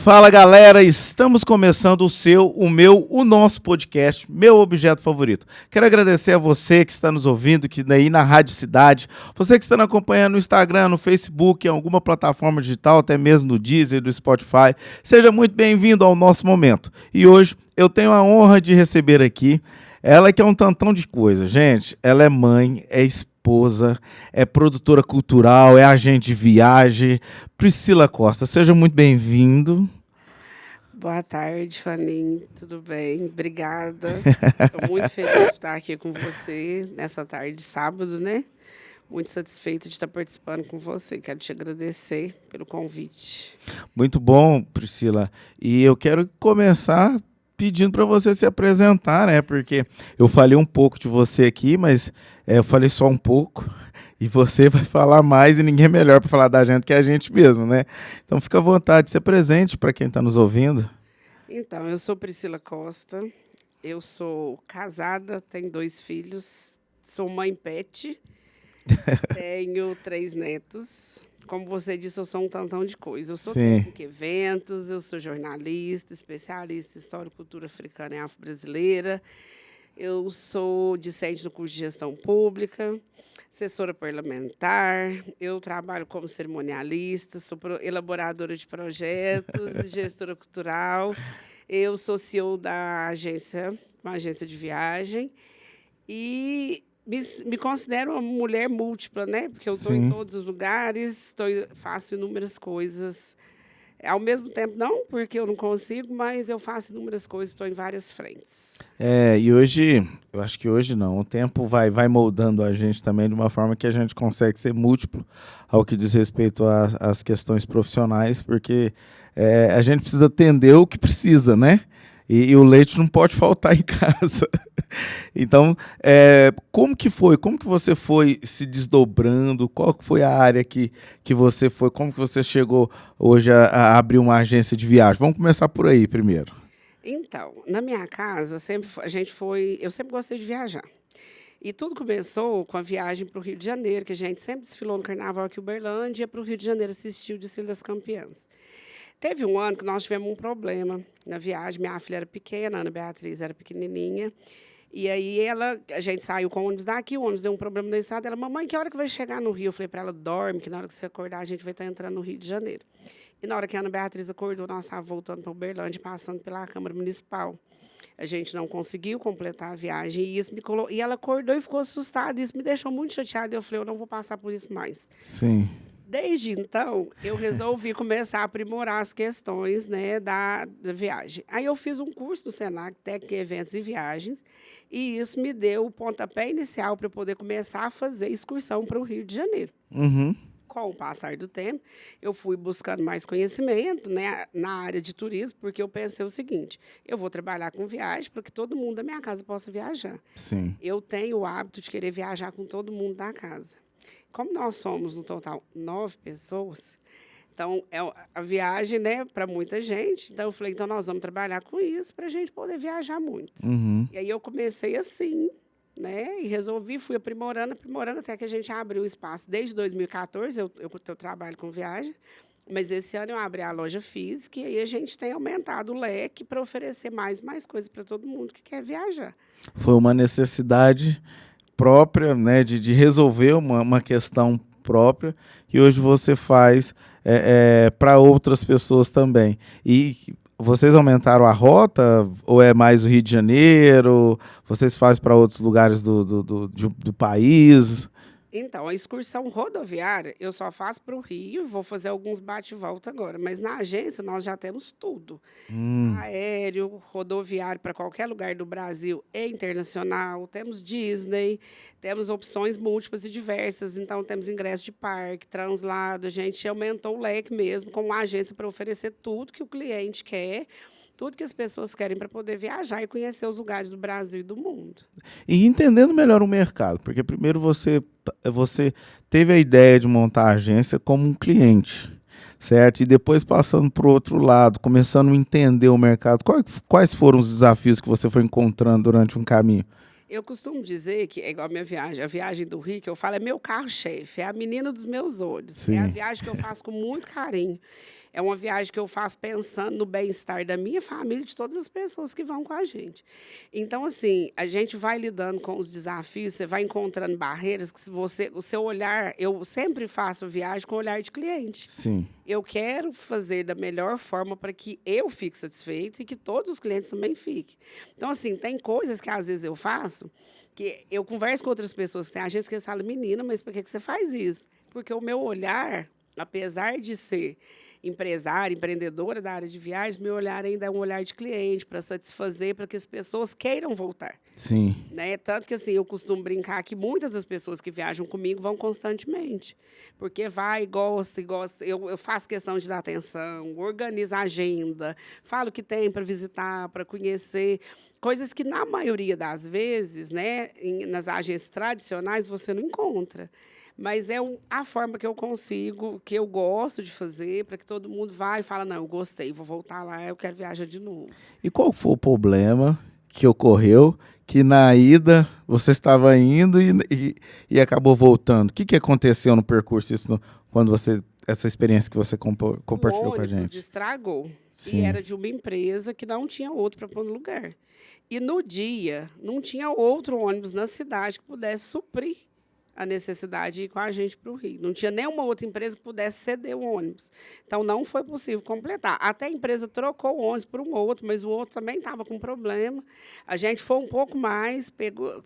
Fala galera, estamos começando o nosso podcast, meu objeto favorito. Quero agradecer a você que está nos ouvindo, que daí na Rádio Cidade, você que está nos acompanhando no Instagram, no Facebook, em alguma plataforma digital, até mesmo no Deezer, do Spotify. Seja muito bem-vindo ao nosso momento. E hoje eu tenho a honra de receber aqui ela que é um tantão de coisa. Gente, ela é mãe, é esposa, é produtora cultural, é agente de viagem. Priscila Costa, seja muito bem-vindo. Boa tarde, Faninho. Tudo bem? Obrigada. Estou muito feliz de estar aqui com você nessa tarde de sábado, né? Muito satisfeita de estar participando com você. Quero te agradecer pelo convite. Muito bom, Priscila. E eu quero começar pedindo para você se apresentar, né? Porque eu falei um pouco de você aqui, mas eu falei só um pouco. E você vai falar mais e ninguém é melhor para falar da gente que a gente mesmo, né? Então fica à vontade de ser presente para quem está nos ouvindo. Então, eu sou Priscila Costa, eu sou casada, tenho 2 filhos, sou mãe pet, tenho 3 netos. Como você disse, eu sou um tantão de coisa. Eu sou técnica em eventos, eu sou jornalista, especialista em história e cultura africana e afro-brasileira. Eu sou discente no curso de gestão pública, assessora parlamentar, eu trabalho como cerimonialista, sou elaboradora de projetos, gestora cultural, eu sou CEO da uma agência de viagem e me considero uma mulher múltipla, né? Porque eu estou em todos os lugares, faço inúmeras coisas. Ao mesmo tempo, não, porque eu não consigo, mas eu faço inúmeras coisas, estou em várias frentes. E hoje, eu acho que hoje não, o tempo vai moldando a gente também de uma forma que a gente consegue ser múltiplo ao que diz respeito às questões profissionais, porque a gente precisa atender o que precisa, né? E o leite não pode faltar em casa. Então, como que foi? Como que você foi se desdobrando? Qual que foi a área que você foi? Como que você chegou hoje a abrir uma agência de viagem? Vamos começar por aí primeiro. Então, na minha casa, eu sempre gostei de viajar. E tudo começou com a viagem para o Rio de Janeiro, que a gente sempre desfilou no Carnaval aqui em Uberlândia, ia para o Rio de Janeiro assistir o Desfile das Campeãs. Teve um ano que nós tivemos um problema na viagem. Minha filha era pequena, a Ana Beatriz era pequenininha. E aí a gente saiu com o ônibus daqui, o ônibus deu um problema na estrada. Ela, mamãe, que hora que vai chegar no Rio? Eu falei para ela, dorme, que na hora que você acordar a gente vai estar entrando no Rio de Janeiro. E na hora que a Ana Beatriz acordou, nós estávamos voltando para Uberlândia, passando pela Câmara Municipal. A gente não conseguiu completar a viagem e ela acordou e ficou assustada. Isso me deixou muito chateada. Eu falei, eu não vou passar por isso mais. Sim. Desde então, eu resolvi começar a aprimorar as questões, né, da viagem. Aí eu fiz um curso do Senac, Técnica em Eventos e Viagens, e isso me deu o pontapé inicial para eu poder começar a fazer excursão para o Rio de Janeiro. Uhum. Com o passar do tempo, eu fui buscando mais conhecimento, né, na área de turismo, porque eu pensei o seguinte, eu vou trabalhar com viagem para que todo mundo da minha casa possa viajar. Sim. Eu tenho o hábito de querer viajar com todo mundo da casa. Como nós somos, no total, 9 pessoas, então, a viagem, né, para muita gente. Então, eu falei, então, nós vamos trabalhar com isso para a gente poder viajar muito. Uhum. E aí, eu comecei assim, né, e fui aprimorando, até que a gente abriu o espaço. Desde 2014, eu trabalho com viagem, mas esse ano eu abri a loja física e aí a gente tem aumentado o leque para oferecer mais coisas para todo mundo que quer viajar. Foi uma necessidade própria, né, de resolver uma questão própria, e hoje você faz para outras pessoas também. E vocês aumentaram a rota, ou é mais o Rio de Janeiro? Vocês fazem para outros lugares do país? Então, a excursão rodoviária eu só faço para o Rio, vou fazer alguns bate-volta agora, mas na agência nós já temos tudo. Aéreo, rodoviário para qualquer lugar do Brasil e internacional, temos Disney, temos opções múltiplas e diversas, então temos ingresso de parque, translado, a gente aumentou o leque mesmo com a agência para oferecer tudo que o cliente quer, tudo que as pessoas querem para poder viajar e conhecer os lugares do Brasil e do mundo. E entendendo melhor o mercado, porque primeiro você teve a ideia de montar a agência como um cliente, certo? E depois passando para o outro lado, começando a entender o mercado. Quais foram os desafios que você foi encontrando durante um caminho? Eu costumo dizer que é igual a viagem do Rio, que eu falo, é meu carro-chefe, é a menina dos meus olhos. Sim. É a viagem que eu faço com muito carinho. É uma viagem que eu faço pensando no bem-estar da minha família e de todas as pessoas que vão com a gente. Então, assim, a gente vai lidando com os desafios, você vai encontrando barreiras que o seu olhar, eu sempre faço viagem com o olhar de cliente. Sim. Eu quero fazer da melhor forma para que eu fique satisfeita e que todos os clientes também fiquem. Então, assim, tem coisas que às vezes eu faço que eu converso com outras pessoas que têm agências que eles falam, menina, mas por que você faz isso? Porque o meu olhar, apesar de ser empresária, empreendedora da área de viagens, meu olhar ainda é um olhar de cliente, para satisfazer, para que as pessoas queiram voltar. Sim. Né? Tanto que assim, eu costumo brincar que muitas das pessoas que viajam comigo vão constantemente. Porque vai, gosta e gosta. Eu faço questão de dar atenção, organizo a agenda, falo que tem para visitar, para conhecer. Coisas que, na maioria das vezes, né, nas agências tradicionais, você não encontra. Mas é a forma que eu consigo, que eu gosto de fazer, para que todo mundo vá e fala, não, eu gostei, vou voltar lá, eu quero viajar de novo. E qual foi o problema que ocorreu que na ida você estava indo e acabou voltando? O que aconteceu no percurso, quando essa experiência que você compartilhou com a gente? O ônibus estragou. Sim. E era de uma empresa que não tinha outro para pôr no lugar. E no dia, não tinha outro ônibus na cidade que pudesse suprir a necessidade de ir com a gente para o Rio. Não tinha nenhuma outra empresa que pudesse ceder o ônibus. Então, não foi possível completar. Até a empresa trocou o ônibus por um outro, mas o outro também estava com problema. A gente foi um pouco mais,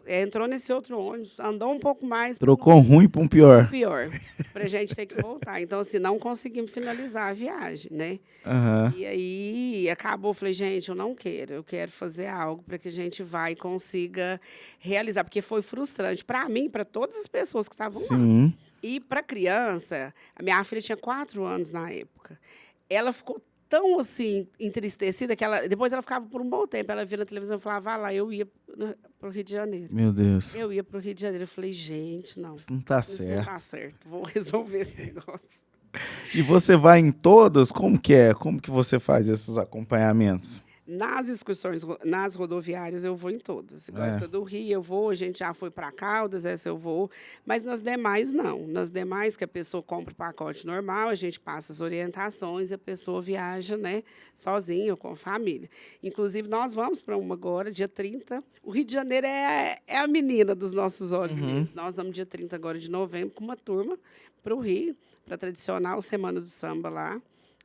entrou nesse outro ônibus, andou um pouco mais. Trocou um ruim para um pior. Pior, para a gente ter que voltar. Então, assim, não conseguimos finalizar a viagem, né? Uhum. E aí, acabou, falei, gente, eu quero fazer algo para que a gente vá e consiga realizar, porque foi frustrante para mim, para todas as pessoas que estavam lá. E para a criança, a minha filha tinha 4 anos na época, ela ficou tão, assim, entristecida, que depois ela ficava por um bom tempo, ela via na televisão e falava, vai lá, eu ia para o Rio de Janeiro. Meu Deus. Eu ia para o Rio de Janeiro. Eu falei, gente, não. Isso não está Isso certo. não está certo, vou resolver esse negócio. E você vai em todas? Como que é? Como que você faz esses acompanhamentos? Nas excursões, nas rodoviárias, eu vou em todas. Se gosta do Rio, eu vou. A gente já foi para Caldas, essa eu vou. Mas nas demais, não. Nas demais, que a pessoa compra o pacote normal, a gente passa as orientações e a pessoa viaja, né, sozinha ou com a família. Inclusive, nós vamos para uma agora, dia 30. O Rio de Janeiro é a menina dos nossos olhos. Nós vamos dia 30 agora de novembro com uma turma para o Rio, para a tradicional Semana do Samba lá,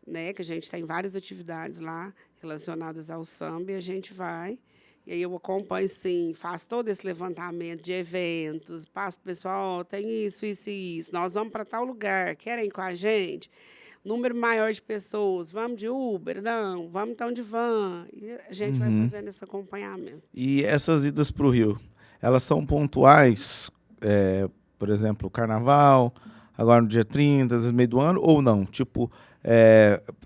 né, que a gente tem várias atividades lá relacionadas ao samba, e a gente vai. E aí eu acompanho, sim, faço todo esse levantamento de eventos, passo para o pessoal, tem isso, isso e isso, nós vamos para tal lugar, querem ir com a gente? Número maior de pessoas, vamos de Uber? Não, vamos então de van. E a gente vai fazendo esse acompanhamento. E essas idas para o Rio, elas são pontuais? Por exemplo, Carnaval, agora no dia 30, às vezes meio do ano, ou não? Tipo,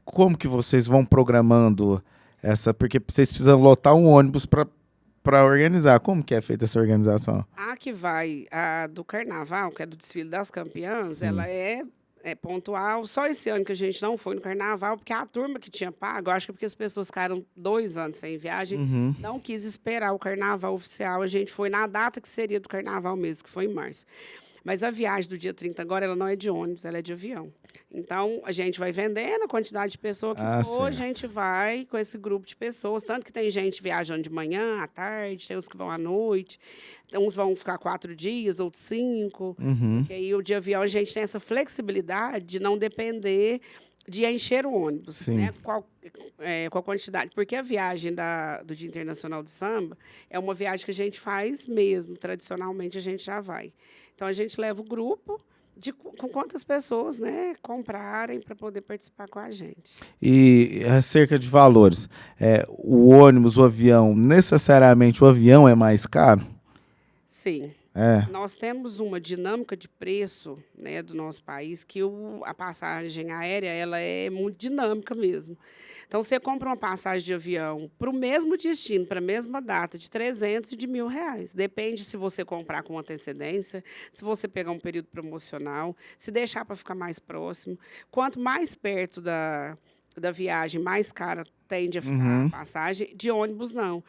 como que vocês vão programando essa? Porque vocês precisam lotar um ônibus para organizar. Como que é feita essa organização? A que vai, a do Carnaval, que é do desfile das campeãs, ela é pontual. Só esse ano que a gente não foi no Carnaval, porque a turma que tinha pago, acho que porque as pessoas ficaram 2 anos sem viagem, não quis esperar o Carnaval oficial. A gente foi na data que seria do Carnaval mesmo, que foi em março. Mas a viagem do dia 30 agora, ela não é de ônibus, ela é de avião. Então, a gente vai vendendo a quantidade de pessoa que for, a gente vai com esse grupo de pessoas. Tanto que tem gente viajando de manhã, à tarde, tem uns que vão à noite. Uns vão ficar 4 dias, outros 5. Porque aí, o de avião, a gente tem essa flexibilidade de não depender de encher o ônibus, né? Com a quantidade. Porque a viagem do Dia Internacional do Samba é uma viagem que a gente faz mesmo. Tradicionalmente, a gente já vai. Então, a gente leva o grupo com quantas pessoas, né, comprarem para poder participar com a gente. E acerca de valores, o ônibus, o avião, necessariamente o avião é mais caro? Sim. Nós temos uma dinâmica de preço, né, do nosso país, que a passagem aérea ela é muito dinâmica mesmo. Então, você compra uma passagem de avião para o mesmo destino, para a mesma data, de 300 e de R$1.000. Depende se você comprar com antecedência, se você pegar um período promocional, se deixar para ficar mais próximo. Quanto mais perto da viagem, mais cara tende a ficar a passagem. De ônibus, não.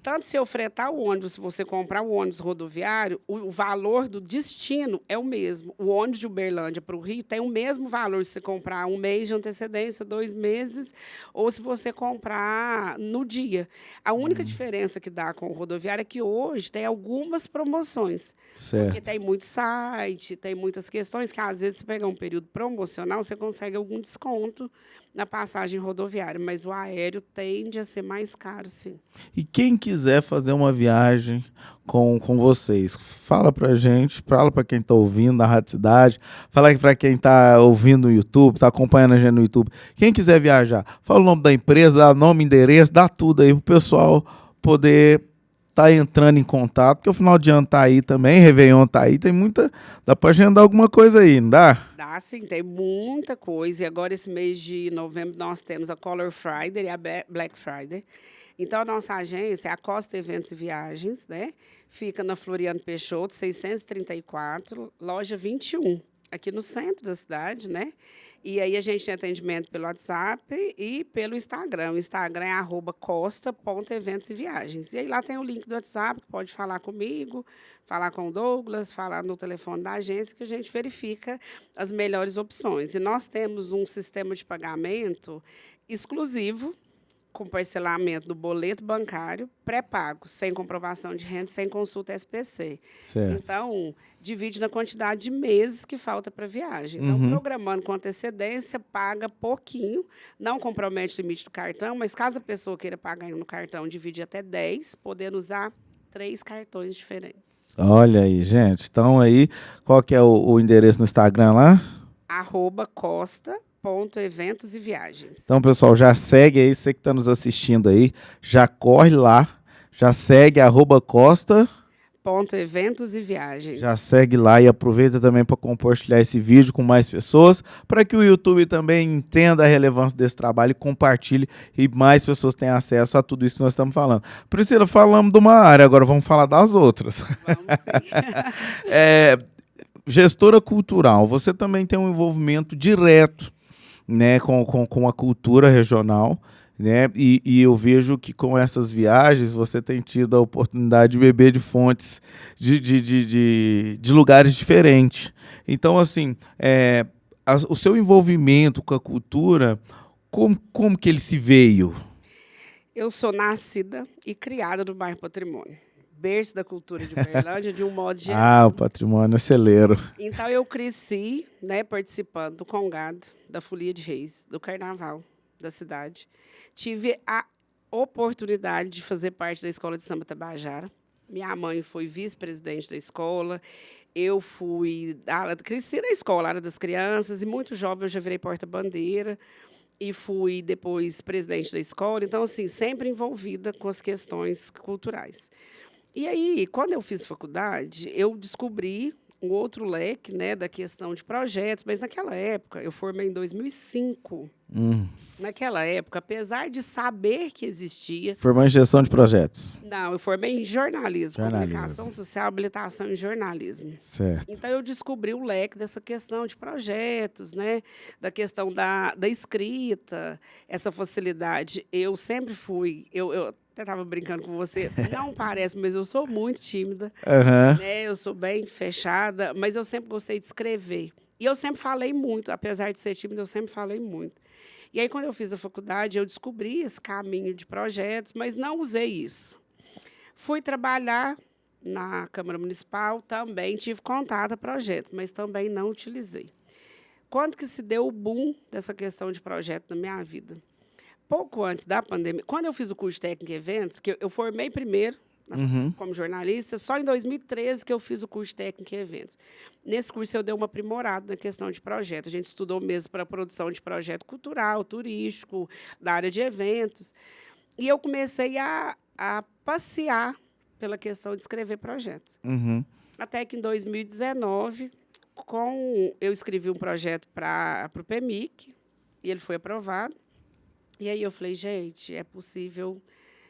Tanto se eu fretar o ônibus, se você comprar o ônibus rodoviário, o valor do destino é o mesmo. O ônibus de Uberlândia para o Rio tem o mesmo valor se você comprar um mês de antecedência, 2 meses, ou se você comprar no dia. A única diferença que dá com o rodoviário é que hoje tem algumas promoções. Certo. Porque tem muito site, tem muitas questões que, às vezes, se pegar um período promocional, você consegue algum desconto na passagem rodoviária, mas o aéreo tende a ser mais caro, sim. E quem quiser fazer uma viagem com vocês, fala pra gente, fala pra quem tá ouvindo na Rádio Cidade, fala pra quem tá ouvindo no YouTube, tá acompanhando a gente no YouTube. Quem quiser viajar, fala o nome da empresa, dá nome, endereço, dá tudo aí pro pessoal poder tá entrando em contato, porque o final de ano tá aí também, Réveillon tá aí, tem muita... Dá pra agendar alguma coisa aí, não dá? Dá, sim, tem muita coisa. E agora, esse mês de novembro, nós temos a Color Friday e a Black Friday. Então, a nossa agência é a Costa Eventos e Viagens, né? Fica na Floriano Peixoto, 634, loja 21, aqui no centro da cidade, né? E aí a gente tem atendimento pelo WhatsApp e pelo Instagram. O Instagram é @costa.eventos e viagens. E aí lá tem o link do WhatsApp, que pode falar comigo, falar com o Douglas, falar no telefone da agência, que a gente verifica as melhores opções. E nós temos um sistema de pagamento exclusivo, com parcelamento do boleto bancário, pré-pago, sem comprovação de renda, sem consulta SPC. Certo. Então, divide na quantidade de meses que falta para a viagem. Então, programando com antecedência, paga pouquinho, não compromete o limite do cartão, mas caso a pessoa queira pagar no cartão, divide até 10, podendo usar 3 cartões diferentes. Olha aí, gente. Então aí, qual que é o endereço no Instagram lá? @costa.eventos e viagens. Então, pessoal, já segue aí, você que está nos assistindo aí, já corre lá, já segue @costa, Eventos e viagens. já segue lá e aproveita também para compartilhar esse vídeo com mais pessoas, para que o YouTube também entenda a relevância desse trabalho e compartilhe e mais pessoas tenham acesso a tudo isso que nós estamos falando. Priscila, falamos de uma área, agora vamos falar das outras. Vamos sim. Gestora cultural, você também tem um envolvimento direto, né, com a cultura regional, né? E eu vejo que com essas viagens você tem tido a oportunidade de beber de fontes de lugares diferentes. Então, assim, o seu envolvimento com a cultura, como que ele se veio? Eu sou nascida e criada no bairro Patrimônio, berço da cultura de Uberlândia, de um modo geral. Ah, o patrimônio é celeiro. Então, eu cresci, né, participando do Congado, da Folia de Reis, do Carnaval da cidade. Tive a oportunidade de fazer parte da Escola de Samba Tabajara. Minha mãe foi vice-presidente da escola. Eu cresci na escola, área das crianças, e muito jovem eu já virei porta-bandeira e fui depois presidente da escola. Então, assim, sempre envolvida com as questões culturais. E aí, quando eu fiz faculdade, eu descobri um outro leque, né, da questão de projetos, mas naquela época, eu formei em 2005. Naquela época, apesar de saber que existia... Formou em gestão de projetos. Não, eu formei em jornalismo. Comunicação social, habilitação em jornalismo. Certo. Então, eu descobri o leque dessa questão de projetos, né, da questão da escrita, essa facilidade. Eu sempre fui... Eu até estava brincando com você, não parece, mas eu sou muito tímida, né? Eu sou bem fechada, mas eu sempre gostei de escrever. E eu sempre falei muito, apesar de ser tímida, eu sempre falei muito. E aí, quando eu fiz a faculdade, eu descobri esse caminho de projetos, mas não usei isso. Fui trabalhar na Câmara Municipal, também tive contato a projetos, mas também não utilizei. Quando que se deu o boom dessa questão de projeto na minha vida? Pouco antes da pandemia, quando eu fiz o curso de técnico em eventos, que eu formei primeiro como jornalista, só em 2013 que eu fiz o curso de técnico em eventos. Nesse curso eu dei uma aprimorada na questão de projeto. A gente estudou mesmo para a produção de projeto cultural, turístico, da área de eventos. E eu comecei a passear pela questão de escrever projetos. Até que em 2019, eu escrevi um projeto para o PEMIC, e ele foi aprovado. E aí eu falei, gente, é possível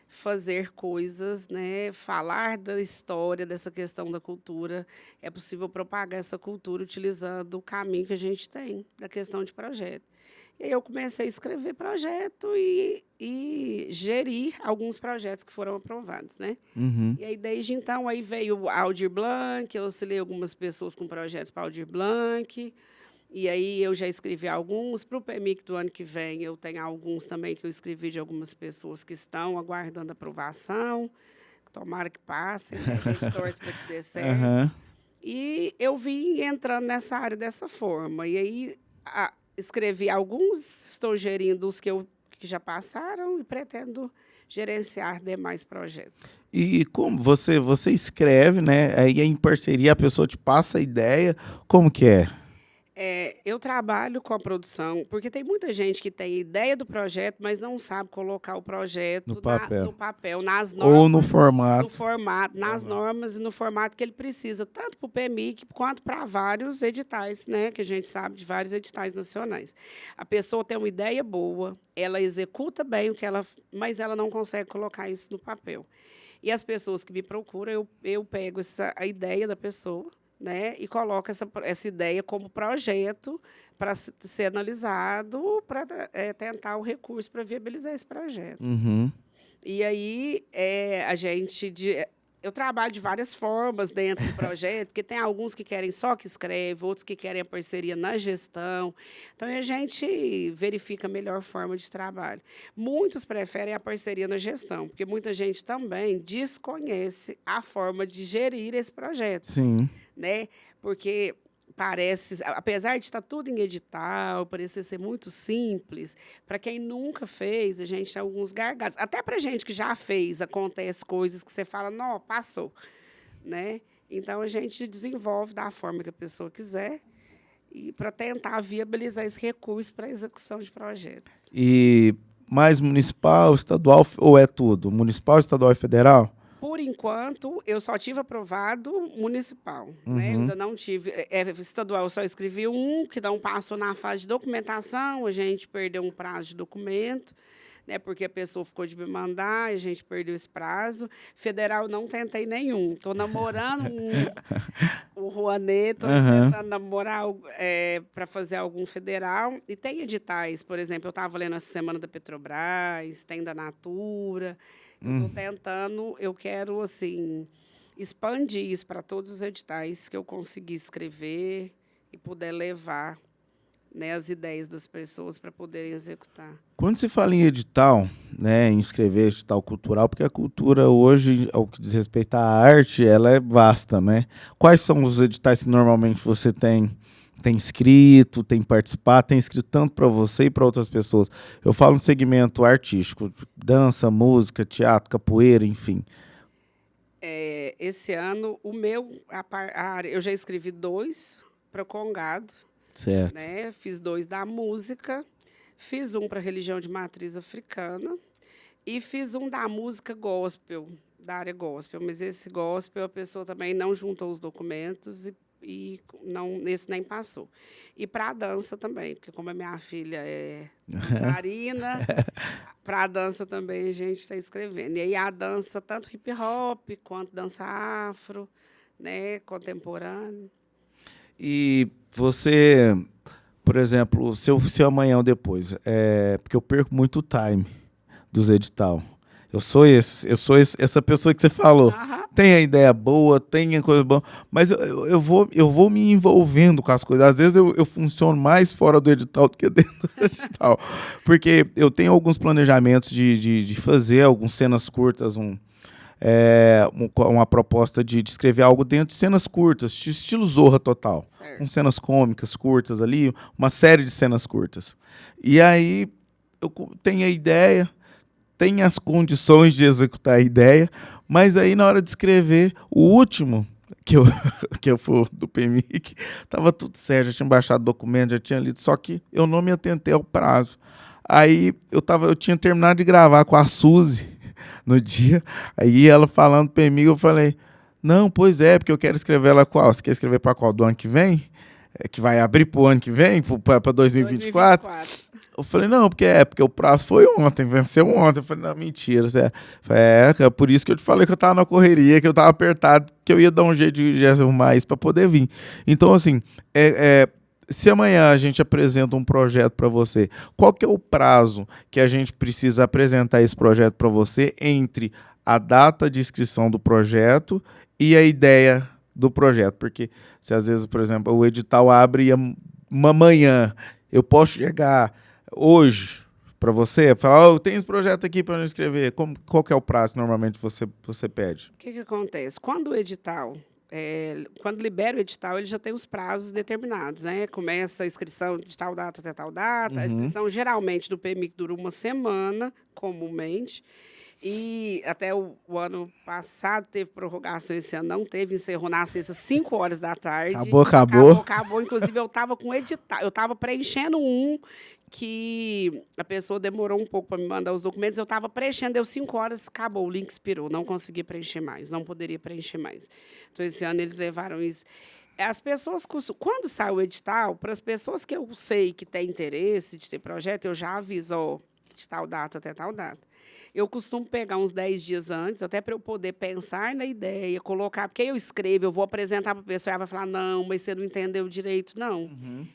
fazer coisas, né? Falar da história, dessa questão da cultura, é possível propagar essa cultura utilizando o caminho que a gente tem da questão de projeto. E aí eu comecei a escrever projeto e gerir alguns projetos que foram aprovados, né? Uhum. E aí, desde então, aí veio o Aldir Blanc, eu auxiliei algumas pessoas com projetos para Aldir Blanc, e aí eu já escrevi alguns. Para o PMIC do ano que vem, eu tenho alguns também que eu escrevi de algumas pessoas que estão aguardando aprovação. Tomara que passem, né? A gente torce para que dê certo. Aham. E eu vim entrando nessa área dessa forma. E aí escrevi alguns, estou gerindo os que já passaram e pretendo gerenciar demais projetos. E como você escreve, né? Aí em parceria a pessoa te passa a ideia, como que é? Eu trabalho com a produção, porque tem muita gente que tem ideia do projeto, mas não sabe colocar o projeto No papel. no papel, nas normas. Ou no formato. No formato, nas normas e no formato que ele precisa, tanto para o PMIC quanto para vários editais, né? Que a gente sabe de vários editais nacionais. A pessoa tem uma ideia boa, ela executa bem mas ela não consegue colocar isso no papel. E as pessoas que me procuram, eu pego a ideia da pessoa, né, e coloco essa ideia como projeto para ser analisado, para tentar o recurso para viabilizar esse projeto. Uhum. E aí, eu trabalho de várias formas dentro do projeto, porque tem alguns que querem só que escreve, outros que querem a parceria na gestão. Então, a gente verifica a melhor forma de trabalho. Muitos preferem a parceria na gestão, porque muita gente também desconhece a forma de gerir esse projeto. Sim. Né? Porque parece, apesar de estar tudo em edital, parecer ser muito simples, para quem nunca fez, a gente tem alguns gargalos. Até para a gente que já fez, acontece coisas que você fala, não, passou. Né? Então, a gente desenvolve da forma que a pessoa quiser e para tentar viabilizar esse recurso para a execução de projetos. E mais municipal, estadual ou é tudo? Municipal, estadual e federal? Por enquanto, eu só tive aprovado municipal, né? Eu ainda não tive. Estadual, eu só escrevi um, que não passou na fase de documentação, a gente perdeu um prazo de documento, né? Porque a pessoa ficou de me mandar, a gente perdeu esse prazo. Federal, não tentei nenhum. Estou namorando o Rouanet, estou tentando namorar para fazer algum federal. E tem editais, por exemplo, eu estava lendo essa semana da Petrobras, tem da Natura. Eu estou tentando, eu quero, assim, expandir isso para todos os editais que eu conseguir escrever e puder levar, né, as ideias das pessoas para poderem executar. Quando se fala em edital, né, em escrever edital cultural, porque a cultura hoje, ao que diz respeito à arte, ela é vasta, né? Quais são os editais que normalmente você tem escrito, tem participado, tem escrito tanto para você e para outras pessoas? Eu falo no segmento artístico, dança, música, teatro, capoeira, enfim. Esse ano, eu já escrevi 2 para Congado. Certo. Né? Fiz 2 da música, fiz um para religião de matriz africana e fiz um da música gospel, da área gospel. Mas esse gospel, a pessoa também não juntou os documentos e esse nem passou. E para a dança também, porque como a minha filha é dançarina, para a dança também a gente está escrevendo. E aí a dança, tanto hip hop quanto dança afro, né, contemporânea. E você, por exemplo, se eu amanhã ou depois, porque eu perco muito o time dos edital. Eu sou essa pessoa que você falou. Tem a ideia boa, tem a coisa boa, mas eu vou me envolvendo com as coisas. Às vezes eu funciono mais fora do edital do que dentro do edital. Porque eu tenho alguns planejamentos de fazer algumas cenas curtas, uma proposta de escrever algo dentro de cenas curtas, estilo Zorra total. Certo. Com cenas cômicas curtas ali, uma série de cenas curtas. E aí eu tenho a ideia, tenho as condições de executar a ideia, mas aí na hora de escrever, o último que eu for do PMIC, estava tudo certo, já tinha baixado o documento, já tinha lido, só que eu não me atentei ao prazo. Aí eu tinha terminado de gravar com a Suzy no dia, aí ela falando para mim, eu falei, não, pois é, porque eu quero escrever ela qual? Você quer escrever para qual? Do ano que vem? Que vai abrir para o ano que vem? Para 2024? Eu falei, não, porque o prazo foi ontem, venceu ontem. Eu falei, não, mentira, sério. É por isso que eu te falei que eu tava na correria, que eu tava apertado, que eu ia dar um jeito de arrumar isso para poder vir. Então, assim, se amanhã a gente apresenta um projeto para você, qual que é o prazo que a gente precisa apresentar esse projeto para você entre a data de inscrição do projeto e a ideia do projeto? Porque se às vezes, por exemplo, o edital abre uma manhã, eu posso chegar hoje para você, falar, eu tenho esse projeto aqui para eu escrever. Qual que é o prazo que normalmente você pede? O que acontece? Quando o edital, quando libera o edital, ele já tem os prazos determinados, né? Começa a inscrição de tal data até tal data. A inscrição geralmente do PMIC dura uma semana, comumente. E até o ano passado teve prorrogação, esse ano não teve, encerrou na sexta, 5 horas da tarde. Acabou. Inclusive, eu estava com edital, eu estava preenchendo que a pessoa demorou um pouco para me mandar os documentos, eu estava preenchendo, deu 5 horas, acabou, o link expirou, não consegui preencher mais, não poderia preencher mais. Então, esse ano eles levaram isso. As pessoas, quando sai o edital, para as pessoas que eu sei que têm interesse de ter projeto, eu já aviso, ó, de tal data até tal data. Eu costumo pegar uns 10 dias antes, até para eu poder pensar na ideia, colocar, porque eu escrevo, eu vou apresentar para a pessoa, ela vai falar, não, mas você não entendeu direito. Não,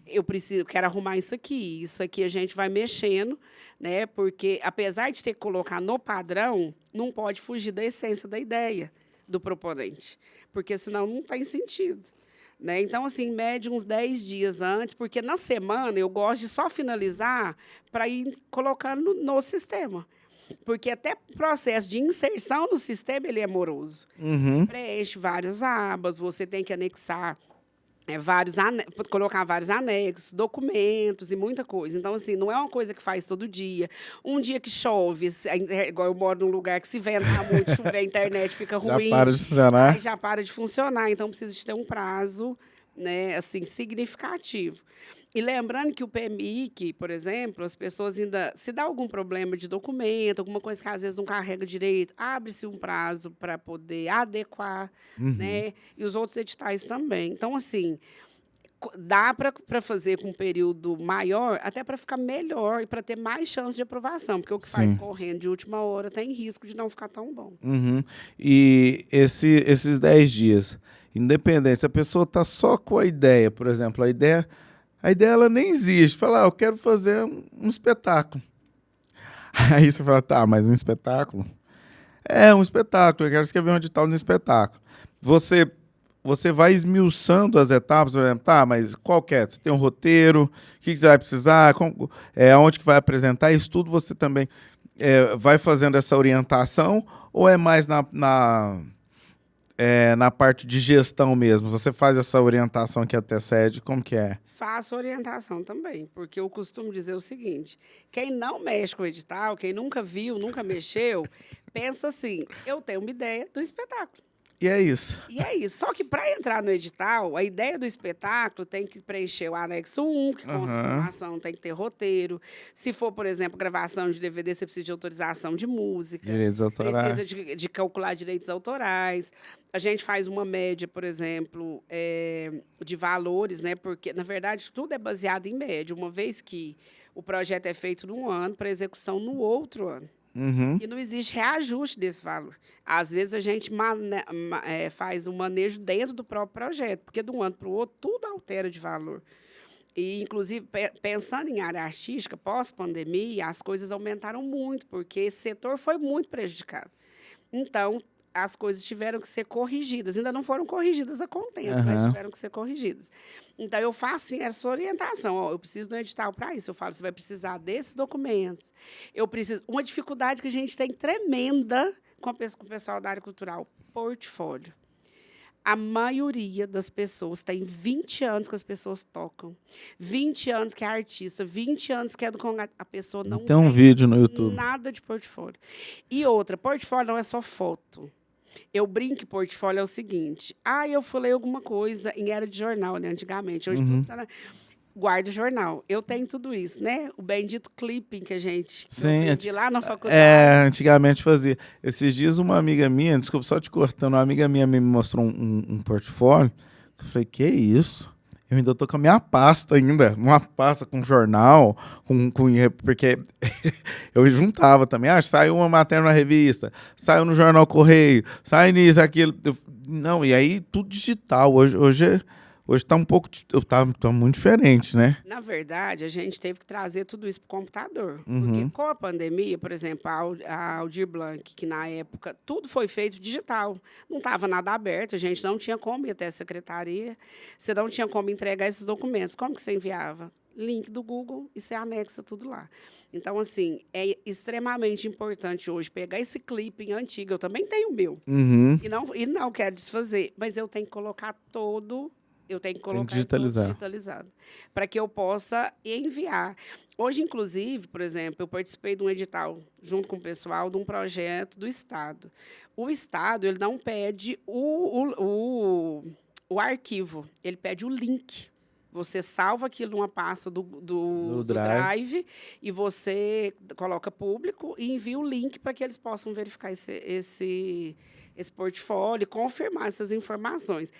eu quero arrumar isso aqui a gente vai mexendo, né? Porque, apesar de ter que colocar no padrão, não pode fugir da essência da ideia do proponente, porque senão não tem sentido. Né? Então, assim, em média, uns 10 dias antes, porque na semana eu gosto de só finalizar para ir colocando no sistema. Porque até o processo de inserção no sistema ele é moroso. Preenche várias abas, você tem que anexar colocar vários anexos, documentos e muita coisa. Então, assim, não é uma coisa que faz todo dia. Um dia que chove, igual eu moro num lugar que se ventar muito, chover, a internet fica ruim. Já para de funcionar. Aí já para de funcionar. Então, precisa de ter um prazo, né, assim, significativo. E lembrando que o PMIC, por exemplo, as pessoas ainda, se dá algum problema de documento, alguma coisa que às vezes não carrega direito, abre-se um prazo para poder adequar, né? E os outros editais também. Então, assim, dá para fazer com um período maior, até para ficar melhor e para ter mais chance de aprovação, porque o que faz correndo de última hora tem risco de não ficar tão bom. E esses 10 dias, independente, se a pessoa está só com a ideia, por exemplo, a ideia ela nem existe. Fala, eu quero fazer um espetáculo. Aí você fala, tá, mas um espetáculo? É, um espetáculo, eu quero escrever um edital no espetáculo. Você vai esmiuçando as etapas, por exemplo, tá, mas qual que é? Você tem um roteiro, o que você vai precisar, onde que vai apresentar, isso tudo você também vai fazendo essa orientação, ou é mais na parte de gestão mesmo? Você faz essa orientação que antecede, como que é? Faço orientação também, porque eu costumo dizer o seguinte, quem não mexe com o edital, quem nunca viu, nunca mexeu, pensa assim, eu tenho uma ideia do espetáculo. E é isso. Só que para entrar no edital, a ideia do espetáculo tem que preencher o anexo 1, que consta informação, tem que ter roteiro. Se for, por exemplo, gravação de DVD, você precisa de autorização de música. Direitos autorais. Precisa de calcular direitos autorais. A gente faz uma média, por exemplo, de valores, né? Porque, na verdade, tudo é baseado em média, uma vez que o projeto é feito num ano para execução no outro ano. E não existe reajuste desse valor. Às vezes, a gente faz um manejo dentro do próprio projeto, porque de um ano para o outro, tudo altera de valor. E, inclusive, pensando em área artística, pós-pandemia, as coisas aumentaram muito, porque esse setor foi muito prejudicado. Então, as coisas tiveram que ser corrigidas. Ainda não foram corrigidas a contento, mas tiveram que ser corrigidas. Então, eu faço assim, essa orientação. Ó, eu preciso de um edital para isso. Eu falo, você vai precisar desses documentos. Eu preciso... Uma dificuldade que a gente tem tremenda com o pessoal da área cultural, portfólio. A maioria das pessoas tem 20 anos que as pessoas tocam, 20 anos que é artista, 20 anos que é do Congresso. A pessoa não tem um vídeo no YouTube. Nada de portfólio. E outra, portfólio não é só foto. Eu brinco que portfólio é o seguinte. Eu falei alguma coisa em era de jornal, né, antigamente. Hoje tudo tá guarda o jornal. Eu tenho tudo isso, né? O bendito clipping que a gente de lá na faculdade. Antigamente fazia. Esses dias uma amiga minha, desculpa só te cortando, uma amiga minha me mostrou um portfólio. Eu falei, que isso? Eu ainda tô com a minha pasta ainda, uma pasta com jornal, porque eu juntava também. Saiu uma matéria na revista, saiu no Jornal Correio, sai nisso, aquilo. Não, e aí tudo digital. Hoje Hoje está um pouco, tá muito diferente, né? Na verdade, a gente teve que trazer tudo isso para o computador. Uhum. Porque com a pandemia, por exemplo, a Aldir Blanc, que na época tudo foi feito digital. Não estava nada aberto, a gente não tinha como ir até a secretaria, você não tinha como entregar esses documentos. Como que você enviava? Link do Google e você anexa tudo lá. Então, assim, é extremamente importante hoje pegar esse clipping antigo. Eu também tenho o meu. Uhum. E não quero desfazer, mas eu tenho que colocar todo. Eu tenho que colocar digitalizado para que eu possa enviar. Hoje, inclusive, por exemplo, eu participei de um edital junto com o pessoal de um projeto do Estado. O Estado ele não pede o arquivo, ele pede o link. Você salva aquilo numa pasta do Drive e você coloca público e envia o link para que eles possam verificar esse portfólio e confirmar essas informações.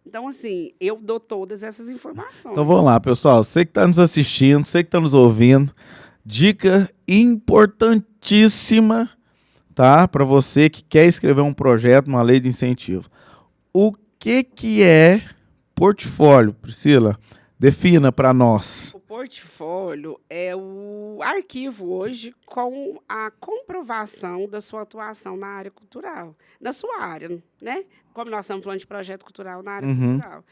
Então, assim, eu dou todas essas informações. Então, vamos lá, pessoal. Você que está nos assistindo, você que está nos ouvindo, dica importantíssima, tá? Para você que quer escrever um projeto, uma lei de incentivo. O que é portfólio, Priscila? Defina para nós. O portfólio é o arquivo hoje com a comprovação da sua atuação na área cultural, na sua área, né? Como nós estamos falando de projeto cultural na área cultural.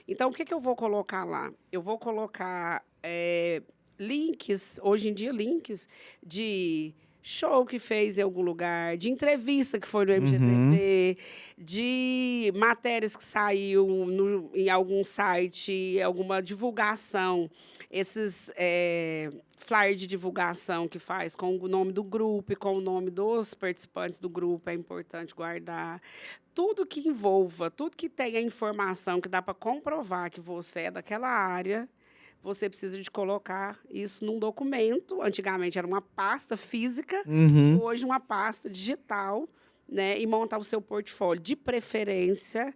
Então, o que eu vou colocar lá? Eu vou colocar links, hoje em dia, links de show que fez em algum lugar, de entrevista que foi no MGTV, de matérias que saiu em algum site, alguma divulgação, esses flyer de divulgação que faz com o nome do grupo e com o nome dos participantes do grupo, é importante guardar. Tudo que envolva, tudo que tenha informação que dá para comprovar que você é daquela área, você precisa de colocar isso num documento. Antigamente era uma pasta física, hoje uma pasta digital, né? E montar o seu portfólio, de preferência,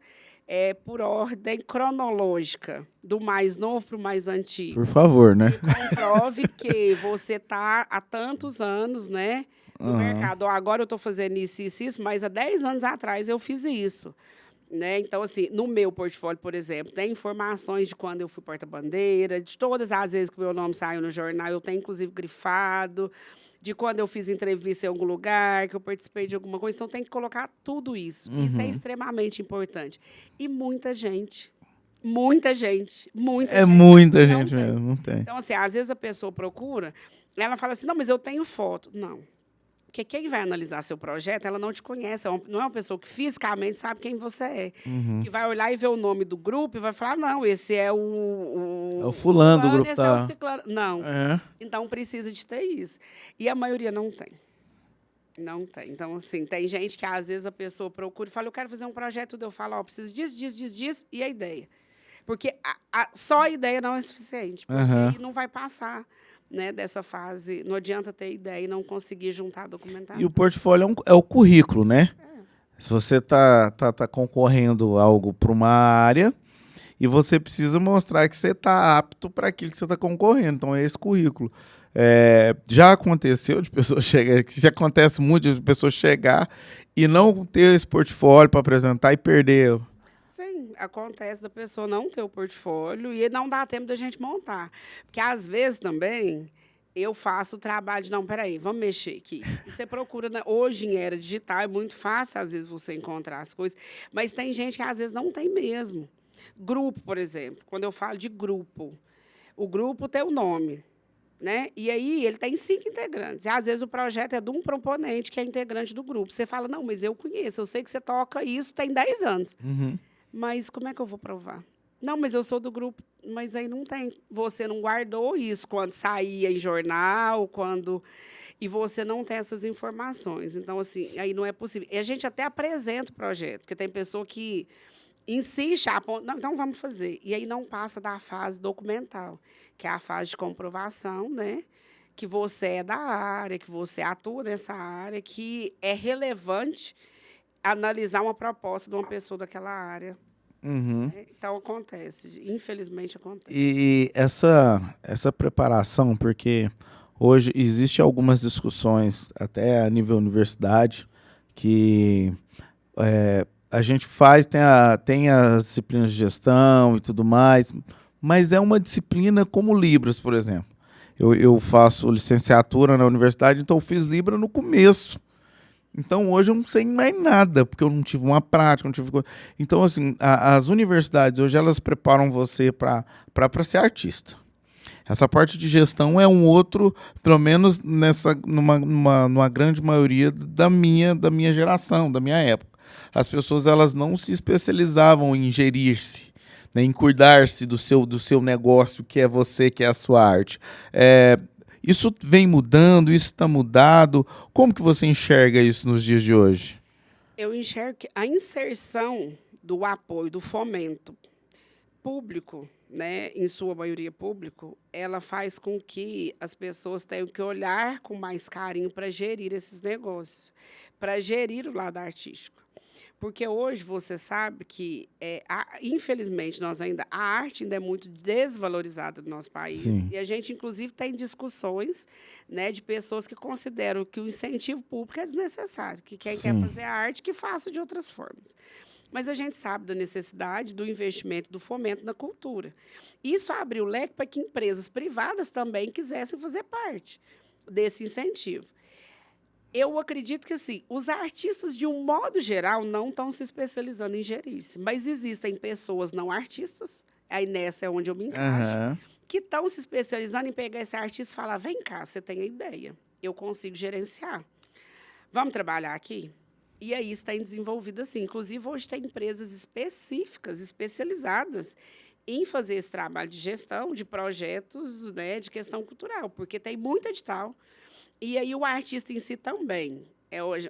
por ordem cronológica, do mais novo para o mais antigo. Por favor, né? E comprove que você está há tantos anos, né, no mercado. Agora eu estou fazendo isso, mas há 10 anos atrás eu fiz isso. Né? Então, assim, no meu portfólio, por exemplo, tem informações de quando eu fui porta-bandeira, de todas as vezes que o meu nome saiu no jornal, eu tenho, inclusive, grifado, de quando eu fiz entrevista em algum lugar, que eu participei de alguma coisa. Então, tem que colocar tudo isso. Isso é extremamente importante. E muita gente muita gente mesmo, não tem. Então, assim, às vezes a pessoa procura, ela fala assim, não, mas eu tenho foto. Não. Porque quem vai analisar seu projeto, ela não te conhece, não é uma pessoa que fisicamente sabe quem você é. Que vai olhar e ver o nome do grupo e vai falar, não, esse é É o fulano do grupo. Esse é o ciclano. Não. Então, precisa de ter isso. E a maioria não tem. Não tem. Então, assim, tem gente que, às vezes, a pessoa procura e fala, eu quero fazer um projeto, eu falo, preciso disso, e a ideia. Porque só a ideia não é suficiente, porque aí não vai passar, né, dessa fase. Não adianta ter ideia e não conseguir juntar a documentação. E o portfólio é o currículo, né? Se você está concorrendo algo para uma área e você precisa mostrar que você está apto para aquilo que você está concorrendo. Então, é esse currículo. Já aconteceu de pessoas chegar, que isso acontece muito, de pessoas chegar e não ter esse portfólio para apresentar e perder. Sim, acontece da pessoa não ter o portfólio e não dá tempo da gente montar. Porque, às vezes, também, eu faço o trabalho de, não, peraí, vamos mexer aqui. E você procura, hoje, em era digital, é muito fácil, às vezes, você encontrar as coisas, mas tem gente que, às vezes, não tem mesmo. Grupo, por exemplo, quando eu falo de grupo, o grupo tem o nome, né? E aí ele tem 5 integrantes. E, às vezes, o projeto é de um proponente que é integrante do grupo. Você fala, não, mas eu conheço, eu sei que você toca isso tem 10 anos. Mas como é que eu vou provar? Não, mas eu sou do grupo, mas aí não tem. Você não guardou isso quando saía em jornal, e você não tem essas informações. Então, assim, aí não é possível. E a gente até apresenta o projeto, porque tem pessoa que insiste, não, então vamos fazer. E aí não passa da fase documental, que é a fase de comprovação, né? Que você é da área, que você atua nessa área, que é relevante analisar uma proposta de uma pessoa daquela área. Então, acontece. Infelizmente, acontece. E essa preparação, porque hoje existem algumas discussões, até a nível universidade, que a gente faz, tem as disciplinas de gestão e tudo mais, mas é uma disciplina como Libras, por exemplo. Eu faço licenciatura na universidade, então eu fiz Libra no começo. Então, hoje eu não sei mais nada, porque eu não tive uma prática, não tive... Então, assim, as universidades hoje, elas preparam você para ser artista. Essa parte de gestão é um outro, pelo menos numa grande maioria da minha geração, da minha época. As pessoas, elas não se especializavam em gerir-se, né, em cuidar-se do seu negócio, que é você, que é a sua arte. Isso vem mudando, isso está mudado. Como que você enxerga isso nos dias de hoje? Eu enxergo que a inserção do apoio, do fomento público, né, em sua maioria público, ela faz com que as pessoas tenham que olhar com mais carinho para gerir esses negócios, para gerir o lado artístico. Porque hoje você sabe que, infelizmente, a arte ainda é muito desvalorizada no nosso país. Sim. E a gente, inclusive, tem discussões, né, de pessoas que consideram que o incentivo público é desnecessário, que quem quer Sim. fazer a arte, que faça de outras formas. Mas a gente sabe da necessidade do investimento, do fomento na cultura. Isso abriu o leque para que empresas privadas também quisessem fazer parte desse incentivo. Eu acredito que, assim, os artistas, de um modo geral, não estão se especializando em gerir-se, mas existem pessoas não artistas, aí nessa é onde eu me encaixo, que estão se especializando em pegar esse artista e falar, vem cá, você tem a ideia, eu consigo gerenciar. Vamos trabalhar aqui? E aí está desenvolvido assim. Inclusive, hoje tem empresas específicas, especializadas em fazer esse trabalho de gestão de projetos, né, de questão cultural, porque tem muito edital. E aí o artista em si também.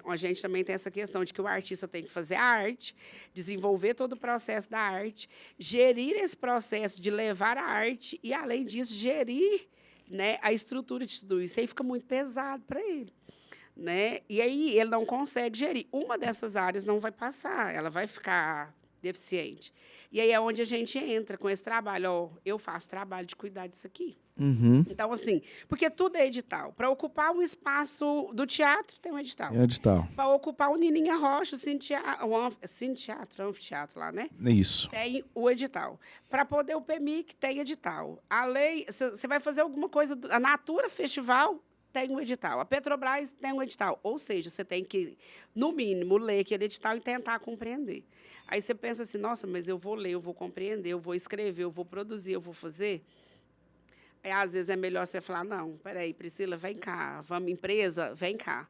A gente também tem essa questão de que o artista tem que fazer a arte, desenvolver todo o processo da arte, gerir esse processo de levar a arte e, além disso, gerir, né, a estrutura de tudo isso. Aí fica muito pesado para ele. Né? E aí ele não consegue gerir. Uma dessas áreas não vai passar, ela vai ficar deficiente. E aí é onde a gente entra com esse trabalho. Ó, eu faço trabalho de cuidar disso aqui. Uhum. Então, assim, porque tudo é edital. Para ocupar um espaço do teatro, tem um edital. É edital. Para ocupar o Nininha Rocha, o anfiteatro lá, né? Isso. Tem o edital. Para poder o PMIC, tem edital. A lei, você vai fazer alguma coisa, a Natura Festival, tem um edital. A Petrobras tem um edital. Ou seja, você tem que, no mínimo, ler aquele edital e tentar compreender. Aí você pensa assim, nossa, mas eu vou ler, eu vou compreender, eu vou escrever, eu vou produzir, eu vou fazer. Aí, às vezes, é melhor você falar, não, peraí, Priscila, vem cá, vamos, empresa, vem cá.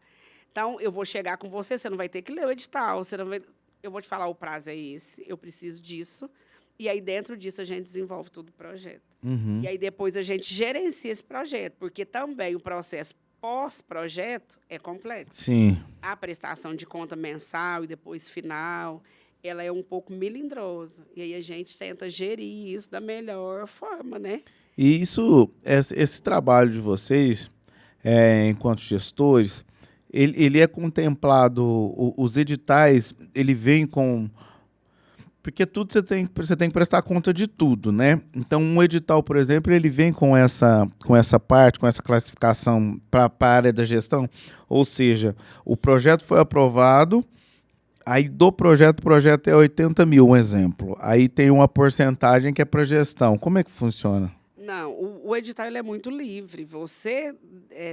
Então, eu vou chegar com você, você não vai ter que ler o edital, você não vai... eu vou te falar, o prazo é esse, eu preciso disso. E aí, dentro disso, a gente desenvolve todo o projeto. Uhum. E aí, depois, a gente gerencia esse projeto, porque também o processo pós-projeto é complexo. Sim. A prestação de conta mensal e depois final, ela é um pouco melindrosa. E aí, a gente tenta gerir isso da melhor forma, né? E esse trabalho de vocês, enquanto gestores, ele é contemplado, os editais, ele vem com... Porque tudo você tem que prestar conta de tudo, né? Então, um edital, por exemplo, ele vem com essa parte, com essa classificação para a área da gestão. Ou seja, o projeto foi aprovado, aí do projeto, o projeto é 80 mil, um exemplo. Aí tem uma porcentagem que é para gestão. Como é que funciona? Não, o edital ele é muito livre. Você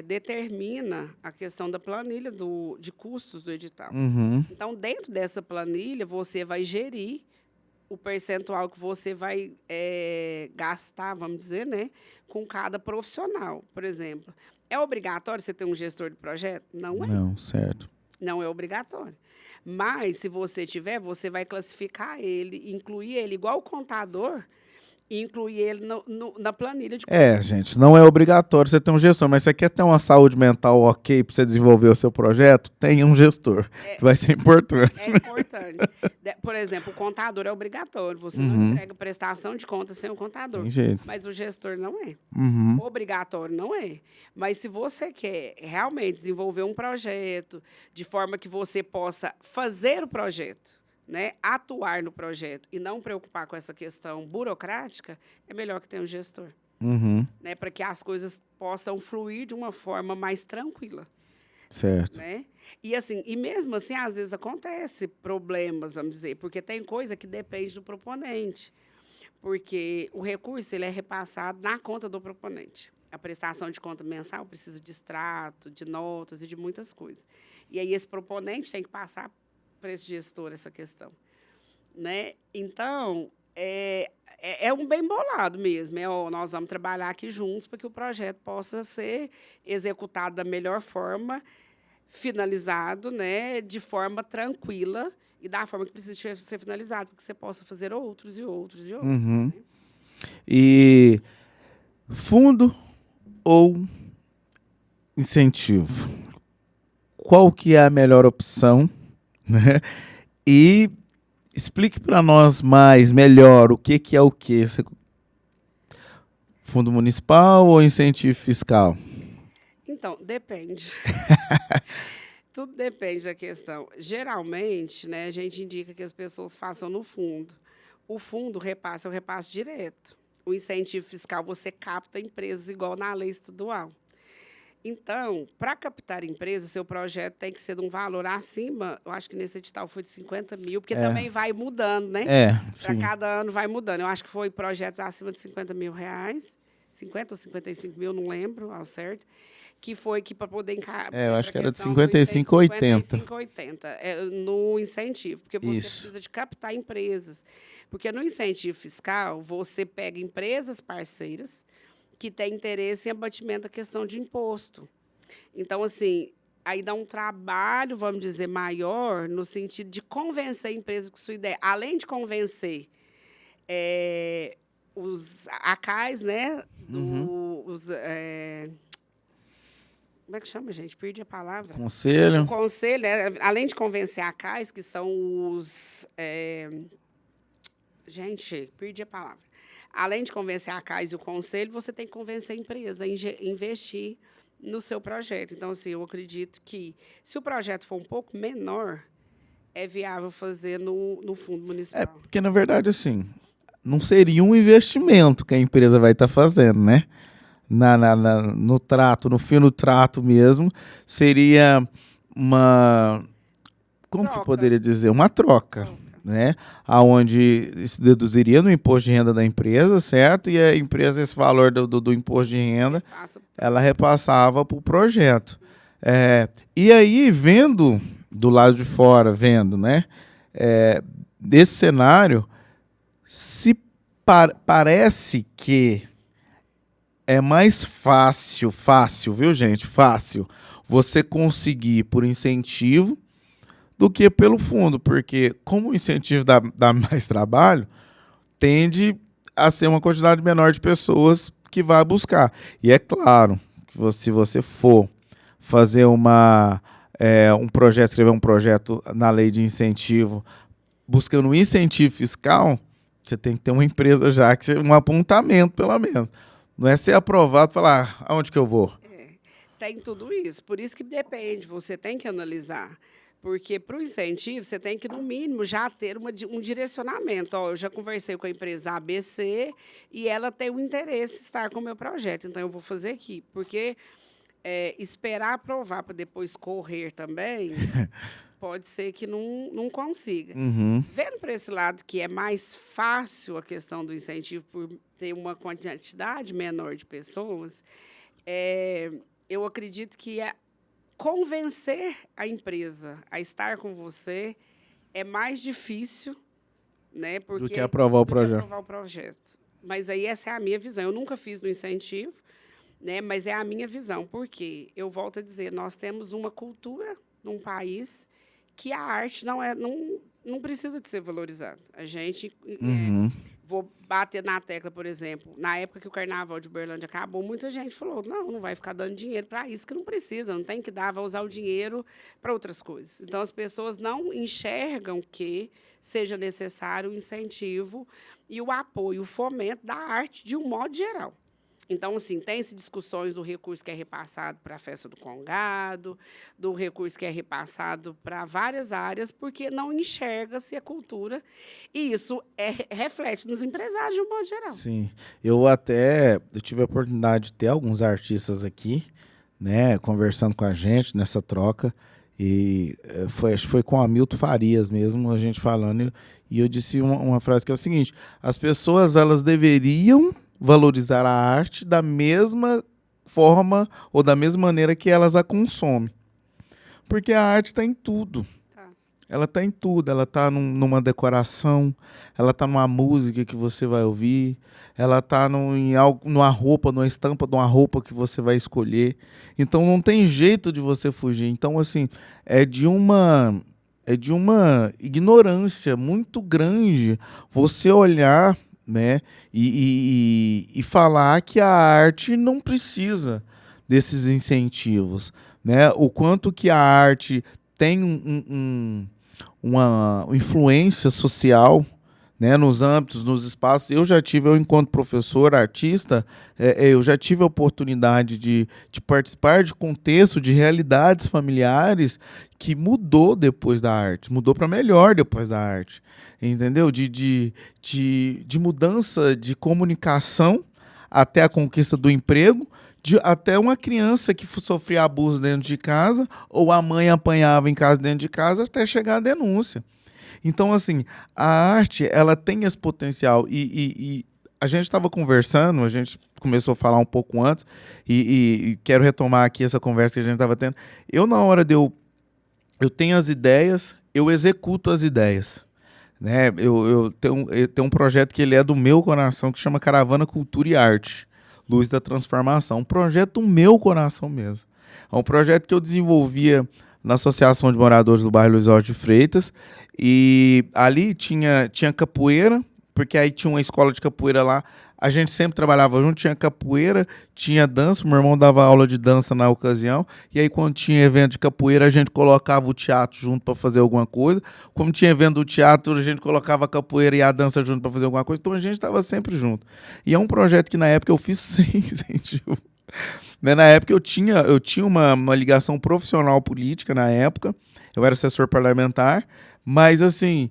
determina a questão da planilha de custos do edital. Uhum. Então, dentro dessa planilha, você vai gerir o percentual que você vai gastar, vamos dizer, né, com cada profissional. Por exemplo, é obrigatório você ter um gestor de projeto? Não é. Não, certo. Não é obrigatório. Mas, se você tiver, você vai classificar ele, incluir ele igual o contador, e incluir ele na planilha de custos. Gente, não é obrigatório você ter um gestor, mas você quer ter uma saúde mental ok para você desenvolver o seu projeto? Tenha um gestor, que vai ser importante. É importante. Por exemplo, o contador é obrigatório. Você não entrega prestação de contas sem o contador. Tem jeito. Mas o gestor não é. Uhum. Obrigatório não é. Mas se você quer realmente desenvolver um projeto de forma que você possa fazer o projeto, né, atuar no projeto e não preocupar com essa questão burocrática, é melhor que tenha um gestor. Uhum. Né, para que as coisas possam fluir de uma forma mais tranquila. Certo. Né? E assim, e mesmo assim, às vezes acontece problemas, vamos dizer, porque tem coisa que depende do proponente, porque o recurso ele é repassado na conta do proponente. A prestação de conta mensal precisa de extrato, de notas e de muitas coisas. E aí esse proponente tem que passar para esse gestor essa questão, né? Então, é um bem bolado mesmo. Ó, nós vamos trabalhar aqui juntos para que o projeto possa ser executado da melhor forma, finalizado, né, de forma tranquila e da forma que precisa ser finalizado, para que você possa fazer outros e outros e outros. Uhum. Né? E fundo ou incentivo? Qual que é a melhor opção, né? E explique para nós melhor, o que é o quê? Fundo municipal ou incentivo fiscal? Então, depende. Tudo depende da questão. Geralmente, né, a gente indica que as pessoas façam no fundo. O fundo repassa, é o repasse direto. O incentivo fiscal, você capta empresas igual na lei estadual. Então, para captar empresas, seu projeto tem que ser de um valor acima, eu acho que nesse edital foi de 50 mil, porque também vai mudando, né? Para Sim. cada ano vai mudando. Eu acho que foi projetos acima de 50 mil reais, 50 ou 55 mil, não lembro ao certo, que foi que para poder eu acho que era de questão 55 a 80. 55 a 80, no incentivo, porque você Isso. precisa de captar empresas. Porque no incentivo fiscal, você pega empresas parceiras que têm interesse em abatimento da questão de imposto. Então, assim, aí dá um trabalho, vamos dizer, maior, no sentido de convencer a empresa com sua ideia. Além de convencer os ACAIs, né? Como é que chama, gente? Perdi a palavra. Conselho. O conselho, além de convencer a ACAIs, que são os... Gente, perdi a palavra. Além de convencer a CAIS e o conselho, você tem que convencer a empresa a investir no seu projeto. Então, assim, eu acredito que, se o projeto for um pouco menor, é viável fazer no fundo municipal. Porque, na verdade, assim, não seria um investimento que a empresa vai estar fazendo, né? No trato, no fim do trato mesmo, seria uma... Como que poderia dizer? Uma troca. Né? Onde se deduziria no imposto de renda da empresa, certo? E a empresa, esse valor do imposto de renda, ela repassava para o projeto. E aí, vendo do lado de fora, né? Desse cenário, parece que é mais fácil, viu, gente? Fácil você conseguir por incentivo do que pelo fundo, porque como o incentivo dá mais trabalho, tende a ser uma quantidade menor de pessoas que vai buscar. E é claro que se você for fazer um projeto, escrever um projeto na lei de incentivo, buscando um incentivo fiscal, você tem que ter uma empresa já, um apontamento, pelo menos. Não é ser aprovado e falar, aonde que eu vou? Tem tudo isso. Por isso que depende, você tem que analisar. Porque, para o incentivo, você tem que, no mínimo, já ter um direcionamento. Eu já conversei com a empresa ABC e ela tem o interesse em estar com o meu projeto. Então, eu vou fazer aqui. Porque esperar aprovar para depois correr também, pode ser que não consiga. Uhum. Vendo para esse lado que é mais fácil a questão do incentivo por ter uma quantidade menor de pessoas, eu acredito que convencer a empresa a estar com você é mais difícil, né? Do que aprovar o projeto. Mas aí essa é a minha visão. Eu nunca fiz no incentivo, né? Mas é a minha visão. Porque, eu volto a dizer, nós temos uma cultura num país que a arte não precisa de ser valorizada. A gente... Vou bater na tecla, por exemplo, na época que o Carnaval de Uberlândia acabou, muita gente falou, não vai ficar dando dinheiro para isso, que não precisa, não tem que dar, vai usar o dinheiro para outras coisas. Então, as pessoas não enxergam que seja necessário o incentivo e o apoio, o fomento da arte de um modo geral. Então, assim, tem-se discussões do recurso que é repassado para a festa do Congado, do recurso que é repassado para várias áreas, porque não enxerga-se a cultura, e isso reflete nos empresários de um modo geral. Sim. Eu tive a oportunidade de ter alguns artistas aqui, né, conversando com a gente nessa troca, e acho que foi com o Hamilton Farias mesmo, a gente falando, e eu disse uma frase que é o seguinte: as pessoas, elas deveriam valorizar a arte da mesma forma ou da mesma maneira que elas a consomem. Porque a arte está em tudo. Ela está em tudo, ela está numa decoração, ela está numa música que você vai ouvir, ela está numa roupa, numa estampa de uma roupa que você vai escolher. Então não tem jeito de você fugir. Então, assim, é de uma ignorância muito grande você olhar, né, e falar que a arte não precisa desses incentivos, né? O quanto que a arte tem uma influência social, né, nos âmbitos, nos espaços. Eu, enquanto professor, artista, eu já tive a oportunidade de participar de contexto, de realidades familiares que mudou depois da arte, mudou para melhor depois da arte, entendeu? De mudança de comunicação até a conquista do emprego, até uma criança que sofria abuso dentro de casa, ou a mãe apanhava em casa dentro de casa, até chegar a denúncia. Então, assim, a arte, ela tem esse potencial. E a gente estava conversando, a gente começou a falar um pouco antes, e quero retomar aqui essa conversa que a gente estava tendo. Na hora eu tenho as ideias, eu executo as ideias. Né? Eu tenho um projeto que ele é do meu coração, que chama Caravana Cultura e Arte. Luz da Transformação, um projeto do meu coração mesmo. É um projeto que eu desenvolvia na Associação de Moradores do bairro Luiz Alves de Freitas, e ali tinha capoeira, porque aí tinha uma escola de capoeira lá, a gente sempre trabalhava junto, tinha capoeira, tinha dança, o meu irmão dava aula de dança na ocasião, e aí quando tinha evento de capoeira, a gente colocava o teatro junto para fazer alguma coisa, como tinha evento do teatro, a gente colocava a capoeira e a dança junto para fazer alguma coisa, então a gente estava sempre junto. E é um projeto que na época eu fiz sem incentivo. Na época eu tinha uma ligação profissional política na época, eu era assessor parlamentar, mas assim,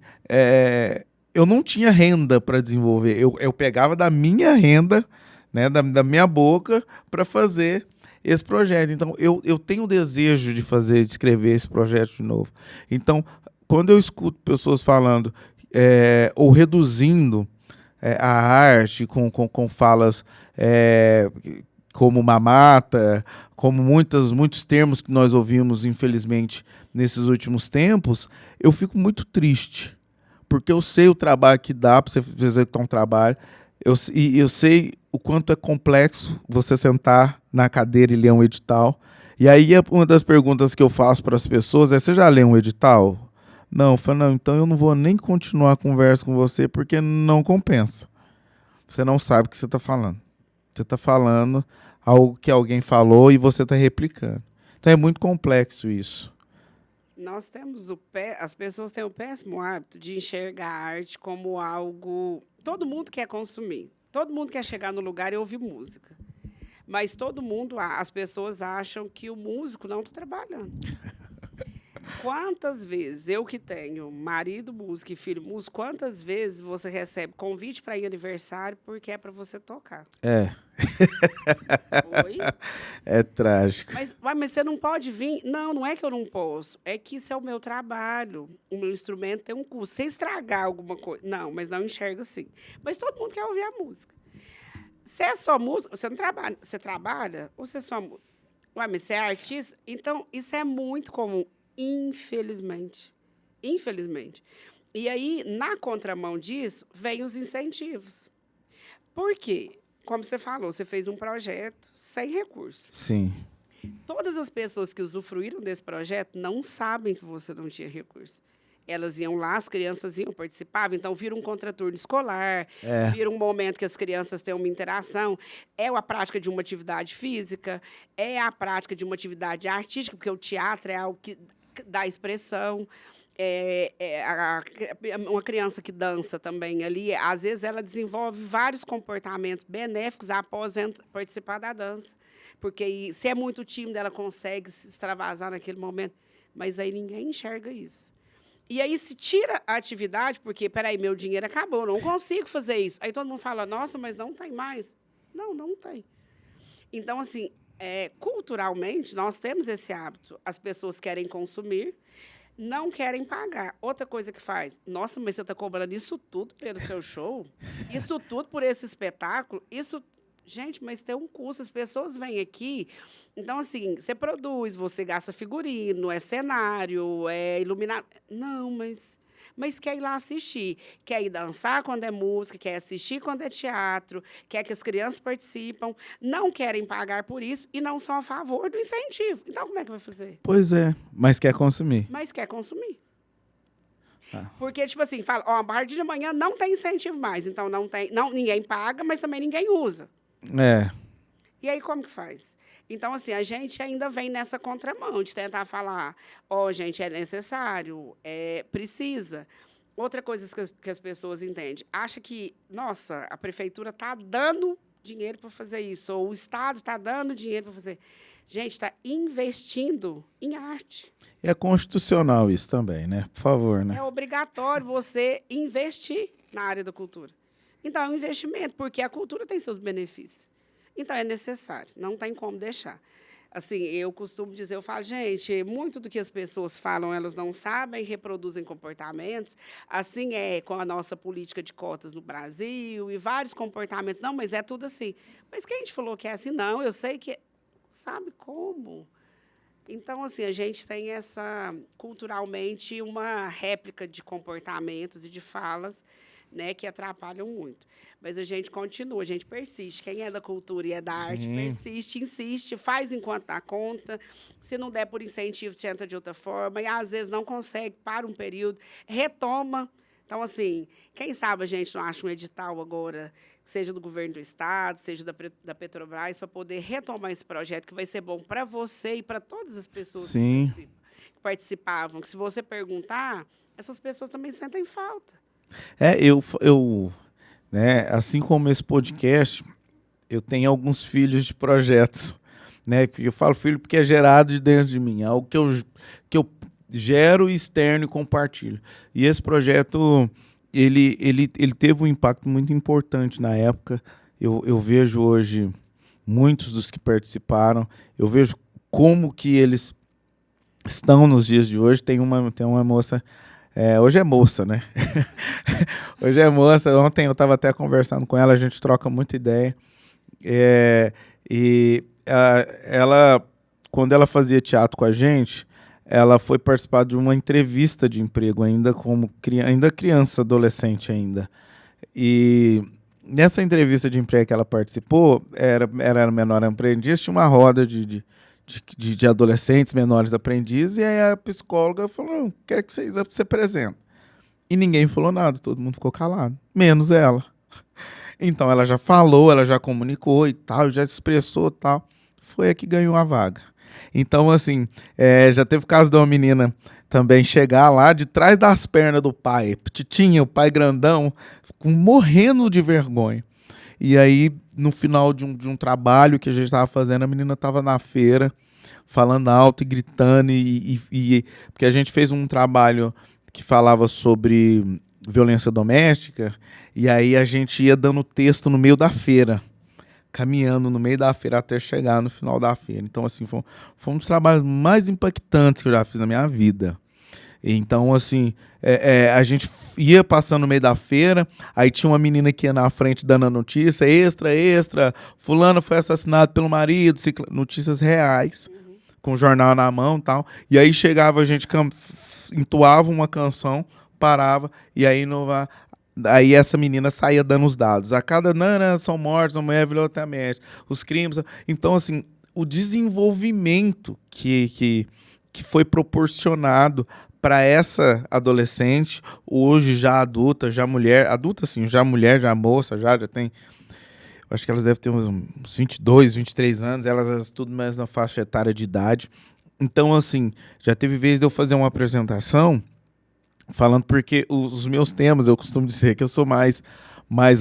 eu não tinha renda para desenvolver. Eu pegava da minha renda, né, da minha boca, para fazer esse projeto. Então, eu tenho o desejo de escrever esse projeto de novo. Então, quando eu escuto pessoas falando ou reduzindo a arte com falas como mamata, como muitos termos que nós ouvimos, infelizmente, nesses últimos tempos, eu fico muito triste. Porque eu sei o trabalho que dá para você executar um trabalho, eu sei o quanto é complexo você sentar na cadeira e ler um edital. E aí uma das perguntas que eu faço para as pessoas é: você já leu um edital? Não, eu falo, não, então eu não vou nem continuar a conversa com você, porque não compensa. Você não sabe o que você está falando. Você está falando algo que alguém falou e você está replicando. Então é muito complexo isso. Nós temos as pessoas têm o péssimo hábito de enxergar a arte como algo. Todo mundo quer consumir, todo mundo quer chegar no lugar e ouvir música, mas as pessoas acham que o músico não está trabalhando. Quantas vezes eu que tenho marido músico e filho músico, quantas vezes você recebe convite para ir em aniversário porque é para você tocar? Oi? É trágico. Mas você não pode vir? Não, não é que eu não posso. É que isso é o meu trabalho. O meu instrumento tem um custo. Se estragar alguma coisa... Não, mas não enxerga assim. Mas todo mundo quer ouvir a música. Se é só música, você não trabalha. Você trabalha ou você é só música? Mas você é artista? Então, isso é muito comum, infelizmente. Infelizmente. E aí, na contramão disso, vem os incentivos. Por quê? Como você falou, você fez um projeto sem recurso. Sim. Todas as pessoas que usufruíram desse projeto não sabem que você não tinha recurso. Elas iam lá, as crianças iam, participavam, então vira um contraturno escolar, vira um momento que as crianças têm uma interação, é a prática de uma atividade física, é a prática de uma atividade artística, porque o teatro é algo que dá expressão. Uma criança que dança também ali, às vezes ela desenvolve vários comportamentos benéficos após participar da dança. Porque se é muito tímida, ela consegue se extravasar naquele momento. Mas aí ninguém enxerga isso. E aí se tira a atividade, porque, peraí, meu dinheiro acabou, não consigo fazer isso. Aí todo mundo fala, nossa, mas não tem mais. Não tem. Então, assim, Culturalmente, nós temos esse hábito. As pessoas querem consumir, não querem pagar. Outra coisa que faz, nossa, mas você está cobrando isso tudo pelo seu show? Isso tudo por esse espetáculo? Isso... Gente, mas tem um custo, as pessoas vêm aqui. Então, assim, você produz, você gasta figurino, é cenário, é iluminação. Não, mas quer ir lá assistir. Quer ir dançar quando é música, quer assistir quando é teatro, quer que as crianças participam, não querem pagar por isso e não são a favor do incentivo. Então, como é que vai fazer? Pois é, mas quer consumir. Mas quer consumir. Ah. Porque, tipo assim, fala, ó, a partir de amanhã não tem incentivo mais. Então, ninguém paga, mas também ninguém usa. E aí, como que faz? Então, assim, a gente ainda vem nessa contramão de tentar falar, ó, gente, é necessário, precisa. Outra coisa que as pessoas entendem, acha que, nossa, a prefeitura está dando dinheiro para fazer isso, ou o Estado está dando dinheiro para fazer. Gente, está investindo em arte. É constitucional isso também, né? Por favor, né? É obrigatório você investir na área da cultura. Então, é um investimento, porque a cultura tem seus benefícios. Então, é necessário, não tem como deixar. Assim, eu costumo dizer, eu falo, gente, muito do que as pessoas falam, elas não sabem, reproduzem comportamentos. Assim é com a nossa política de cotas no Brasil e vários comportamentos. Não, mas é tudo assim. Mas quem te falou que é assim? Não, eu sei que... Sabe como? Então, assim, a gente tem culturalmente, uma réplica de comportamentos e de falas, né, que atrapalham muito. Mas a gente continua, a gente persiste. Quem é da cultura e é da arte, persiste, insiste, faz enquanto dá conta. Se não der por incentivo, tenta de outra forma. E, às vezes, não consegue, para um período, retoma. Então, assim, quem sabe a gente não acha um edital agora, seja do governo do Estado, seja da Petrobras, para poder retomar esse projeto, que vai ser bom para você e para todas as pessoas que participavam. Que, se você perguntar, essas pessoas também sentem falta. Né, assim como esse podcast, eu tenho alguns filhos de projetos, né? Eu falo filho porque é gerado de dentro de mim, algo que eu gero, externo e compartilho. E esse projeto, ele teve um impacto muito importante na época. Eu vejo hoje muitos dos que participaram, eu vejo como que eles estão nos dias de hoje. Tem uma moça... hoje é moça, né? Hoje é moça. Ontem eu estava até conversando com ela, a gente troca muita ideia. Ela, quando ela fazia teatro com a gente, ela foi participar de uma entrevista de emprego, ainda criança, adolescente ainda. E nessa entrevista de emprego que ela participou, era menor aprendiz, tinha uma roda de adolescentes, menores aprendizes, e aí a psicóloga falou, quero que você se apresente. E ninguém falou nada, todo mundo ficou calado, menos ela. Então ela já falou, ela já comunicou e tal, já se expressou e tal, foi a que ganhou a vaga. Então, assim, já teve o caso de uma menina também chegar lá de trás das pernas do pai, petitinha, o pai grandão, morrendo de vergonha. E aí, no final de um trabalho que a gente estava fazendo, a menina estava na feira, falando alto e gritando, porque a gente fez um trabalho que falava sobre violência doméstica, e aí a gente ia dando texto no meio da feira, caminhando no meio da feira até chegar no final da feira. Então, assim, foi um dos trabalhos mais impactantes que eu já fiz na minha vida. Então, assim, a gente ia passando no meio da feira, aí tinha uma menina que ia na frente dando a notícia, extra, fulano foi assassinado pelo marido, notícias reais, com o jornal na mão e tal. E aí chegava, a gente entoava uma canção, parava, e aí aí essa menina saía dando os dados. A cada são mortos, a mulher violentamente, os crimes. Então, assim, o desenvolvimento que foi proporcionado para essa adolescente, hoje já adulta, já mulher, adulta assim, já mulher, já moça, já tem, acho que elas devem ter uns 22, 23 anos, elas tudo mais na faixa etária de idade. Então, assim, já teve vez de eu fazer uma apresentação falando, porque os meus temas, eu costumo dizer que eu sou mais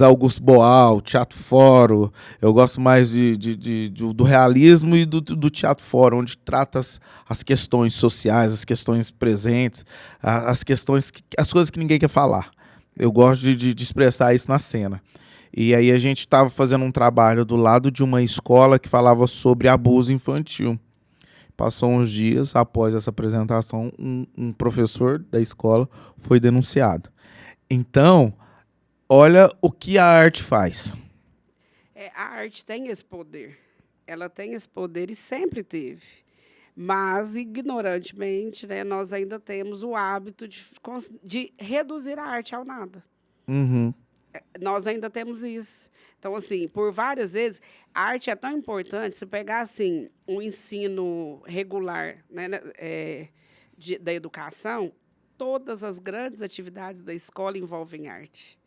Augusto Boal, Teatro Fórum, eu gosto mais do realismo e do Teatro Fórum, onde trata as questões sociais, as questões presentes, as coisas que ninguém quer falar. Eu gosto de expressar isso na cena. E aí a gente estava fazendo um trabalho do lado de uma escola que falava sobre abuso infantil. Passou uns dias, após essa apresentação, um professor da escola foi denunciado. Então, olha o que a arte faz. A arte tem esse poder. Ela tem esse poder e sempre teve. Mas, ignorantemente, né, nós ainda temos o hábito de reduzir a arte ao nada. Uhum. Nós ainda temos isso. Então, assim, por várias vezes, a arte é tão importante. Se pegar, assim, um ensino regular, né, da educação, todas as grandes atividades da escola envolvem arte.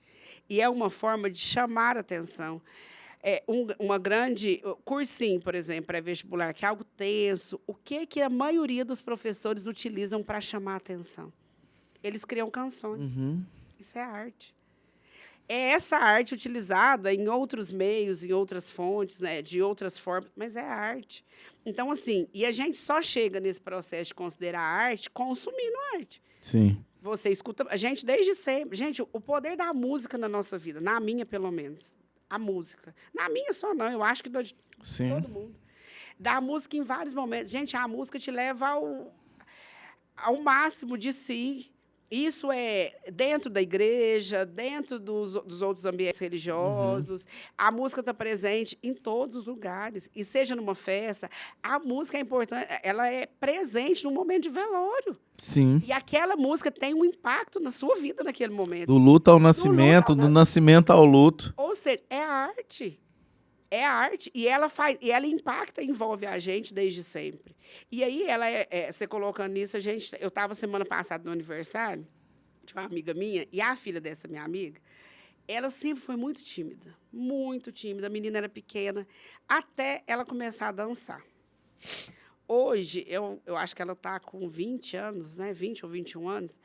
E é uma forma de chamar a atenção. Uma grande cursinho, por exemplo, pré-vestibular, que é algo tenso. O que a maioria dos professores utilizam para chamar a atenção? Eles criam canções. Uhum. Isso é arte. É essa arte utilizada em outros meios, em outras fontes, né, de outras formas, mas é arte. Então, assim, e a gente só chega nesse processo de considerar a arte consumindo arte. Sim. Você escuta, a gente desde sempre. Gente, o poder da música na nossa vida, na minha, pelo menos, a música. Na minha só não, eu acho que de Sim. todo mundo. Da música em vários momentos. Gente, a música te leva ao máximo de si. Isso é dentro da igreja, dentro dos outros ambientes religiosos. A música está presente em todos os lugares. E seja numa festa, a música é importante, ela é presente no momento de velório. Sim. E aquela música tem um impacto na sua vida naquele momento. Do luto ao nascimento, do nascimento ao luto. Ou seja, é arte. É arte. E ela impacta, envolve a gente desde sempre. E aí, você colocando nisso, eu estava semana passada no aniversário de uma amiga minha, e a filha dessa minha amiga, ela sempre foi muito tímida. Muito tímida. A menina era pequena, até ela começar a dançar. Hoje, eu acho que ela está com 20 anos, né? 20 ou 21 anos.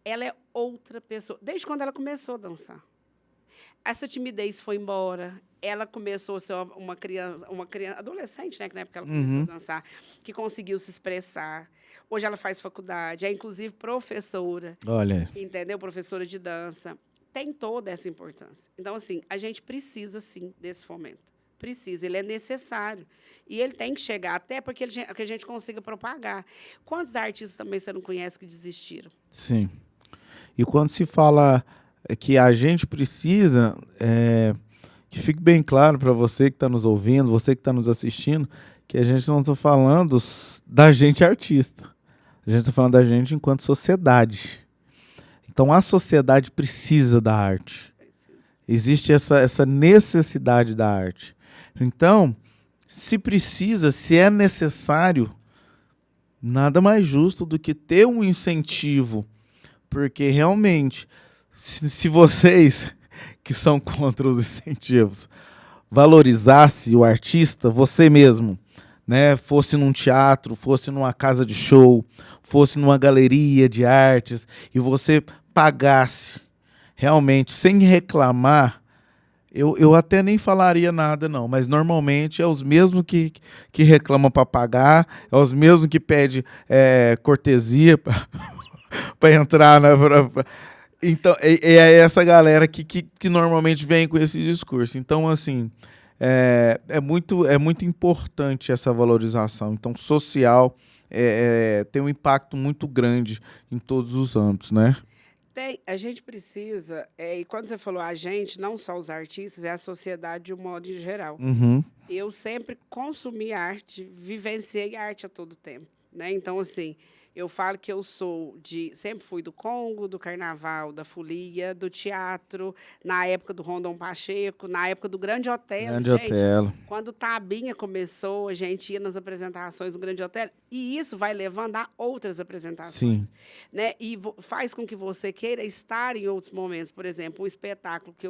Ela é outra pessoa, desde quando ela começou a dançar. Essa timidez foi embora. Ela começou a ser uma criança, adolescente, né? Que na época ela começou a dançar, que conseguiu se expressar. Hoje ela faz faculdade, é inclusive professora. Olha. Entendeu? Professora de dança. Tem toda essa importância. Então, assim, a gente precisa, sim, desse fomento. Precisa, ele é necessário. E ele tem que chegar, até porque que a gente consiga propagar. Quantos artistas também você não conhece que desistiram? Sim. E quando se fala que a gente precisa, que fique bem claro para você que está nos ouvindo, você que está nos assistindo, que a gente não está falando da gente artista. A gente está falando da gente enquanto sociedade. Então, a sociedade precisa da arte. Existe essa necessidade da arte. Então, se é necessário, nada mais justo do que ter um incentivo. Porque, realmente, se vocês que são contra os incentivos valorizasse o artista, você mesmo, né, fosse num teatro, fosse numa casa de show, fosse numa galeria de artes, e você pagasse realmente, sem reclamar, eu até nem falaria nada, não, mas normalmente é os mesmos que reclamam para pagar, é os mesmos que pedem cortesia para entrar então, é essa galera que normalmente vem com esse discurso. Então, assim, é muito importante essa valorização. Então, social tem um impacto muito grande em todos os âmbitos, né? A gente precisa, e quando você falou a gente, não só os artistas, é a sociedade de um modo em geral. Uhum. Eu sempre consumi arte, vivenciei arte a todo tempo, né? Então, assim, eu falo que eu sempre fui do Congo, do Carnaval, da folia, do teatro, na época do Rondon Pacheco, na época do Grande Otelo. Quando o Tabinha começou, a gente ia nas apresentações do Grande Otelo, e isso vai levando a outras apresentações. Sim. Né? E faz com que você queira estar em outros momentos. Por exemplo, um espetáculo que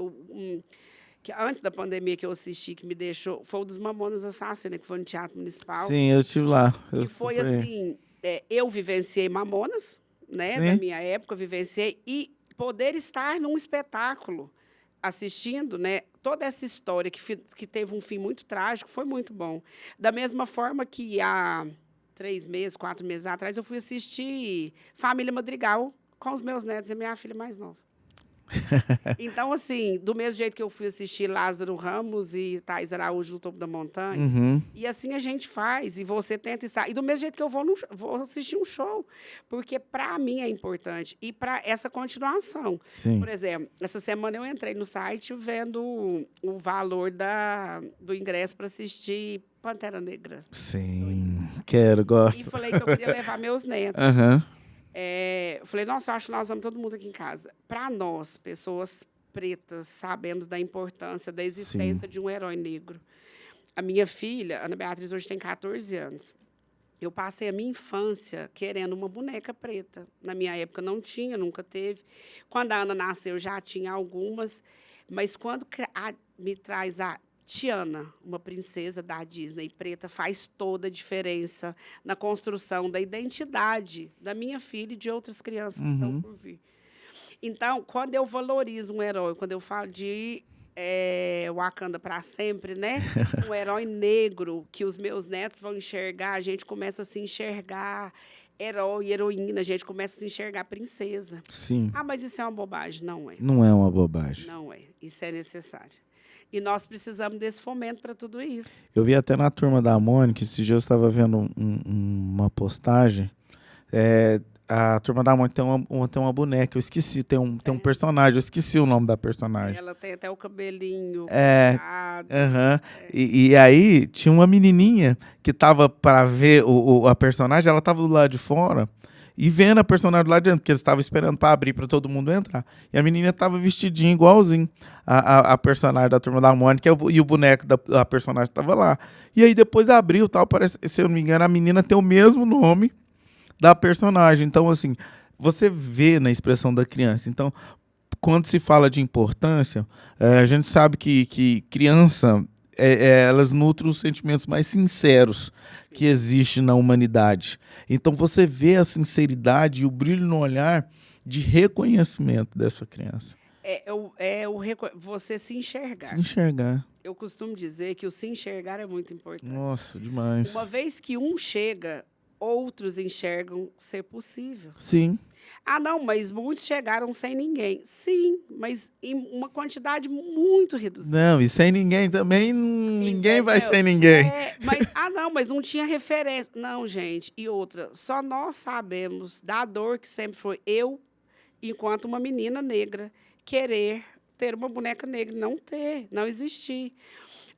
antes da pandemia que eu assisti, que me deixou, foi o dos Mamonas Assassinas, que foi no Teatro Municipal. Sim, eu estive lá. Que foi assim... eu vivenciei Mamonas, né, da minha época, vivenciei, e poder estar num espetáculo assistindo, né, toda essa história que teve um fim muito trágico, foi muito bom. Da mesma forma que há 4 meses atrás, eu fui assistir Família Madrigal com os meus netos e minha filha mais nova. Então, assim, do mesmo jeito que eu fui assistir Lázaro Ramos e Thaís Araújo no Topo da Montanha, e assim a gente faz, e você tenta estar. E do mesmo jeito que eu vou assistir um show, porque para mim é importante, e para essa continuação. Sim. Por exemplo, essa semana eu entrei no site vendo o valor do ingresso para assistir Pantera Negra. Sim, quero, gosto. E falei que eu queria levar meus netos. Aham. Eu falei, nossa, eu acho que nós vamos todo mundo aqui em casa. Para nós, pessoas pretas, sabemos da importância da existência de um herói negro. A minha filha, Ana Beatriz, hoje tem 14 anos. Eu passei a minha infância querendo uma boneca preta. Na minha época não tinha, nunca teve. Quando a Ana nasceu, já tinha algumas. Mas quando me traz a Tiana, uma princesa da Disney preta, faz toda a diferença na construção da identidade da minha filha e de outras crianças que estão por vir. Então, quando eu valorizo um herói, quando eu falo de Wakanda para sempre, né? Um herói negro que os meus netos vão enxergar, a gente começa a se enxergar herói, heroína, a gente começa a se enxergar princesa. Sim. Ah, mas isso é uma bobagem. Não é. Não é uma bobagem. Não é. Isso é necessário. E nós precisamos desse fomento para tudo isso. Eu vi até na Turma da Mônica, esse dia eu estava vendo uma postagem. A Turma da Mônica tem uma boneca, eu esqueci, tem um personagem, eu esqueci o nome da personagem. Ela tem até o cabelinho puxado. E aí tinha uma menininha que tava para ver a personagem, ela tava do lado de fora e vendo a personagem do lado de dentro, porque eles estavam esperando para abrir para todo mundo entrar. E a menina tava vestidinha igualzinho a personagem da Turma da Mônica e o boneco da personagem tava lá. E aí depois abriu, tal, parece, se eu não me engano, a menina tem o mesmo nome da personagem. Então, assim, você vê na expressão da criança. Então, quando se fala de importância, a gente sabe que criança, elas nutrem os sentimentos mais sinceros que existem na humanidade. Então, você vê a sinceridade e o brilho no olhar de reconhecimento dessa criança. Você se enxergar. Se enxergar. Eu costumo dizer que o se enxergar é muito importante. Nossa, demais. Uma vez que um chega, outros enxergam ser possível. Sim. Ah, não, mas muitos chegaram sem ninguém. Sim, mas em uma quantidade muito reduzida. Não, e sem ninguém também, ninguém vai sem ninguém. Mas não tinha referência. Não, gente. E outra, só nós sabemos da dor que sempre foi eu, enquanto uma menina negra, querer ter uma boneca negra, não existir.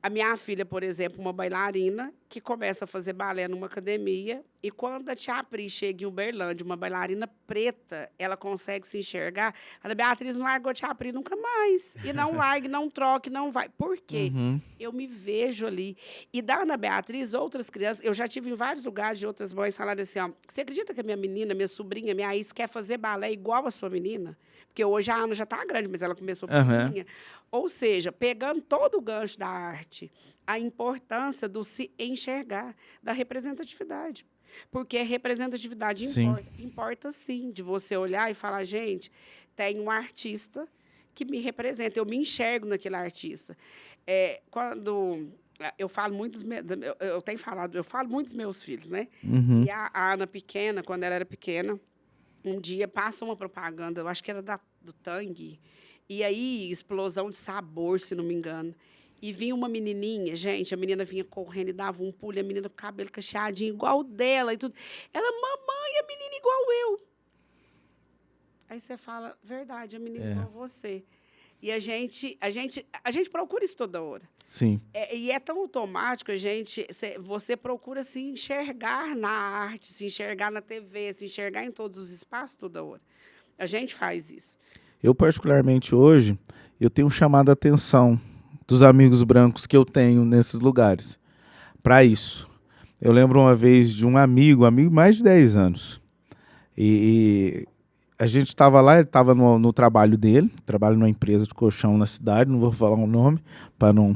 A minha filha, por exemplo, uma bailarina que começa a fazer balé numa academia e quando a Tia Pri chega em Uberlândia, uma bailarina preta, ela consegue se enxergar. A Ana Beatriz não largou a Tia Pri nunca mais. E não largue, não troque, não vai. Por quê? Eu me vejo ali. E da Ana Beatriz, outras crianças, eu já tive em vários lugares de outras mães falando assim, ó, você acredita que a minha menina, minha sobrinha, minha Is, quer fazer balé igual a sua menina? Porque hoje a Ana já está grande, mas ela começou pequenininha. Ou seja, pegando todo o gancho da arte, a importância do se enxergar, da representatividade. Porque a representatividade importa sim, de você olhar e falar, gente, tem um artista que me representa, eu me enxergo naquele artista. Quando eu falo muito, eu falo muito dos meus filhos, né? E a Ana pequena, quando ela era pequena, um dia passa uma propaganda, eu acho que era do Tang, e aí explosão de sabor, se não me engano. E vinha uma menininha, gente, a menina vinha correndo e dava um pulo, e a menina com o cabelo cacheadinho, igual dela e tudo. Ela, mamãe, a menina igual eu. Aí você fala, verdade, a menina igual você. E a gente procura isso toda hora. Sim. E é tão automático, você procura se enxergar na arte, se enxergar na TV, se enxergar em todos os espaços toda hora. A gente faz isso. Eu, particularmente, hoje, eu tenho chamado a atenção dos amigos brancos que eu tenho nesses lugares para isso. Eu lembro uma vez de um amigo mais de 10 anos. E a gente estava lá, ele estava no trabalho dele, trabalha numa empresa de colchão na cidade, não vou falar o nome para não...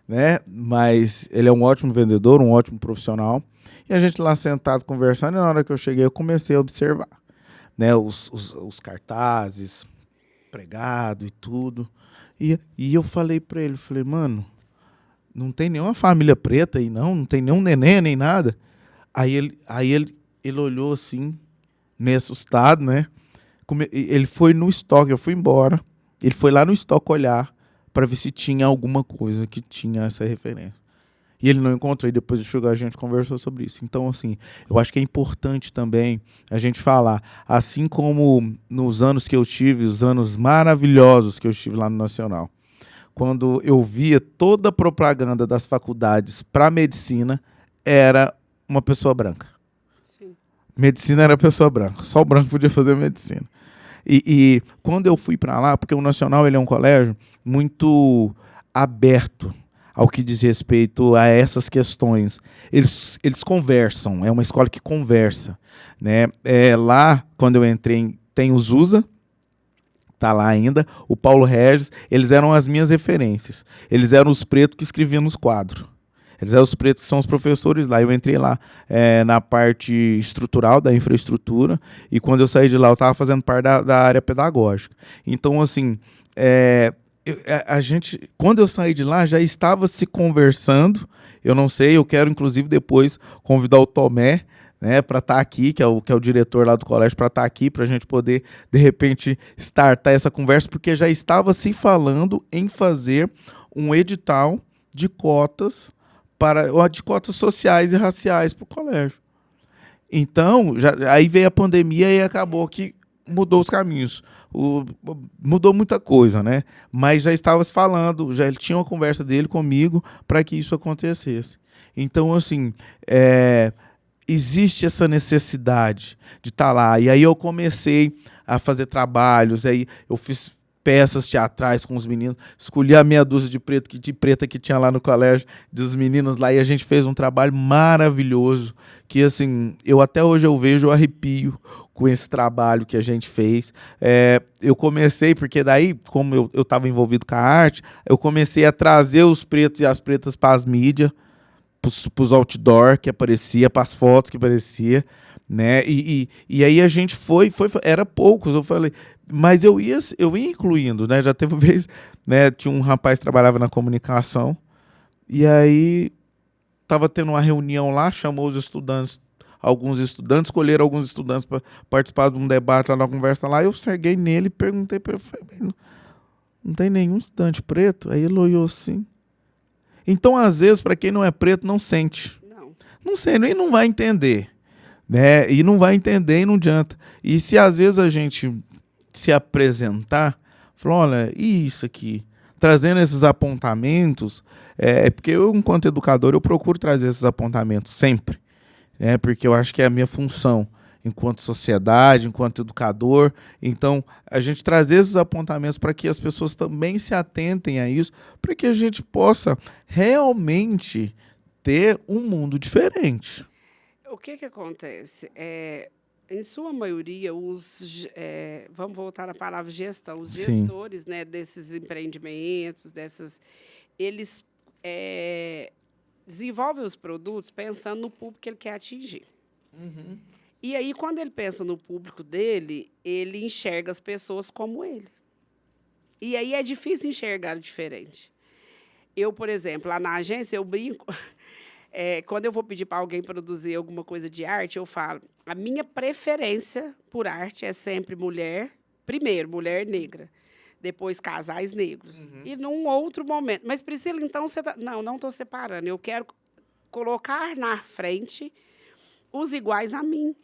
né? Mas ele é um ótimo vendedor, um ótimo profissional. E a gente lá sentado conversando, e na hora que eu cheguei, eu comecei a observar, né? Os cartazes, pregado e tudo. E eu falei para ele, mano, não tem nenhuma família preta aí não tem nenhum neném, nem nada. Aí ele olhou assim, meio assustado, né? Ele foi no estoque, eu fui embora. Ele foi lá no estoque olhar para ver se tinha alguma coisa que tinha essa referência. E ele não encontrou, e depois de chegar a gente conversou sobre isso. Então, assim, eu acho que é importante também a gente falar, assim como nos anos que eu tive, os anos maravilhosos que eu tive lá no Nacional, quando eu via toda a propaganda das faculdades para medicina, era uma pessoa branca. Sim. Medicina era pessoa branca, só o branco podia fazer medicina. E quando eu fui para lá, porque o Nacional ele é um colégio muito aberto ao que diz respeito a essas questões. Eles conversam, é uma escola que conversa. Né? Lá, quando eu entrei, tem o Zusa, tá lá ainda, o Paulo Regis, eles eram as minhas referências. Eles eram os pretos que escreviam nos quadros. Eles eram os pretos que são os professores lá. Eu entrei lá na parte estrutural, da infraestrutura, e quando eu saí de lá, eu estava fazendo parte da área pedagógica. Então, assim, a gente, quando eu saí de lá, já estava se conversando. Eu não sei, eu quero, inclusive, depois convidar o Tomé, né, para estar aqui, que é o diretor lá do colégio, para estar aqui, para a gente poder, de repente, startar essa conversa, porque já estava se falando em fazer um edital de cotas de cotas sociais e raciais para o colégio. Então, aí veio a pandemia e acabou que mudou os caminhos. Mudou muita coisa, né? Mas já estava se falando, já tinha uma conversa dele comigo para que isso acontecesse. Então, assim, existe essa necessidade de estar lá. E aí eu comecei a fazer trabalhos, aí eu fiz peças teatrais com os meninos, escolhi a meia dúzia de preta que tinha lá no colégio, dos meninos lá, e a gente fez um trabalho maravilhoso, que assim, até hoje eu vejo, eu arrepio com esse trabalho que a gente fez. Eu comecei, porque daí, como eu estava envolvido com a arte, eu comecei a trazer os pretos e as pretas para as mídias, para os outdoor que aparecia, para as fotos que aparecia, né? E aí a gente foi, era poucos, eu falei, mas eu ia incluindo, né? Já teve uma vez, né? Tinha um rapaz que trabalhava na comunicação, e aí estava tendo uma reunião lá, chamou os estudantes, escolheram alguns estudantes para participar de um debate lá, na conversa lá, eu cheguei nele e perguntei para ele, não tem nenhum estudante preto? Aí ele olhou assim. Então, às vezes, para quem não é preto, não sente. Não sente e não vai entender. Né? E não vai entender e não adianta. E se às vezes a gente se apresentar, falar, olha, e isso aqui? Trazendo esses apontamentos, porque eu, enquanto educador, eu procuro trazer esses apontamentos sempre. Né? Porque eu acho que é a minha função enquanto sociedade, enquanto educador. Então, a gente trazer esses apontamentos para que as pessoas também se atentem a isso, para que a gente possa realmente ter um mundo diferente. O que acontece? Em sua maioria, vamos voltar à palavra gestão, os gestores, né, desses empreendimentos, eles desenvolvem os produtos pensando no público que ele quer atingir. Uhum. E aí, quando ele pensa no público dele, ele enxerga as pessoas como ele. E aí é difícil enxergar o diferente. Eu, por exemplo, lá na agência, eu brinco... quando eu vou pedir para alguém produzir alguma coisa de arte, eu falo, a minha preferência por arte é sempre mulher, primeiro, mulher negra, depois casais negros. Uhum. E num outro momento. Mas, Priscila, então você não estou separando. Eu quero colocar na frente os iguais a mim.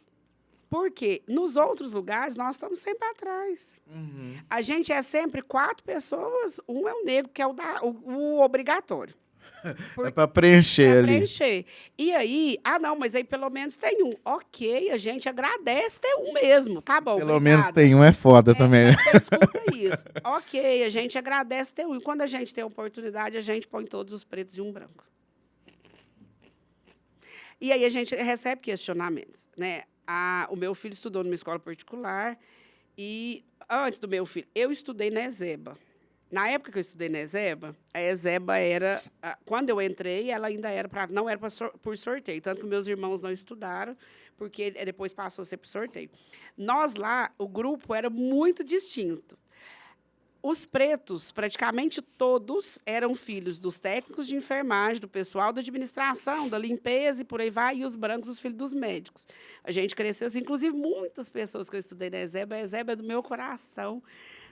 Porque nos outros lugares nós estamos sempre atrás. Uhum. A gente é sempre 4 pessoas, um é o negro, que é o obrigatório. É para preencher ali. Preencher. E aí, não, mas aí pelo menos tem um. Ok, a gente agradece ter um mesmo, tá bom, pelo menos tem um, é foda também. Você escuta isso. Ok, a gente agradece ter um. E quando a gente tem a oportunidade, a gente põe todos os pretos e um branco. E aí a gente recebe questionamentos, né? O meu filho estudou numa escola particular e, antes do meu filho, eu estudei na ESEBA. Na época que eu estudei na ESEBA, a ESEBA era... Quando eu entrei, ela ainda não era por sorteio, tanto que meus irmãos não estudaram, porque depois passou a ser por sorteio. Nós lá, o grupo era muito distinto. Os pretos, praticamente todos, eram filhos dos técnicos de enfermagem, do pessoal da administração, da limpeza e por aí vai, e os brancos, os filhos dos médicos. A gente cresceu assim, inclusive muitas pessoas que eu estudei na ESEBA, a ESEBA é do meu coração,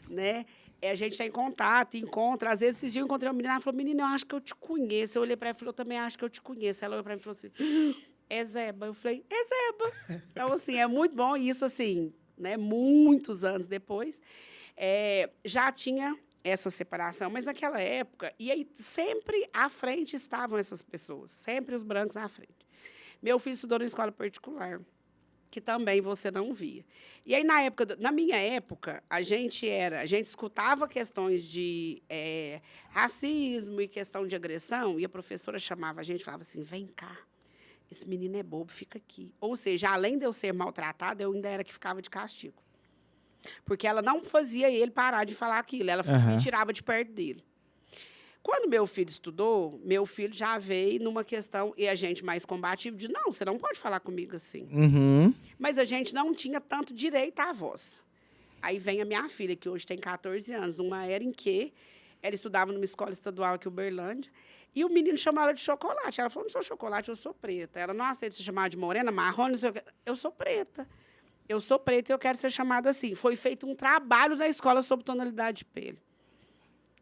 né? a gente tem contato, encontra. Às vezes, esses dias eu encontrei uma menina, ela falou, menina, eu acho que eu te conheço. Eu olhei para ela e falei, eu também acho que eu te conheço. Ela olhou para mim e falou assim, é Zeba. Eu falei, é Zeba. Então, assim, é muito bom. E isso, assim, né, muitos anos depois, já tinha essa separação, mas naquela época, e aí sempre à frente estavam essas pessoas, sempre os brancos à frente. Meu filho estudou na escola particular, que também você não via. E aí, na minha época, a gente escutava questões de racismo e questão de agressão, e a professora chamava a gente e falava assim, vem cá, esse menino é bobo, fica aqui. Ou seja, além de eu ser maltratada, eu ainda era que ficava de castigo. Porque ela não fazia ele parar de falar aquilo, ela me tirava de perto dele. Quando meu filho estudou, meu filho já veio numa questão, e a gente mais combativo, de não, você não pode falar comigo assim. Mas a gente não tinha tanto direito à voz. Aí vem a minha filha, que hoje tem 14 anos, numa era em que ela estudava numa escola estadual aqui em Uberlândia, e o menino chamou ela de chocolate. Ela falou, não sou chocolate, eu sou preta. Ela não aceita se chamar de morena, marrom, não sei o quê. Eu sou preta. Eu sou preta e eu quero ser chamada assim. Foi feito um trabalho na escola sobre tonalidade de pele.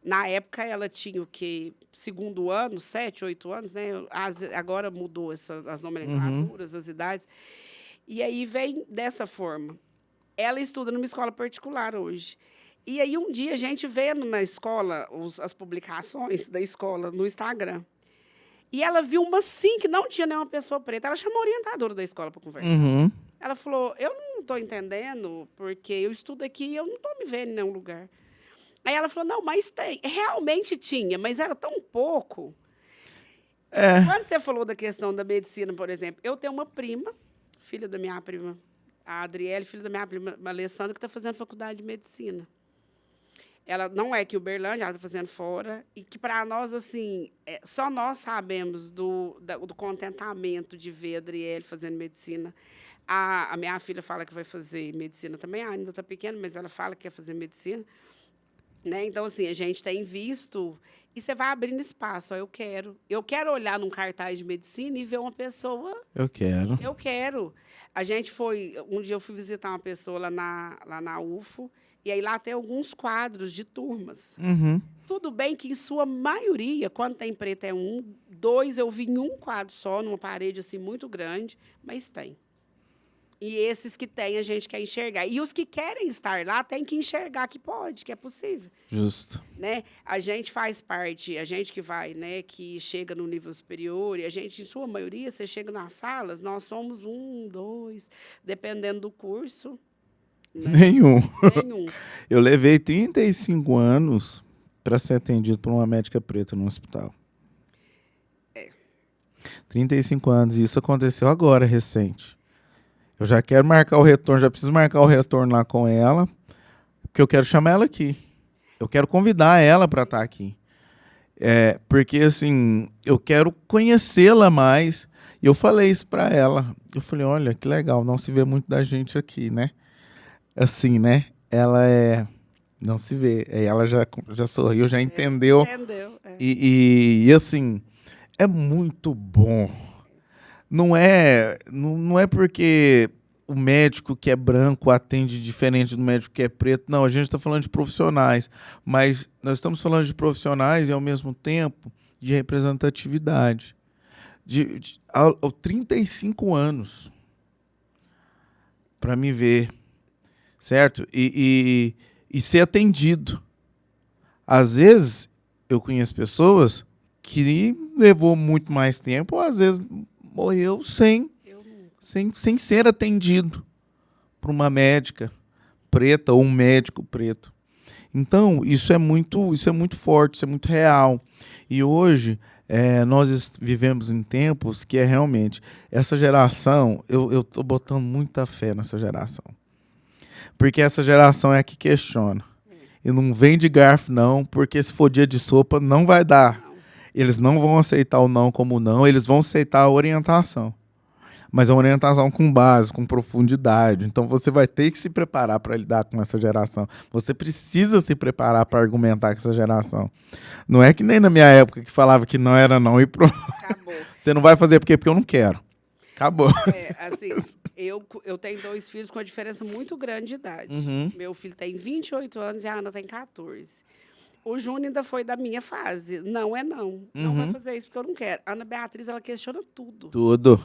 Na época, ela tinha o quê? Segundo ano, 7, 8 anos, né? Agora mudou as nomenclaturas, as idades. E aí vem dessa forma. Ela estuda numa escola particular hoje. E aí, um dia, a gente vendo na escola as publicações da escola no Instagram. E ela viu uma sim que não tinha nenhuma pessoa preta. Ela chamou a orientadora da escola para conversar. Ela falou, eu não estou entendendo, porque eu estudo aqui e eu não estou me vendo em nenhum lugar. Aí ela falou, não, mas tem. Realmente tinha, mas era tão pouco. Quando você falou da questão da medicina, por exemplo, eu tenho uma prima, filha da minha prima, a Adriele, filha da minha prima, a Alessandra, que está fazendo faculdade de medicina. Ela não é aqui em Uberlândia, ela está fazendo fora, e que, para nós, assim, só nós sabemos do contentamento de ver a Adriele fazendo medicina. A minha filha fala que vai fazer medicina também, ainda está pequena, mas ela fala que quer fazer medicina. Né? Então, assim, a gente tem visto, e você vai abrindo espaço. Ó, eu quero olhar num cartaz de medicina e ver uma pessoa... Eu quero. Um dia eu fui visitar uma pessoa lá na UFO, e aí lá tem alguns quadros de turmas. Tudo bem que, em sua maioria, quando tem preto é 1, 2, eu vi em um quadro só, numa parede assim, muito grande, mas tem. E esses que tem, a gente quer enxergar. E os que querem estar lá, tem que enxergar que pode, que é possível. Justo. Né? A gente faz parte, a gente que vai, né, que chega no nível superior, e a gente, em sua maioria, você chega nas salas, nós somos 1, 2, dependendo do curso. Né? Nenhum. Eu levei 35 anos para ser atendido por uma médica preta no hospital. 35 anos. E isso aconteceu agora, recente. Eu já quero marcar o retorno, já preciso marcar o retorno lá com ela, porque eu quero chamar ela aqui. Eu quero convidar ela para estar aqui. Porque, assim, eu quero conhecê-la mais. E eu falei isso para ela. Eu falei, olha, que legal, não se vê muito da gente aqui, né? Assim, né? Ela não se vê. Aí ela já sorriu, já entendeu. E, assim, é muito bom. Não é porque o médico que é branco atende diferente do médico que é preto. Não, a gente está falando de profissionais. Mas nós estamos falando de profissionais e, ao mesmo tempo, de representatividade. Aos 35 anos, para me ver, certo? E ser atendido. Às vezes, eu conheço pessoas que levou muito mais tempo, ou às vezes morreu sem ser atendido por uma médica preta ou um médico preto. Então, isso é muito forte, isso é muito real. E hoje, nós vivemos em tempos que realmente essa geração, eu estou botando muita fé nessa geração. Porque essa geração é a que questiona. E não vem de garfo, não, porque se for dia de sopa, não vai dar. Eles não vão aceitar o não como não, eles vão aceitar a orientação. Mas a orientação com base, com profundidade. Então, você vai ter que se preparar para lidar com essa geração. Você precisa se preparar para argumentar com essa geração. Não é que nem na minha época que falava que não era não e pronto. Acabou. Você não vai fazer porque eu não quero. Acabou. Assim, eu tenho 2 filhos com uma diferença muito grande de idade. Uhum. Meu filho tem 28 anos e a Ana tem 14. O Júnior ainda foi da minha fase. Não é não. Não vai fazer isso porque eu não quero. A Ana Beatriz, ela questiona tudo. Tudo.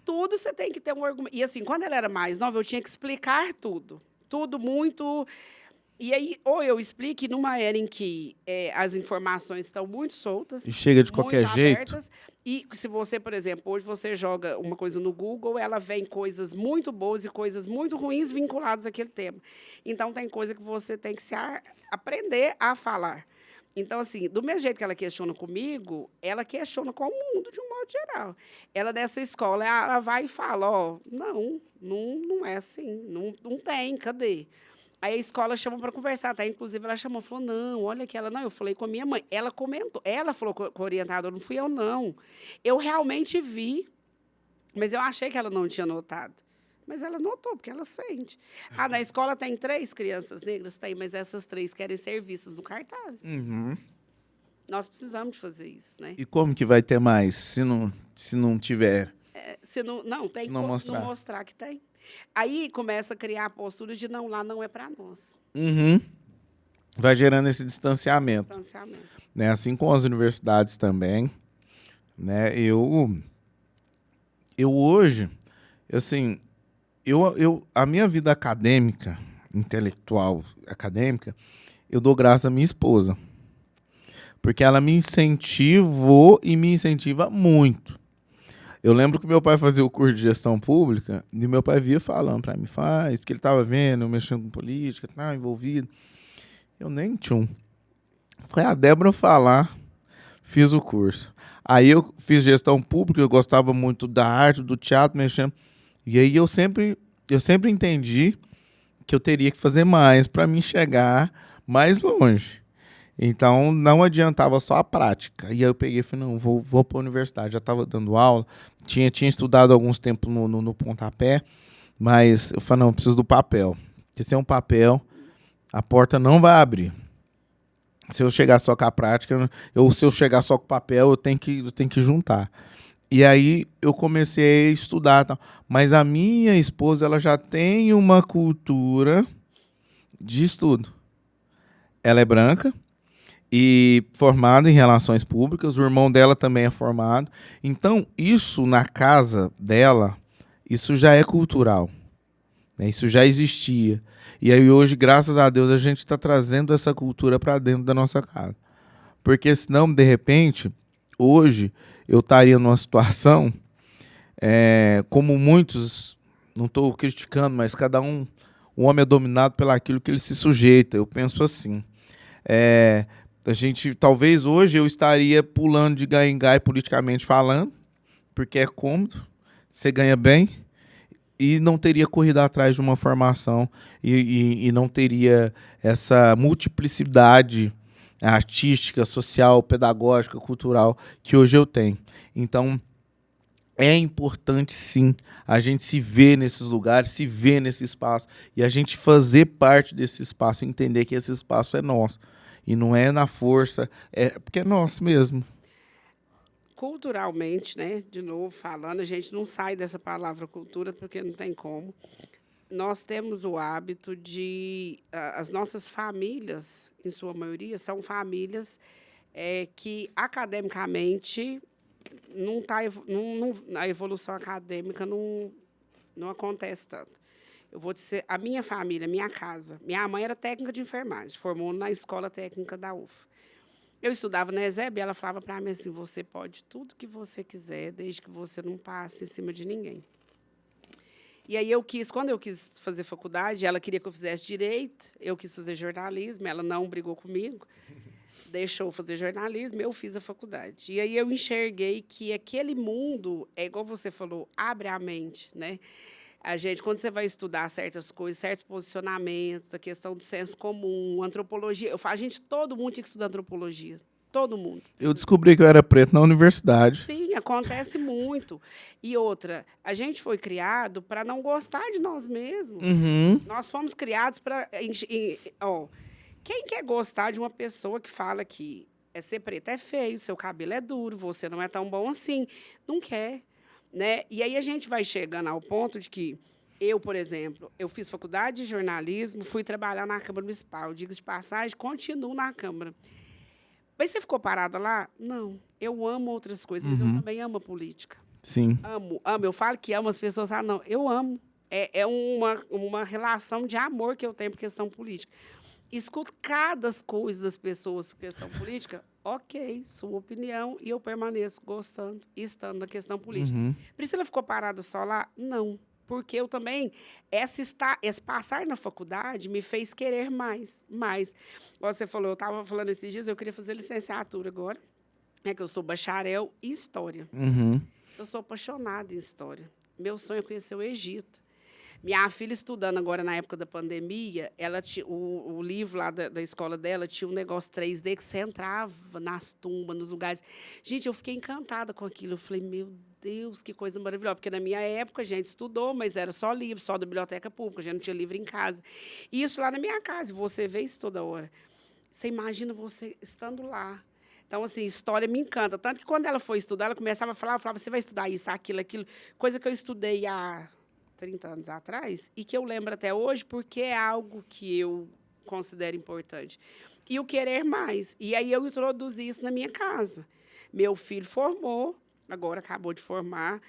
Tudo você tem que ter um argumento. E assim, quando ela era mais nova, eu tinha que explicar tudo. Tudo muito... E aí, ou eu explique numa era em que as informações estão muito soltas, E chega de muito qualquer jeito. abertas, e se você, por exemplo, hoje você joga uma coisa no Google, ela vem coisas muito boas e coisas muito ruins vinculadas àquele tema. Então, tem coisa que você tem que aprender a falar. Então, assim, do mesmo jeito que ela questiona comigo, ela questiona com o mundo de um modo geral. Ela, dessa escola, ela vai e fala, ó, não é assim, não tem, cadê? Aí a escola chamou para conversar, tá? Inclusive, ela chamou, falou, não, olha que ela... Não, eu falei com a minha mãe. Ela comentou, ela falou com o orientador, não fui eu, não. Eu realmente vi, mas eu achei que ela não tinha notado. Mas ela notou, porque ela sente. Ah, na escola tem 3 crianças negras? Tem, mas essas 3 querem ser vistas no cartaz. Nós precisamos de fazer isso, né? E como que vai ter mais se não tiver? Se não tem Se não como mostrar. não mostrar que tem. Aí começa a criar posturas de não, lá não é para nós. Vai gerando esse distanciamento. Né? Assim com as universidades também. Né? Eu hoje, assim, a minha vida acadêmica, intelectual, acadêmica, eu dou graças à minha esposa. Porque ela me incentivou e me incentiva muito. Eu lembro que meu pai fazia o curso de gestão pública e meu pai via falando para mim, faz, porque ele estava vendo, eu mexendo com política, tá envolvido. Eu nem tinha. Foi a Débora falar, fiz o curso. Aí eu fiz gestão pública, eu gostava muito da arte, do teatro, mexendo. E aí eu sempre entendi que eu teria que fazer mais para mim chegar mais longe. Então, não adiantava só a prática. E aí eu peguei e falei, não, vou para a universidade. Já estava dando aula, tinha estudado alguns tempos no pontapé, mas eu falei, não, eu preciso do papel. Porque sem um papel, a porta não vai abrir. Se eu chegar só com a prática, se eu chegar só com o papel, eu tenho que juntar. E aí eu comecei a estudar. Tal. Mas a minha esposa, ela já tem uma cultura de estudo. Ela é branca e formada em relações públicas. O irmão dela também é formado. Então, isso na casa dela, isso já é cultural. Né? Isso já existia. E aí hoje, graças a Deus, a gente está trazendo essa cultura para dentro da nossa casa. Porque senão, de repente, hoje eu estaria numa situação, como muitos, não estou criticando, mas cada um, o homem é dominado pelaquilo que ele se sujeita. Eu penso assim. A gente, talvez hoje eu estaria pulando de gai em gai politicamente falando, porque é cômodo, você ganha bem, e não teria corrido atrás de uma formação e não teria essa multiplicidade artística, social, pedagógica, cultural que hoje eu tenho. Então, é importante, sim, a gente se ver nesses lugares, se ver nesse espaço, e a gente fazer parte desse espaço, entender que esse espaço é nosso. E não é na força, porque é nosso mesmo. Culturalmente, né, de novo falando, a gente não sai dessa palavra cultura porque não tem como. Nós temos o hábito de... As nossas famílias, em sua maioria, são famílias que, academicamente, a evolução acadêmica não acontece tanto. Eu vou dizer, a minha família, minha casa, minha mãe era técnica de enfermagem, formou na escola técnica da UFA. Eu estudava na ESEB e ela falava para mim assim, você pode tudo que você quiser, desde que você não passe em cima de ninguém. E aí quando eu quis fazer faculdade, ela queria que eu fizesse direito, eu quis fazer jornalismo, ela não brigou comigo, deixou eu fazer jornalismo, eu fiz a faculdade. E aí eu enxerguei que aquele mundo, igual você falou, abre a mente, né? A gente, quando você vai estudar certas coisas, certos posicionamentos, a questão do senso comum, antropologia, eu falo, todo mundo tinha que estudar antropologia. Todo mundo. Eu descobri que eu era preto na universidade. Sim, acontece muito. E outra, a gente foi criado para não gostar de nós mesmos. Nós fomos criados para... Quem quer gostar de uma pessoa que fala que ser preto é feio, seu cabelo é duro, você não é tão bom assim? Não quer. né? E aí a gente vai chegando ao ponto de que eu, por exemplo, eu fiz faculdade de jornalismo, fui trabalhar na Câmara Municipal. Digo de passagem, continuo na Câmara. Mas você ficou parada lá? Não. Eu amo outras coisas, mas eu também amo a política. Sim. Amo. Eu falo que amo as pessoas. Ah, não, eu amo. É uma relação de amor que eu tenho por questão política. Escuto cada coisa das pessoas por questão política, ok, sua opinião, e eu permaneço gostando e estando na questão política. Priscila ficou parada só lá? Não. Porque eu também, esse passar na faculdade me fez querer mais. Igual você falou, eu estava falando esses dias, eu queria fazer licenciatura agora, que eu sou bacharel em História. Eu sou apaixonada em História. Meu sonho é conhecer o Egito. Minha filha, estudando agora na época da pandemia, ela o livro lá da escola dela tinha um negócio 3D que você entrava nas tumbas, nos lugares. Gente, eu fiquei encantada com aquilo. Eu falei, meu Deus, que coisa maravilhosa. Porque na minha época a gente estudou, mas era só livro, só da biblioteca pública, a gente não tinha livro em casa. E isso lá na minha casa, você vê isso toda hora. Você imagina você estando lá. Então, assim, história me encanta. Tanto que quando ela foi estudar, ela começava a falar, eu falava, você vai estudar isso, aquilo, coisa que eu estudei há 30 anos atrás, e que eu lembro até hoje, porque é algo que eu considero importante. E o querer mais. E aí eu introduzi isso na minha casa. Meu filho formou, agora acabou de formar,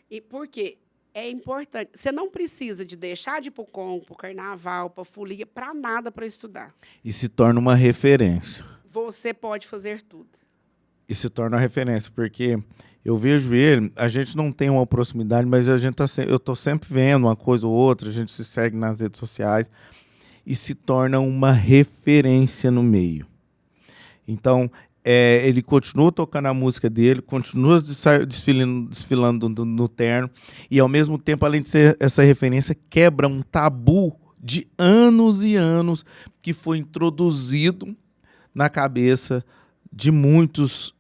e por quê? É importante. Você não precisa de deixar de ir para o Congo, para o Carnaval, para a folia, para nada para estudar. E se torna uma referência. Você pode fazer tudo. E se torna uma referência, porque eu vejo ele, a gente não tem uma proximidade, mas eu estou sempre vendo uma coisa ou outra, a gente se segue nas redes sociais e se torna uma referência no meio. Então, ele continua tocando a música dele, continua desfilando no terno, e ao mesmo tempo, além de ser essa referência, quebra um tabu de anos e anos que foi introduzido na cabeça de muitos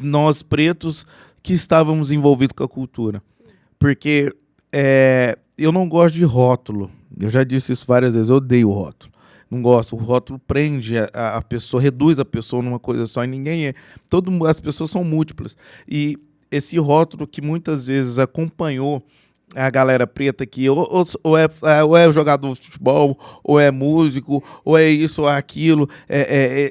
nós pretos que estávamos envolvidos com a cultura. Porque eu não gosto de rótulo. Eu já disse isso várias vezes, eu odeio o rótulo. Não gosto. O rótulo prende a pessoa, reduz a pessoa numa coisa só, e ninguém é. As pessoas são múltiplas. E esse rótulo que muitas vezes acompanhou a galera preta que ou é jogador de futebol, ou é músico, ou é isso ou é aquilo,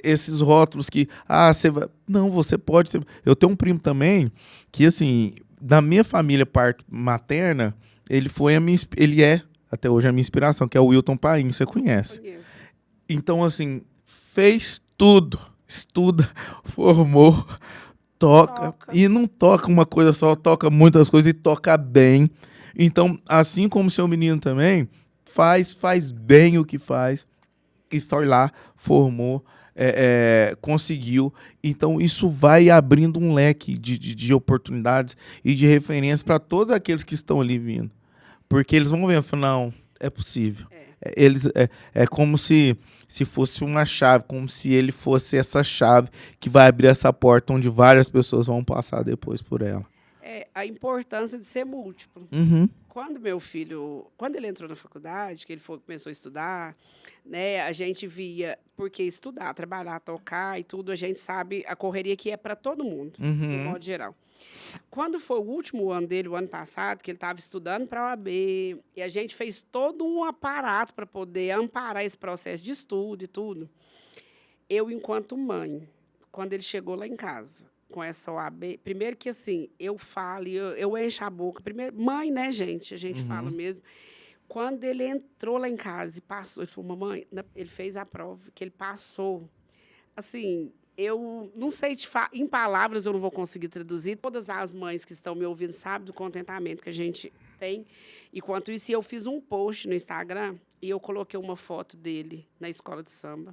esses rótulos que, você vai... Não, você pode ser... Eu tenho um primo também que, assim, da minha família, parte materna, ele é, até hoje, a minha inspiração, que é o Wilton Paim, você conhece. Conheço. Então, assim, fez tudo, estuda, formou, toca, e não toca uma coisa só, toca muitas coisas e toca bem. Então, assim como o seu menino também, faz bem o que faz, e foi lá, formou, conseguiu. Então, isso vai abrindo um leque de oportunidades e de referência para todos aqueles que estão ali vindo. Porque eles vão ver e falar, não, é possível. É como se fosse uma chave, como se ele fosse essa chave que vai abrir essa porta onde várias pessoas vão passar depois por ela. A importância de ser múltiplo. Quando meu filho, quando ele entrou na faculdade, que ele começou a estudar, né, a gente via, porque estudar, trabalhar, tocar e tudo, a gente sabe a correria que é para todo mundo, de modo geral. Quando foi o último ano dele, o ano passado, que ele estava estudando para a OAB, e a gente fez todo um aparato para poder amparar esse processo de estudo e tudo, eu, enquanto mãe, quando ele chegou lá em casa, com essa OAB, primeiro que, assim, eu falo, eu encho a boca, primeiro, mãe, né, gente? A gente fala mesmo. Quando ele entrou lá em casa e passou, ele falou, mamãe, ele fez a prova, que ele passou. Assim, eu não sei em palavras, eu não vou conseguir traduzir. Todas as mães que estão me ouvindo sabem do contentamento que a gente tem. Enquanto isso, eu fiz um post no Instagram e eu coloquei uma foto dele na escola de samba.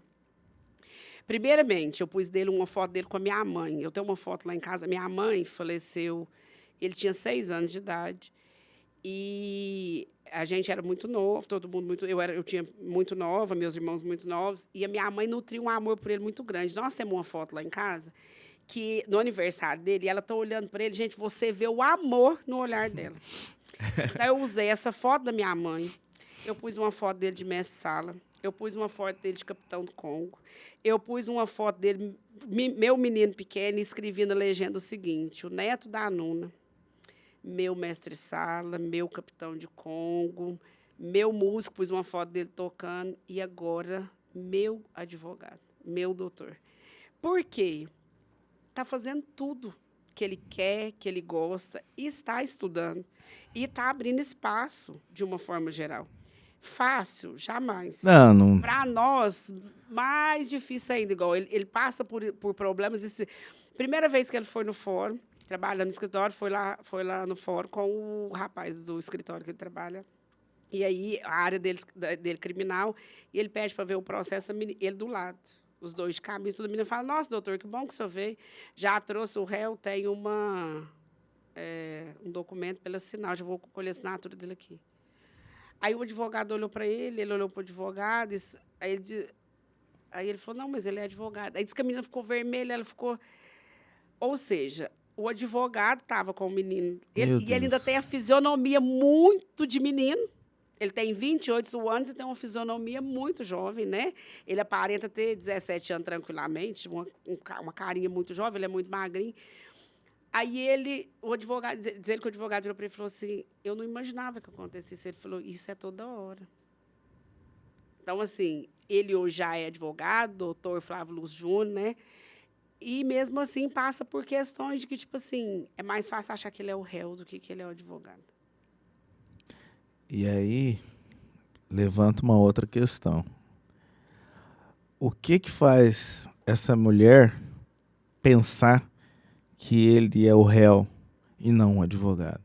Primeiramente, eu pus uma foto dele com a minha mãe. Eu tenho uma foto lá em casa. Minha mãe faleceu, ele tinha 6 anos de idade. E a gente era muito novo, todo mundo muito... Eu tinha muito nova, meus irmãos muito novos. E a minha mãe nutria um amor por ele muito grande. Nós temos uma foto lá em casa, que no aniversário dele, ela está olhando para ele. Gente, você vê o amor no olhar dela. Então, eu usei essa foto da minha mãe. Eu pus uma foto dele de mestre-sala. Eu pus uma foto dele de capitão do Congo. Eu pus uma foto dele, meu menino pequeno, e escrevi na legenda o seguinte, o neto da Nuna. meu mestre-sala, meu capitão de Congo, meu músico, pus uma foto dele tocando, e agora meu advogado, meu doutor. Por quê? Está fazendo tudo que ele quer, que ele gosta, e está estudando. E está abrindo espaço, de uma forma geral. Fácil, jamais. Não. Para nós, mais difícil ainda. Igual ele passa por problemas. Primeira vez que ele foi no fórum, trabalha no escritório, foi lá no fórum com o rapaz do escritório que ele trabalha. E aí, a área dele criminal, e ele pede para ver o processo, ele do lado. Os dois de camisa, todo mundo fala, nossa, doutor, que bom que o senhor veio. Já trouxe o réu, tem um documento para ele assinar, já vou colher a assinatura dele aqui. Aí o advogado olhou para ele olhou para o advogado, aí ele falou, não, mas ele é advogado. Aí disse que a menina ficou vermelha, ela ficou... Ou seja, o advogado estava com o menino, e ele ainda tem a fisionomia muito de menino. Ele tem 28 anos e tem uma fisionomia muito jovem, né? Ele aparenta ter 17 anos tranquilamente, uma carinha muito jovem, ele é muito magrinho. Aí o advogado, dizendo que o advogado virou para ele e falou assim, eu não imaginava que acontecesse. Ele falou, isso é toda hora. Então, assim, ele hoje já é advogado, doutor Flávio Luz Júnior, né? E, mesmo assim, passa por questões de que, tipo assim, é mais fácil achar que ele é o réu do que ele é o advogado. E aí, levanta uma outra questão. O que faz essa mulher pensar que ele é o réu e não o advogado?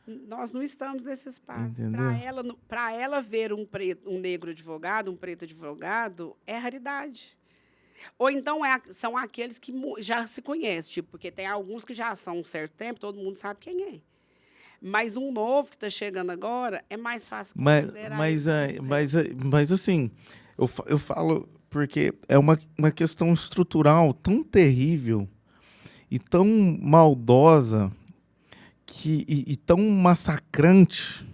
Nós não estamos nesse espaço. Entendeu? Para ela ver um negro advogado, um preto advogado, é raridade. Ou então são aqueles que já se conhecem, tipo, porque tem alguns que já são um certo tempo, todo mundo sabe quem é. Mas um novo que está chegando agora é mais fácil considerar. Mas assim, eu falo porque é uma questão estrutural tão terrível e tão maldosa e tão massacrante,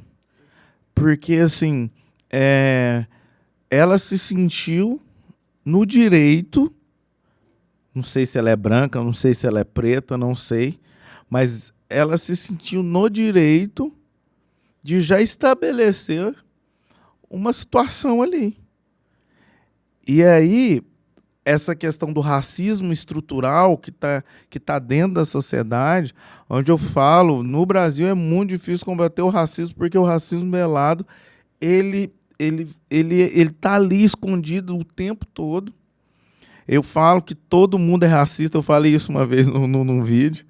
porque assim, ela se sentiu no direito, não sei se ela é branca, não sei se ela é preta, não sei, mas ela se sentiu no direito de já estabelecer uma situação ali. E aí, essa questão do racismo estrutural que tá dentro da sociedade, onde eu falo, no Brasil é muito difícil combater o racismo, porque o racismo velado, ele tá ali escondido o tempo todo. Eu falo que todo mundo é racista, eu falei isso uma vez num vídeo,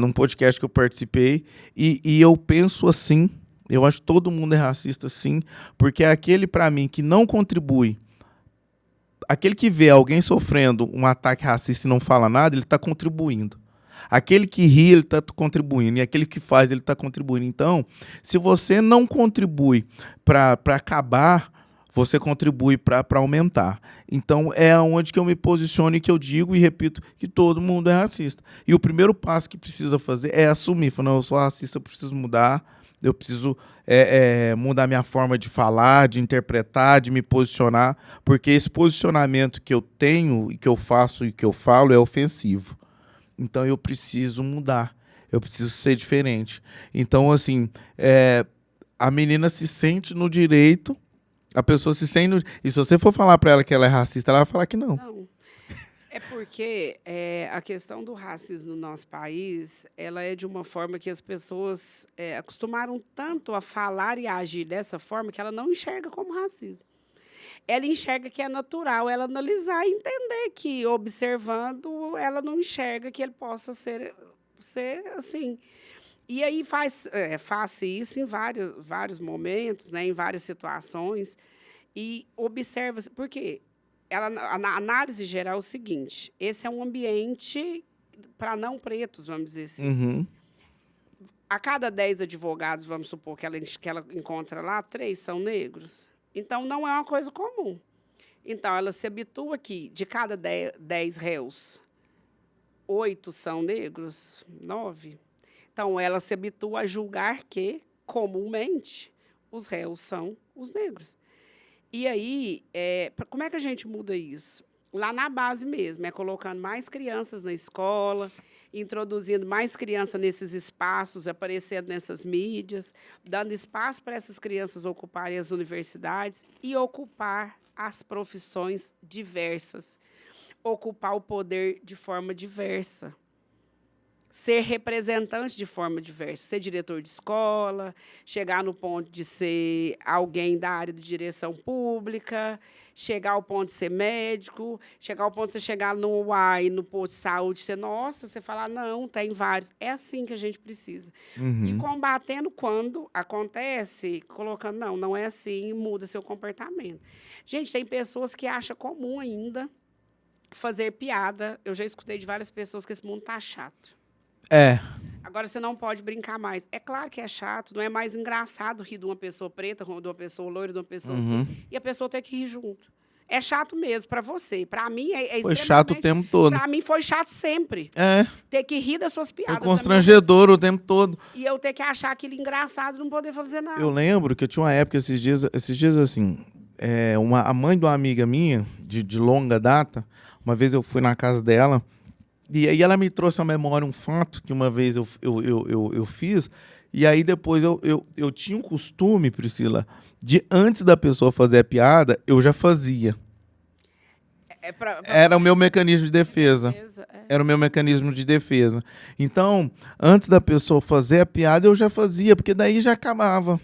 num podcast que eu participei, e eu penso assim, eu acho que todo mundo é racista sim, porque é aquele, para mim, que não contribui, aquele que vê alguém sofrendo um ataque racista e não fala nada, ele está contribuindo. Aquele que ri, ele está contribuindo, e aquele que faz, ele está contribuindo. Então, se você não contribui para acabar, você contribui para aumentar. Então, é onde que eu me posiciono e que eu digo e repito que todo mundo é racista. E o primeiro passo que precisa fazer é assumir. Falar, não, eu sou racista, eu preciso mudar, eu preciso mudar minha forma de falar, de interpretar, de me posicionar, porque esse posicionamento que eu tenho, e que eu faço e que eu falo é ofensivo. Então, eu preciso mudar, eu preciso ser diferente. Então, assim, a menina se sente no direito. A pessoa se sente... E se você for falar para ela que ela é racista, ela vai falar que não. Não. É porque a questão do racismo no nosso país, ela é de uma forma que as pessoas acostumaram tanto a falar e a agir dessa forma que ela não enxerga como racismo. Ela enxerga que é natural ela analisar e entender que, observando, ela não enxerga que ele possa ser assim. E aí faça isso em vários momentos, né, em várias situações, e observa. Por quê? A análise geral é o seguinte, esse é um ambiente para não pretos, vamos dizer assim. Uhum. A cada 10 advogados, vamos supor que ela encontra lá, 3 são negros. Então, não é uma coisa comum. Então, ela se habitua que, de cada 10 réus, 8 são negros, 9. Então, ela se habitua a julgar que, comumente, os réus são os negros. E aí, como é que a gente muda isso? lá na base mesmo, colocando mais crianças na escola, introduzindo mais crianças nesses espaços, aparecendo nessas mídias, dando espaço para essas crianças ocuparem as universidades e ocupar as profissões diversas, ocupar o poder de forma diversa, ser representante de forma diversa, ser diretor de escola, chegar no ponto de ser alguém da área de direção pública, chegar ao ponto de ser médico, chegar ao ponto de você chegar no UAI, no posto de saúde, você, nossa, você falar, não, tem vários. É assim que a gente precisa. E combatendo quando acontece, colocando, não é assim, muda seu comportamento. Gente, tem pessoas que acham comum ainda fazer piada. Eu já escutei de várias pessoas que esse mundo está chato. Agora você não pode brincar mais. É claro que é chato, não é mais engraçado rir de uma pessoa preta, de uma pessoa loira, de uma pessoa assim, e a pessoa ter que rir junto. É chato mesmo para você. Para mim é Foi chato o tempo todo. Para mim foi chato sempre. Ter que rir das suas piadas. Foi constrangedor o tempo todo. E eu ter que achar aquilo engraçado e não poder fazer nada. Eu lembro que eu tinha uma época esses dias assim, a mãe de uma amiga minha, de longa data, uma vez eu fui na casa dela, e aí ela me trouxe à memória um fato que uma vez eu fiz, e aí depois eu tinha um costume, Priscila, de antes da pessoa fazer a piada, eu já fazia. Era o meu mecanismo de defesa. Era o meu mecanismo de defesa. Então, antes da pessoa fazer a piada, eu já fazia, porque daí já acabava.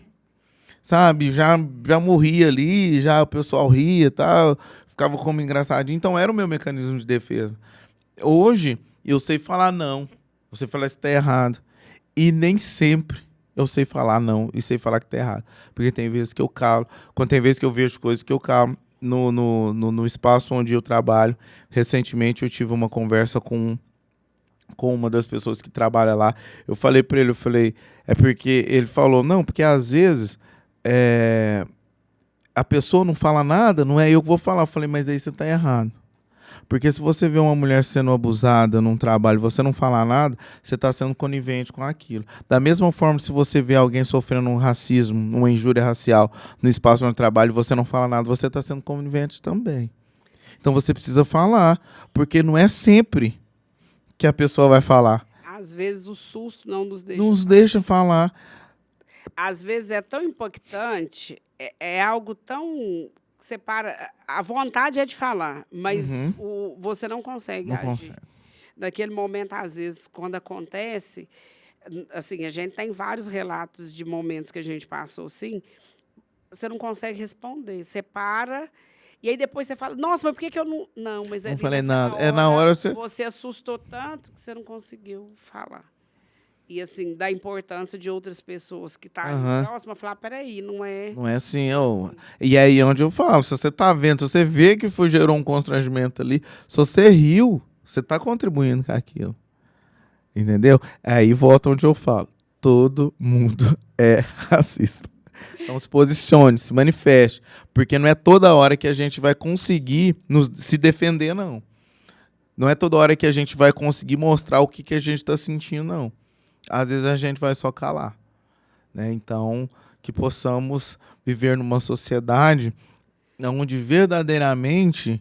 Sabe? Já morria ali, já o pessoal ria e tal, ficava como engraçadinho. Então, era o meu mecanismo de defesa. Hoje, eu sei falar não. Eu sei falar que está errado. E nem sempre eu sei falar não e sei falar que está errado. Porque tem vezes que eu calo. Quando tem vezes que eu vejo coisas que eu calo. No espaço onde eu trabalho, recentemente eu tive uma conversa com uma das pessoas que trabalha lá. Eu falei para ele, é porque ele falou, não, porque às vezes a pessoa não fala nada, não é eu que vou falar. Eu falei, mas aí você está errado. Porque se você vê uma mulher sendo abusada num trabalho e você não falar nada, você está sendo conivente com aquilo. Da mesma forma, se você vê alguém sofrendo um racismo, uma injúria racial no espaço onde trabalha e você não fala nada, você está sendo conivente também. Então você precisa falar, porque não é sempre que a pessoa vai falar. Às vezes o susto não nos deixa falar. Nos deixa falar. Às vezes é tão impactante, é algo tão... Você para, a vontade é de falar, mas você não consegue agir. Consegue. Naquele momento, às vezes, quando acontece, assim, a gente tem vários relatos de momentos que a gente passou assim, você não consegue responder. Você para, e aí depois você fala, nossa, mas por que eu não... Não, mas não falei nada. Na hora você assustou tanto que você não conseguiu falar. E, assim, da importância de outras pessoas que estão próximas, falar, peraí, não é... Não é assim, E aí onde eu falo, se você tá vendo, se você vê que gerou um constrangimento ali, se você riu, você tá contribuindo com aquilo. Entendeu? Aí volta onde eu falo, todo mundo é racista. Então se posicione, se manifeste, porque não é toda hora que a gente vai conseguir se defender, não. Não é toda hora que a gente vai conseguir mostrar o que a gente está sentindo, não. Às vezes a gente vai só calar, né? Então, que possamos viver numa sociedade onde verdadeiramente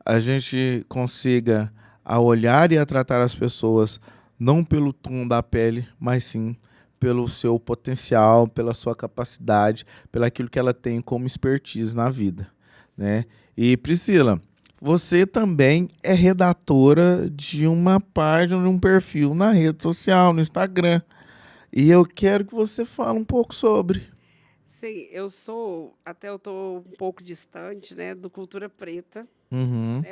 a gente consiga a olhar e a tratar as pessoas não pelo tom da pele, mas sim pelo seu potencial, pela sua capacidade, pelo aquilo que ela tem como expertise na vida, né? E Priscila, você também é redatora de uma página, de um perfil na rede social, no Instagram. E eu quero que você fale um pouco sobre. Sim, eu estou um pouco distante, né, do Cultura Preta.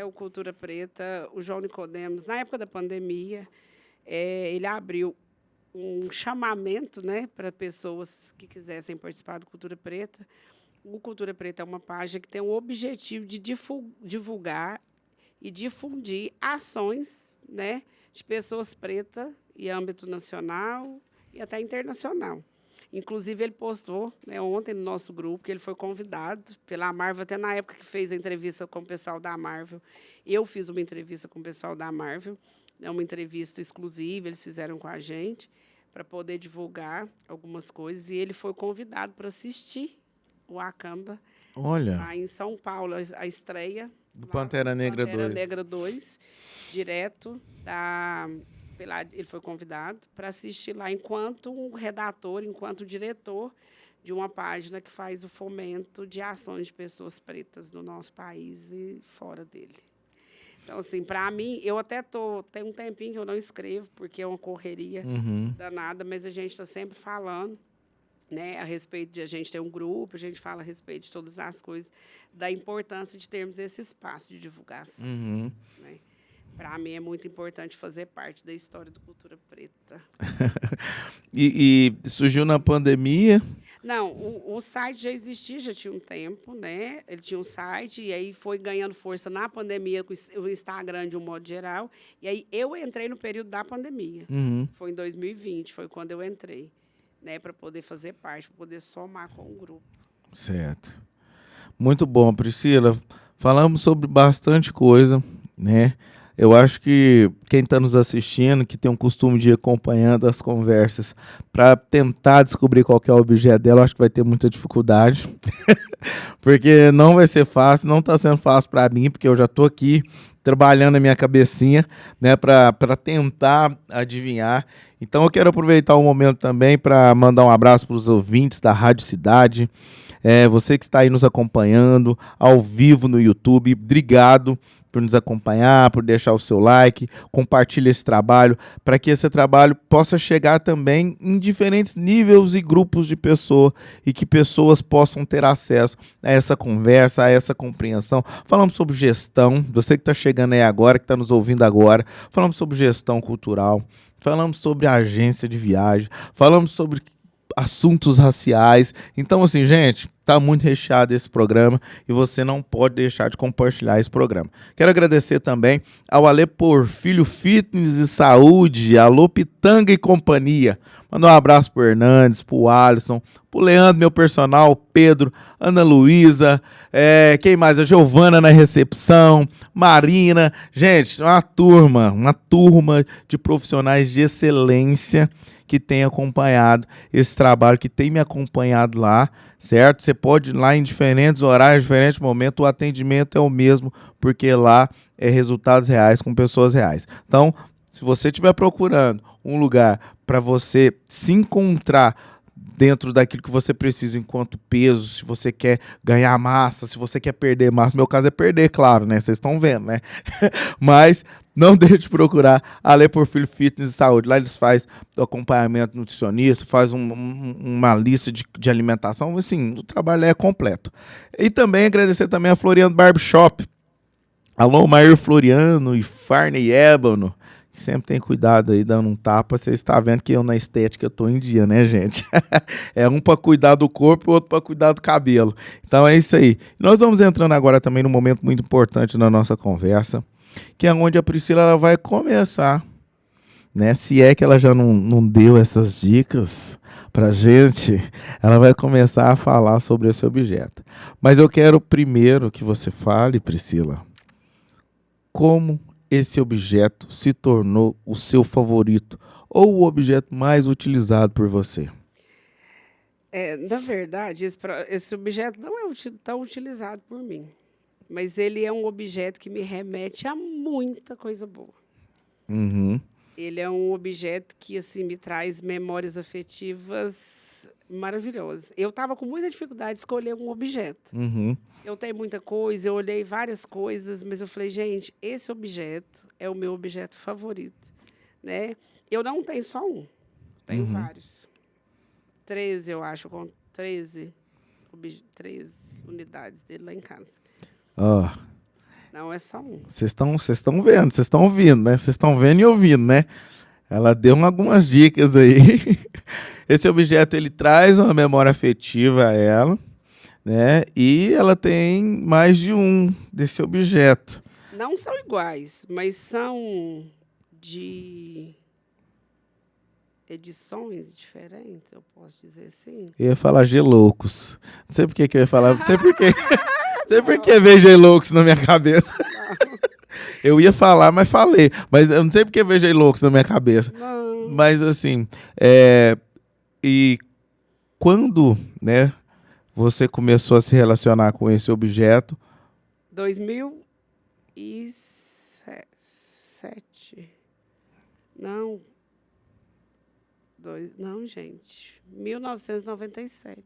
O Cultura Preta, o João Nicodemos, na época da pandemia, ele abriu um chamamento, né, para pessoas que quisessem participar do Cultura Preta. O Cultura Preta é uma página que tem o objetivo de divulgar e difundir ações, né, de pessoas pretas em âmbito nacional e até internacional. Inclusive, ele postou, né, ontem no nosso grupo que ele foi convidado pela Marvel, até na época que fez a entrevista com o pessoal da Marvel. Eu fiz uma entrevista com o pessoal da Marvel, né, uma entrevista exclusiva, eles fizeram com a gente, para poder divulgar algumas coisas, e ele foi convidado para assistir o Wakanda, olha, lá em São Paulo, a estreia Do Pantera Negra Pantera 2. Negra 2, direto ele foi convidado para assistir lá enquanto um redator, enquanto diretor de uma página que faz o fomento de ações de pessoas pretas no nosso país e fora dele. Então, assim, para mim, eu até tem um tempinho que eu não escrevo, porque é uma correria danada, mas a gente está sempre falando, né, a respeito de a gente ter um grupo, a gente fala a respeito de todas as coisas, da importância de termos esse espaço de divulgação. Né? Para mim é muito importante fazer parte da história do Cultura Preta. E surgiu na pandemia? Não, o site já existia, já tinha um tempo, né? Ele tinha um site e aí foi ganhando força na pandemia com o Instagram de um modo geral. E aí eu entrei no período da pandemia. Foi em 2020, foi quando eu entrei, né? Para poder fazer parte, para poder somar com o grupo. Certo. Muito bom, Priscila. Falamos sobre bastante coisa, né? Eu acho que quem está nos assistindo, que tem um costume de ir acompanhando as conversas para tentar descobrir qual que é o objeto dela, eu acho que vai ter muita dificuldade, porque não vai ser fácil, não está sendo fácil para mim, porque eu já estou aqui trabalhando a minha cabecinha, né, para tentar adivinhar. Então eu quero aproveitar o momento também para mandar um abraço para os ouvintes da Rádio Cidade. Você que está aí nos acompanhando ao vivo no YouTube, obrigado por nos acompanhar, por deixar o seu like, compartilhe esse trabalho, para que esse trabalho possa chegar também em diferentes níveis e grupos de pessoas, e que pessoas possam ter acesso a essa conversa, a essa compreensão. Falamos sobre gestão, você que está chegando aí agora, que está nos ouvindo agora, falamos sobre gestão cultural, falamos sobre agência de viagem, falamos sobre assuntos raciais. Então, assim, gente, tá muito recheado esse programa e você não pode deixar de compartilhar esse programa. Quero agradecer também ao Ale Porfílio Fitness e Saúde, alô Pitanga e companhia. Mandar um abraço pro Hernandes, pro Alisson, pro Leandro, meu personal, Pedro, Ana Luísa, quem mais? A Giovana na recepção, Marina. Gente, uma turma de profissionais de excelência que tem acompanhado esse trabalho, que tem me acompanhado lá, certo? Você pode ir lá em diferentes horários, diferentes momentos, o atendimento é o mesmo, porque lá é resultados reais com pessoas reais. Então, se você estiver procurando um lugar para você se encontrar dentro daquilo que você precisa enquanto peso, se você quer ganhar massa, se você quer perder massa, meu caso é perder, claro, né? Vocês estão vendo, né? Mas não deixe de procurar a Ale Porfírio Fitness e Saúde. Lá eles fazem acompanhamento nutricionista, faz uma lista de alimentação, assim, o trabalho é completo. E também agradecer também a Floriano Barbershop. Alô, Mair Floriano e Farney Ébano. Sempre tem cuidado aí, dando um tapa. Você está vendo que eu na estética eu tô em dia, né, gente? É um para cuidar do corpo e o outro para cuidar do cabelo. Então é isso aí. Nós vamos entrando agora também num momento muito importante na nossa conversa, que é onde a Priscila ela vai começar, né? Se é que ela já não deu essas dicas pra gente, ela vai começar a falar sobre esse objeto. Mas eu quero primeiro que você fale, Priscila, como esse objeto se tornou o seu favorito ou o objeto mais utilizado por você. Na verdade, esse objeto não é tão utilizado por mim, mas ele é um objeto que me remete a muita coisa boa. Ele é um objeto que assim me traz memórias afetivas maravilhosas. Eu estava com muita dificuldade de escolher um objeto. Eu tenho muita coisa, eu olhei várias coisas, mas eu falei, gente, esse objeto é o meu objeto favorito, né? Eu não tenho só um, tenho vários. 13, eu acho, com 13 unidades dele lá em casa. Não é só um. Vocês estão vendo, vocês estão ouvindo, né? Vocês estão vendo e ouvindo, né? Ela deu algumas dicas aí. Esse objeto, ele traz uma memória afetiva a ela, né? E ela tem mais de um desse objeto. Não são iguais, mas são de edições diferentes, eu posso dizer assim. Eu ia falar Geloucos. Não sei por que eu ia falar, não sei por que. Não sei por que veio Geloucos na minha cabeça. Eu ia falar, mas falei. Mas eu não sei por que veio Geloucos na minha cabeça. Não. Mas assim, e quando, né, você começou a se relacionar com esse objeto? 2000 2007. Não. Não, gente. 1997.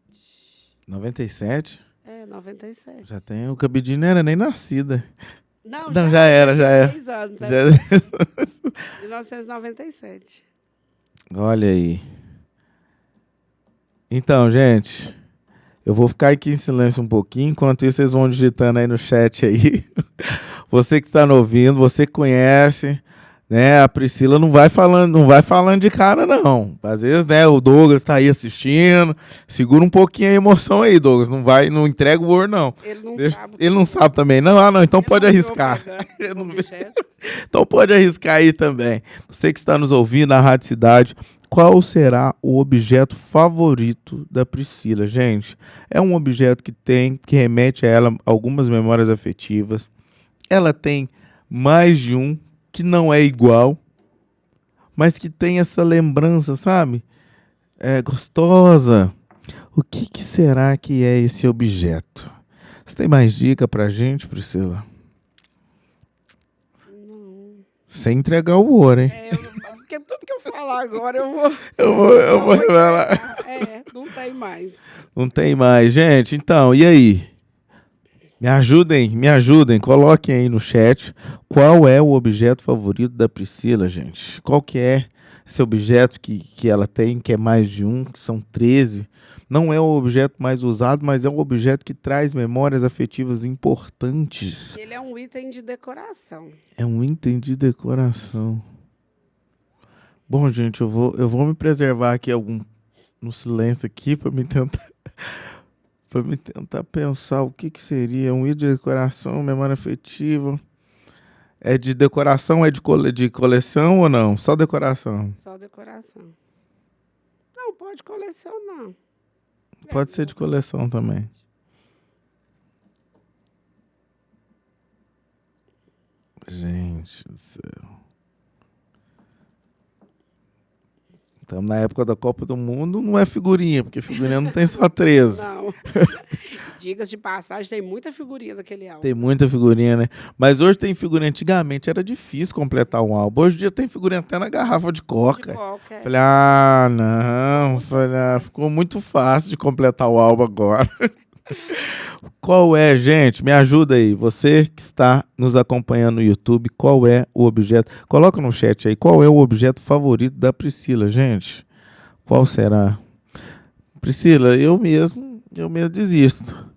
97? 97. Já tem o cabidinho, não era nem nascida. Não, já era. 10 anos. Já... 1997. Olha aí. Então, gente, eu vou ficar aqui em silêncio um pouquinho, enquanto isso vocês vão digitando aí no chat aí. Você que está ouvindo, você conhece, né? A Priscila não vai falando de cara, não. Às vezes, né, o Douglas tá aí assistindo. Segura um pouquinho a emoção aí, Douglas. Não entrega o ouro, não. Ele não sabe também. Não, então pode arriscar. Então pode arriscar aí também. Você que está nos ouvindo na Rádio Cidade, qual será o objeto favorito da Priscila, gente? É um objeto que remete a ela algumas memórias afetivas. Ela tem mais de um que não é igual, mas que tem essa lembrança, sabe? É gostosa. O que será que é esse objeto? Você tem mais dica pra gente, Priscila? Não. Sem entregar o ouro, hein? Porque tudo que eu falar agora eu vou revelar. Não tem mais. Não tem mais, gente. Então, e aí? Me ajudem, coloquem aí no chat qual é o objeto favorito da Priscila, gente. Qual que é esse objeto que ela tem, que é mais de um, que são 13. Não é o objeto mais usado, mas é um objeto que traz memórias afetivas importantes. Ele é um item de decoração. É um item de decoração. Bom, gente, eu vou me preservar aqui no silêncio aqui para me tentar pensar o que seria um item de decoração, memória afetiva. É de decoração, é de coleção ou não? Só decoração? Só decoração. Não, pode colecionar. Pode ser de coleção também. Gente do céu. Estamos na época da Copa do Mundo, não é figurinha, porque figurinha não tem só 13. Não. Dicas de passagem, tem muita figurinha daquele álbum. Tem muita figurinha, né? Mas hoje tem figurinha. Antigamente era difícil completar um álbum. Hoje em dia tem figurinha até na garrafa de coca. Falei, não. Ficou muito fácil de completar o álbum agora. Qual é, gente? Me ajuda aí. Você que está nos acompanhando no YouTube, qual é o objeto? Coloca no chat aí. Qual é o objeto favorito da Priscila, gente? Qual será? Priscila, eu mesmo desisto.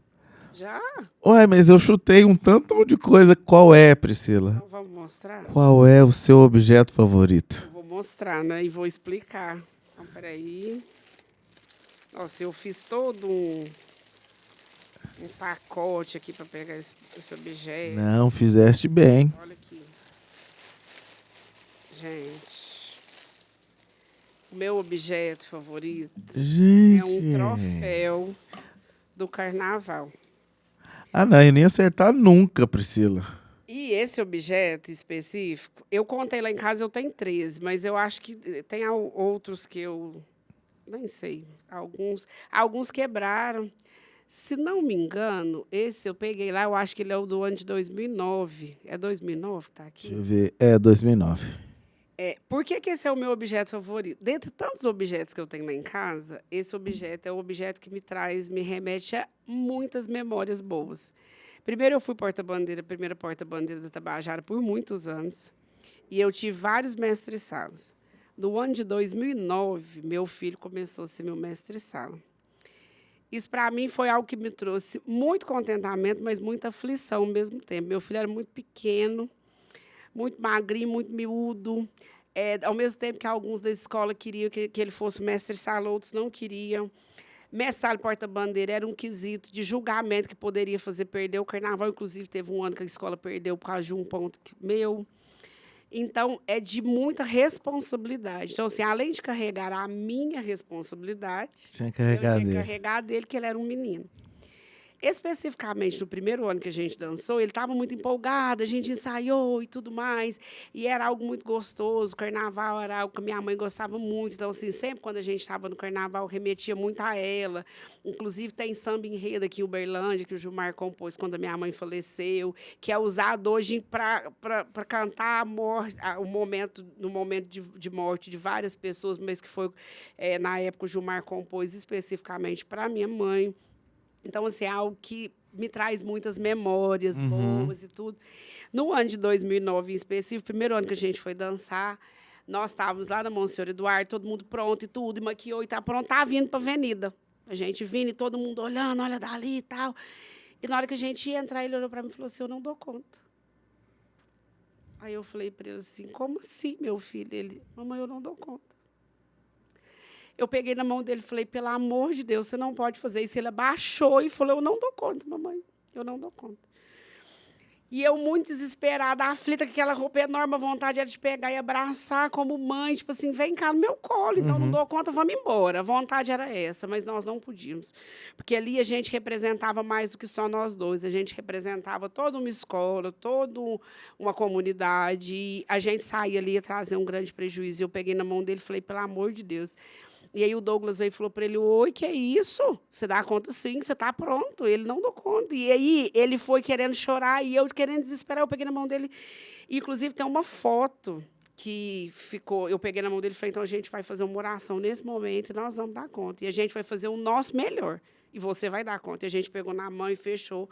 Já? Ué, mas eu chutei um tanto de coisa. Qual é, Priscila? Então, vamos mostrar? Qual é o seu objeto favorito? Eu vou mostrar, né? E vou explicar. Então, peraí. Nossa, eu fiz todo um pacote aqui para pegar esse objeto. Não, fizeste bem. Olha aqui. Gente. O meu objeto favorito é um troféu do carnaval. Não, eu nem ia acertar nunca, Priscila. E esse objeto específico, eu contei lá em casa, eu tenho 13, mas eu acho que tem outros que eu nem sei. Alguns quebraram. Se não me engano, esse eu peguei lá, eu acho que ele é o do ano de 2009. É 2009 que tá aqui? Deixa eu ver. É 2009. Por que esse é o meu objeto favorito? Dentre tantos objetos que eu tenho lá em casa, esse objeto é o objeto que me remete a muitas memórias boas. Primeiro, eu fui primeira porta-bandeira da Tabajara por muitos anos, e eu tive vários mestres-salas. No ano de 2009, meu filho começou a ser meu mestre-sala. Isso, para mim, foi algo que me trouxe muito contentamento, mas muita aflição ao mesmo tempo. Meu filho era muito pequeno, muito magrinho, muito miúdo. Ao mesmo tempo que alguns da escola queriam que ele fosse mestre-sala, outros não queriam. Mestre-sala e porta-bandeira era um quesito de julgamento que poderia fazer perder o carnaval. Inclusive, teve um ano que a escola perdeu por causa de um ponto meu. Então, é de muita responsabilidade. Então, assim, além de carregar a minha responsabilidade, tinha que carregar eu tinha que carregar dele, que ele era um menino. Especificamente no primeiro ano que a gente dançou, ele estava muito empolgado, a gente ensaiou e tudo mais, e era algo muito gostoso. O carnaval era algo que minha mãe gostava muito, então, assim, sempre quando a gente estava no carnaval, remetia muito a ela. Inclusive, tem samba enredo aqui em Uberlândia, que o Gilmar compôs quando a minha mãe faleceu, que é usado hoje para cantar a morte, o momento, no momento de morte de várias pessoas, mas que foi, na época, o Gilmar compôs especificamente para a minha mãe. Então, assim, é algo que me traz muitas memórias boas e tudo. No ano de 2009, em específico, primeiro ano que a gente foi dançar, nós estávamos lá na Monsenhor Eduardo, todo mundo pronto e tudo, e maquiou e tá pronto, tá vindo para a avenida. A gente vindo e todo mundo olhando, olha dali e tal. E na hora que a gente ia entrar, ele olhou para mim e falou assim, eu não dou conta. Aí eu falei para ele assim, como assim, meu filho? Ele, mamãe, eu não dou conta. Eu peguei na mão dele e falei, pelo amor de Deus, você não pode fazer isso. Ele abaixou e falou, eu não dou conta, mamãe, eu não dou conta. E eu, muito desesperada, aflita, com aquela roupa enorme, a vontade era de pegar e abraçar como mãe, tipo assim, vem cá no meu colo, então não dou conta, vamos embora. A vontade era essa, mas nós não podíamos. Porque ali a gente representava mais do que só nós dois, a gente representava toda uma escola, toda uma comunidade, e a gente saía ali e trazer um grande prejuízo. E eu peguei na mão dele e falei, pelo amor de Deus. E aí o Douglas veio e falou para ele, oi, que é isso? Você dá conta sim, você está pronto. Ele não deu conta. E aí ele foi querendo chorar e eu querendo desesperar. Eu peguei na mão dele. Inclusive, tem uma foto que ficou... Eu peguei na mão dele e falei, então a gente vai fazer uma oração nesse momento e nós vamos dar conta. E a gente vai fazer o nosso melhor. E você vai dar conta. E a gente pegou na mão e fechou.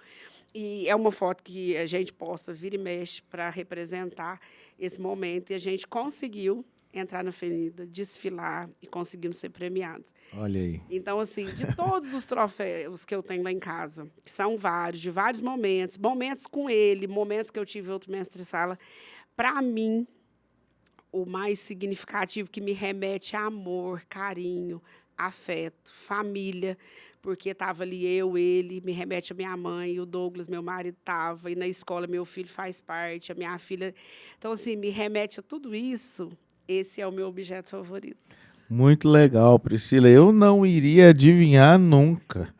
E é uma foto que a gente posta, vira e mexe, para representar esse momento. E a gente conseguiu entrar na avenida, desfilar e conseguimos ser premiados. Olha aí. Então, assim, de todos os troféus que eu tenho lá em casa, que são vários, de vários momentos, momentos com ele, momentos que eu tive outro mestre-sala, para mim, o mais significativo que me remete a amor, carinho, afeto, família, porque estava ali eu, ele, me remete a minha mãe, o Douglas, meu marido, estava, e na escola meu filho faz parte, a minha filha. Então, assim, me remete a tudo isso. Esse é o meu objeto favorito. Muito legal, Priscila. Eu não iria adivinhar nunca.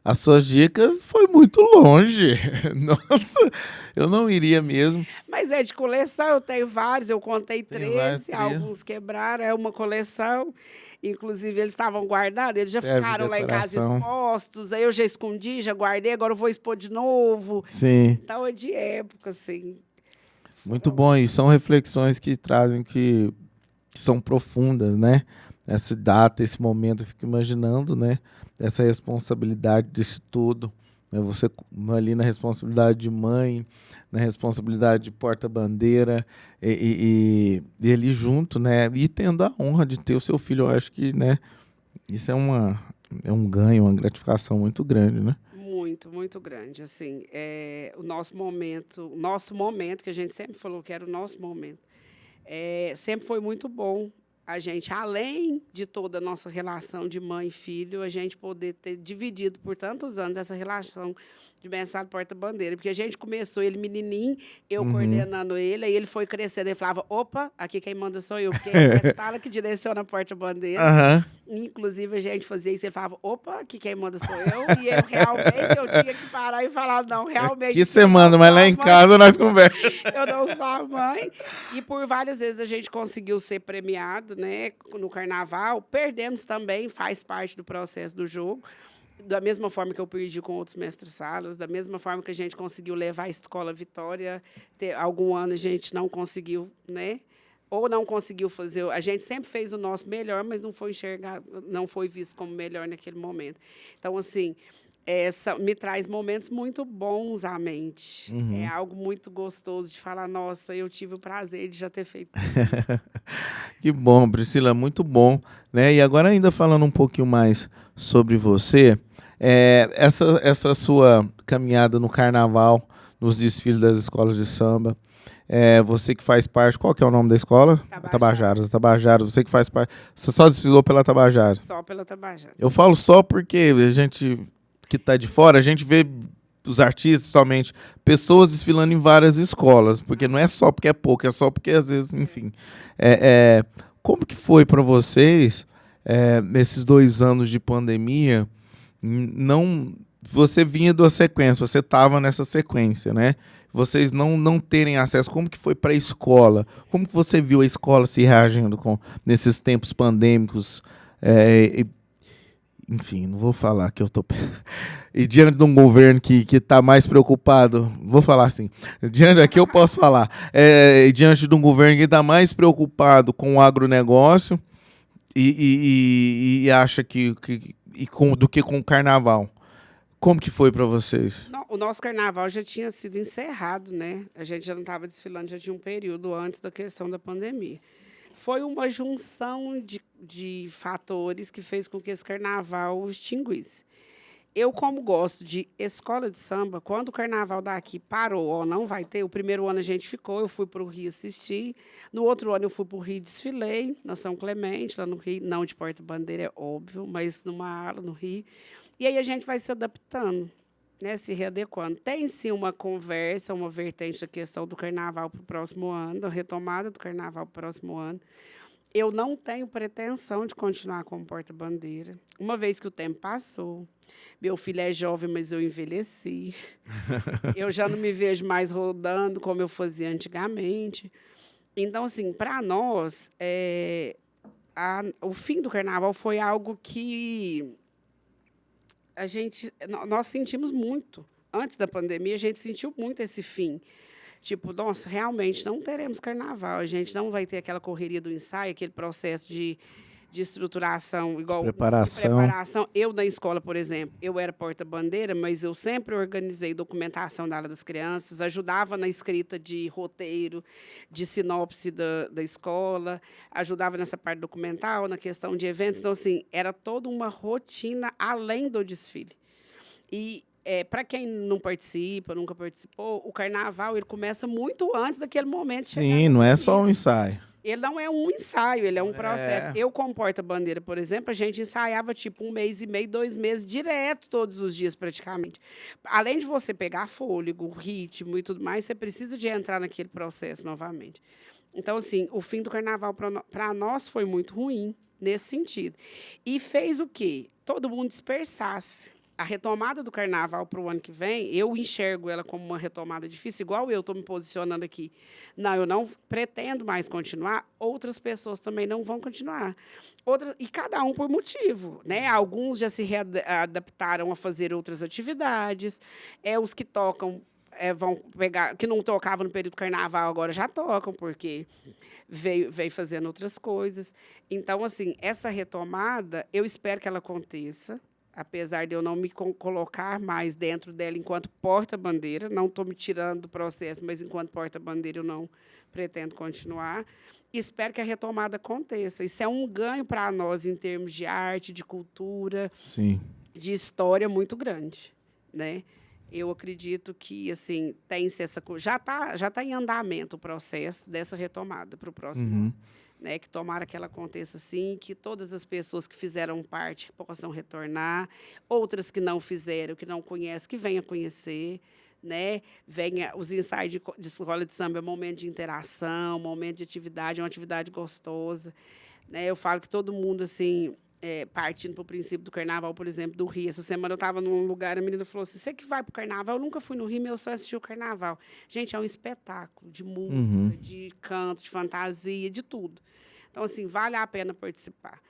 As suas dicas foi muito longe. Nossa, eu não iria mesmo. Mas é de coleção, eu tenho vários, eu contei 13, alguns quebraram, é uma coleção. Inclusive, eles estavam guardados, eles já ficaram lá em casa expostos, aí eu já escondi, já guardei, agora eu vou expor de novo. Sim. Então, é de época, assim. Muito bom, e são reflexões que trazem que são profundas, né? Essa data, esse momento, eu fico imaginando, né? Essa responsabilidade disso tudo. Né? Você ali na responsabilidade de mãe, na responsabilidade de porta-bandeira, e ali junto, né? E tendo a honra de ter o seu filho, eu acho que, né? Isso é um ganho, uma gratificação muito grande, né? Muito, muito grande. Assim, o nosso momento, que a gente sempre falou que era o nosso momento, sempre foi muito bom. A gente, além de toda a nossa relação de mãe e filho, a gente poder ter dividido por tantos anos essa relação de mestre porta-bandeira. Porque a gente começou, ele menininho, eu coordenando ele, aí ele foi crescendo, ele falava, opa, aqui quem manda sou eu, porque é a sala que direciona a porta-bandeira. Inclusive, a gente fazia isso, ele falava, opa, aqui quem manda sou eu, e eu realmente, eu tinha que parar e falar, não, realmente... Que você manda, mas lá em casa nós conversamos. Eu não sou a mãe. E por várias vezes a gente conseguiu ser premiado, né, no carnaval, perdemos também, faz parte do processo do jogo, da mesma forma que eu perdi com outros mestres-salas, da mesma forma que a gente conseguiu levar a escola à vitória, algum ano a gente não conseguiu, né, ou não conseguiu fazer, a gente sempre fez o nosso melhor, mas não foi enxergado, não foi visto como melhor naquele momento. Então, assim, me traz momentos muito bons à mente. É algo muito gostoso de falar, nossa, eu tive o prazer de já ter feito isso. Que bom, Priscila, muito bom. Né? E agora, ainda falando um pouquinho mais sobre você, essa sua caminhada no carnaval, nos desfiles das escolas de samba, você que faz parte, qual que é o nome da escola? Tabajaras, você que faz parte, você só desfilou pela Tabajaras? Só pela Tabajaras. Eu falo só porque a gente que está de fora, a gente vê os artistas, principalmente, pessoas desfilando em várias escolas, porque não é só porque é pouco, é só porque às vezes, enfim. Como que foi para vocês, nesses 2 anos de pandemia, não você vinha da sequência, você estava nessa sequência, né? Vocês não terem acesso, como que foi para a escola? Como que você viu a escola se reagindo nesses tempos pandêmicos? Enfim, não vou falar que eu tô... E diante de um governo que está mais preocupado, vou falar assim, aqui eu posso falar, diante de um governo que está mais preocupado com o agronegócio e acha do que com o carnaval. Como que foi para vocês? O nosso carnaval já tinha sido encerrado, né? A gente já não estava desfilando, já tinha um período antes da questão da pandemia. Foi uma junção de fatores que fez com que esse carnaval extinguisse. Eu, como gosto de escola de samba, quando o carnaval daqui parou, ou não vai ter, o primeiro ano a gente ficou, eu fui para o Rio assistir, no outro ano eu fui para o Rio e desfilei, na São Clemente, lá no Rio, não de porta-bandeira, é óbvio, mas numa ala no Rio. E aí a gente vai se adaptando, né, se readequando. Tem, sim, uma conversa, uma vertente da questão do carnaval para o próximo ano, da retomada do carnaval para o próximo ano. Eu não tenho pretensão de continuar como porta-bandeira. Uma vez que o tempo passou, meu filho é jovem, mas eu envelheci. Eu já não me vejo mais rodando como eu fazia antigamente. Então, assim, para nós, o fim do carnaval foi algo que nós sentimos muito. Antes da pandemia, a gente sentiu muito esse fim. Tipo, nossa, realmente não teremos carnaval. A gente não vai ter aquela correria do ensaio, aquele processo de estruturação, igual de preparação. Eu, na escola, por exemplo, eu era porta-bandeira, mas eu sempre organizei documentação da área das crianças, ajudava na escrita de roteiro, de sinopse da escola, ajudava nessa parte documental, na questão de eventos. Então, assim, era toda uma rotina além do desfile. E para quem não participa, nunca participou, o carnaval ele começa muito antes daquele momento. Sim, não é só um ensaio. Ele não é um ensaio, ele é um processo. Eu, como porta-bandeira, por exemplo, a gente ensaiava tipo 1 mês e meio, 2 meses, direto, todos os dias, praticamente. Além de você pegar fôlego, ritmo e tudo mais, você precisa de entrar naquele processo novamente. Então, assim, o fim do carnaval para nós foi muito ruim, nesse sentido. E fez o quê? Todo mundo dispersasse. A retomada do carnaval para o ano que vem, eu enxergo ela como uma retomada difícil, igual eu estou me posicionando aqui. Não, eu não pretendo mais continuar, outras pessoas também não vão continuar. E cada um por motivo, né? Alguns já se adaptaram a fazer outras atividades, os que tocam vão pegar, que não tocavam no período do carnaval, agora já tocam, porque veio fazendo outras coisas. Então, assim, essa retomada, eu espero que ela aconteça, apesar de eu não me colocar mais dentro dela enquanto porta-bandeira, não estou me tirando do processo, mas enquanto porta-bandeira eu não pretendo continuar. E espero que a retomada aconteça. Isso é um ganho para nós em termos de arte, de cultura, sim, de história muito grande, né? Eu acredito que assim tem-se essa já tá em andamento o processo dessa retomada para o próximo ano. Né, que tomara que ela aconteça assim, que todas as pessoas que fizeram parte possam retornar, outras que não fizeram, que não conhecem, que venham conhecer, né? Venha os ensaios de escola de samba, é um momento de interação, um momento de atividade, é uma atividade gostosa, né? Eu falo que todo mundo assim partindo para o princípio do carnaval, por exemplo, do Rio. Essa semana eu estava num lugar, a menina falou assim, você que vai para o carnaval? Eu nunca fui no Rio, mas eu só assisti o carnaval. Gente, é um espetáculo de música, de canto, de fantasia, de tudo. Então, assim, vale a pena participar.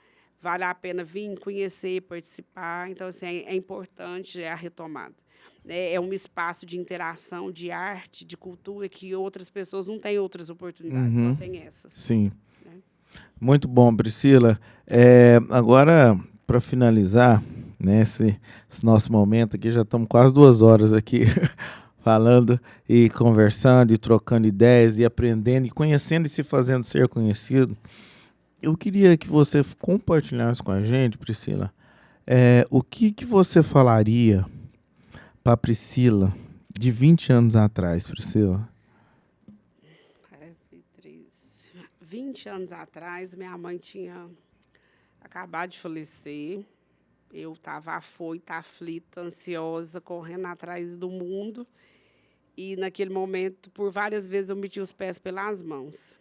Vale a pena vir, conhecer, participar. Então, assim, é importante a retomada. É um espaço de interação, de arte, de cultura, que outras pessoas não têm outras oportunidades, só tem essas. Sim. Muito bom, Priscila. Agora, para finalizar, né, esse nosso momento aqui, já estamos quase 2 horas aqui falando e conversando e trocando ideias e aprendendo e conhecendo e se fazendo ser conhecido. Eu queria que você compartilhasse com a gente, Priscila, o que você falaria para Priscila de 20 anos atrás, Priscila? 20 anos atrás, minha mãe tinha acabado de falecer. Eu estava afoita, aflita, ansiosa, correndo atrás do mundo. E, naquele momento, por várias vezes, eu meti os pés pelas mãos.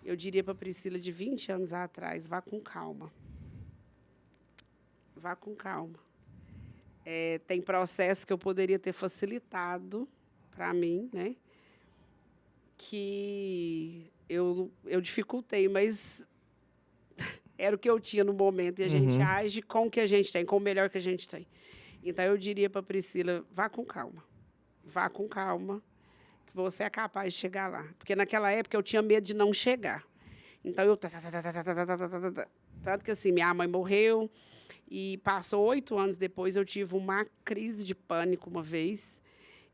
Eu diria para a Priscila, de 20 anos atrás, vá com calma. Vá com calma. Tem processos que eu poderia ter facilitado para mim, né? Que eu dificultei, mas era o que eu tinha no momento. E a gente age com o que a gente tem, com o melhor que a gente tem. Então, eu diria para a Priscila, vá com calma. Vá com calma, que você é capaz de chegar lá. Porque naquela época eu tinha medo de não chegar. Então, eu... Tanto que, assim, minha mãe morreu e passou 8 anos depois, eu tive uma crise de pânico uma vez.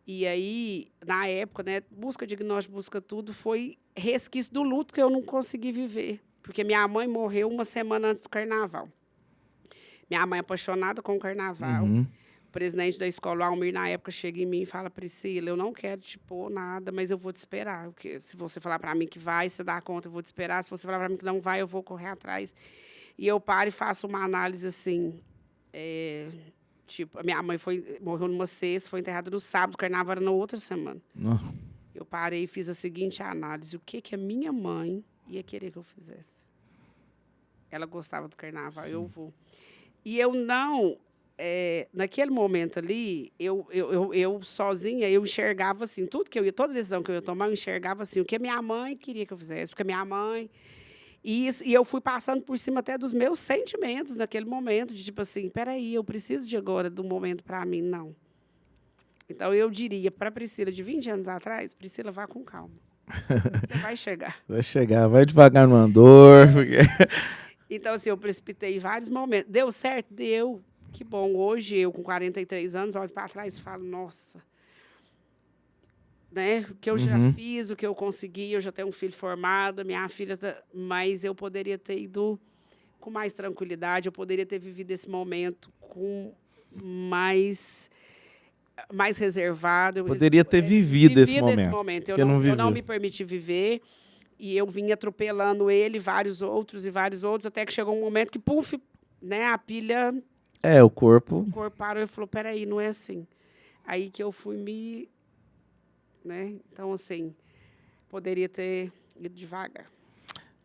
E aí, na época, né, busca diagnóstico, busca tudo, foi resquício do luto que eu não consegui viver. Porque minha mãe morreu uma semana antes do carnaval. Minha mãe apaixonada com o carnaval. O presidente da escola, o Almir, na época, chega em mim e fala, Priscila, eu não quero te pôr nada, mas eu vou te esperar. Porque se você falar para mim que vai, você dá conta, eu vou te esperar. Se você falar para mim que não vai, eu vou correr atrás. E eu paro e faço uma análise assim, tipo, a minha mãe morreu numa sexta, foi enterrada no sábado, o carnaval era na outra semana. Eu parei e fiz a seguinte análise, o que a minha mãe ia querer que eu fizesse? Ela gostava do carnaval, eu vou. E eu não, naquele momento ali, eu sozinha, eu enxergava assim, toda decisão que eu ia tomar, eu enxergava assim, o que a minha mãe queria que eu fizesse, porque a minha mãe... E eu fui passando por cima até dos meus sentimentos naquele momento, de tipo assim, peraí, eu preciso de agora, do momento para mim, não. Então, eu diria para a Priscila, de 20 anos atrás, Priscila, vá com calma. Você vai chegar. Vai chegar, vai devagar no andor. Porque... Então, assim, eu precipitei em vários momentos. Deu certo? Deu. Que bom. Hoje, eu com 43 anos, olho para trás e falo, nossa... Né? O que eu já fiz, o que eu consegui, eu já tenho um filho formado, minha filha, mas eu poderia ter ido com mais tranquilidade, eu poderia ter vivido esse momento com mais reservado. Poderia ter vivido esse momento. Eu não me permiti viver e eu vim atropelando ele, vários outros, até que chegou um momento que, puf, né, a pilha... O corpo parou e falou, peraí, não é assim. Aí que eu fui me... Né? Então, assim, poderia ter ido devagar.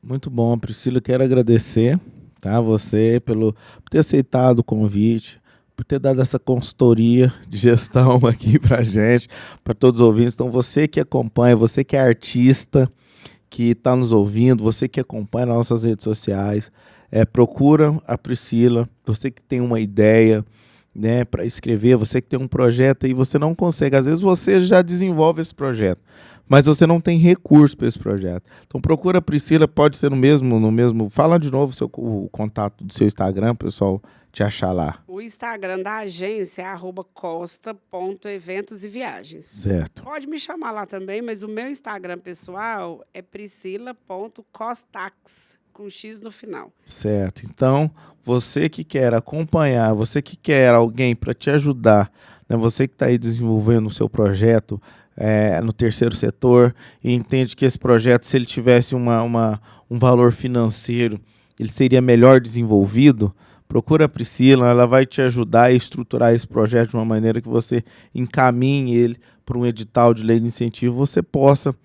Muito bom, Priscila. Quero agradecer, tá, você por ter aceitado o convite, por ter dado essa consultoria de gestão aqui para gente, para todos os ouvintes. Então, você que acompanha, você que é artista, que está nos ouvindo, você que acompanha nas nossas redes sociais, procura a Priscila, você que tem uma ideia, né, para escrever, você que tem um projeto e você não consegue, às vezes você já desenvolve esse projeto, mas você não tem recurso para esse projeto. Então procura a Priscila, pode ser no mesmo, fala de novo o contato do seu Instagram, pessoal, te achar lá. O Instagram da agência é @costa.eventos-e-viagens. Certo. Pode me chamar lá também, mas o meu Instagram pessoal é priscila.costax, com X no final. Certo. Então, você que quer acompanhar, você que quer alguém para te ajudar, né, você que está aí desenvolvendo o seu projeto no terceiro setor e entende que esse projeto, se ele tivesse um valor financeiro, ele seria melhor desenvolvido, procura a Priscila, ela vai te ajudar a estruturar esse projeto de uma maneira que você encaminhe ele para um edital de lei de incentivo, você possa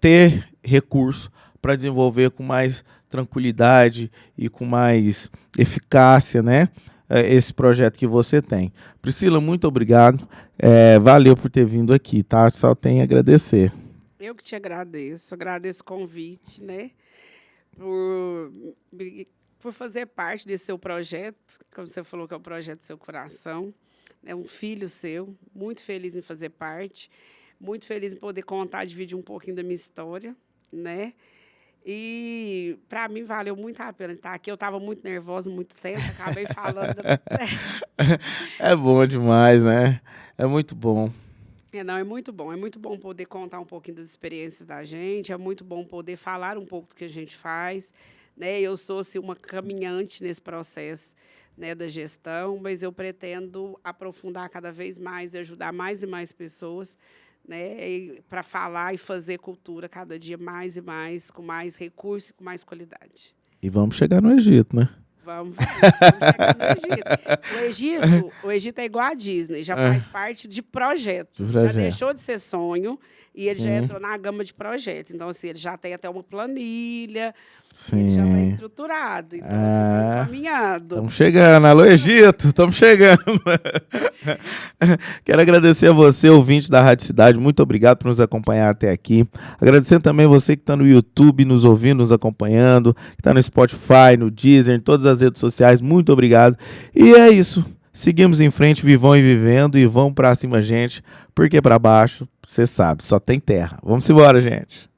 ter recurso para desenvolver com mais tranquilidade e com mais eficácia, né, esse projeto que você tem. Priscila, muito obrigado. Valeu por ter vindo aqui, tá? Só tenho a agradecer. Eu que te agradeço o convite, né, por fazer parte desse seu projeto, como você falou que é o projeto do seu coração, é um filho seu, muito feliz em fazer parte, muito feliz em poder contar, dividir um pouquinho da minha história, né? E, para mim, valeu muito a pena estar aqui. Eu estava muito nervosa, muito tensa, acabei falando. É bom demais, né? É muito bom. É muito bom. É muito bom poder contar um pouquinho das experiências da gente, é muito bom poder falar um pouco do que a gente faz, né? Eu sou assim, uma caminhante nesse processo, né, da gestão, mas eu pretendo aprofundar cada vez mais e ajudar mais e mais pessoas, né, para falar e fazer cultura cada dia mais e mais, com mais recurso e com mais qualidade. E vamos chegar no Egito, né? Vamos chegar no Egito. O Egito é igual a Disney, já faz parte de projeto. Já deixou de ser sonho e ele já entrou na gama de projeto. Então, assim, ele já tem até uma planilha, ele já está estruturado. Então, caminhado. Estamos chegando. Alô, Egito, estamos chegando. Quero agradecer a você, ouvinte da Rádio Cidade. Muito obrigado por nos acompanhar até aqui. Agradecendo também você que está no YouTube, nos ouvindo, nos acompanhando, que está no Spotify, no Deezer, em todas as redes sociais. Muito obrigado. E é isso. Seguimos em frente, vivão e vivendo, e vamos pra cima, gente, porque pra baixo, você sabe, só tem terra. Vamos embora, gente.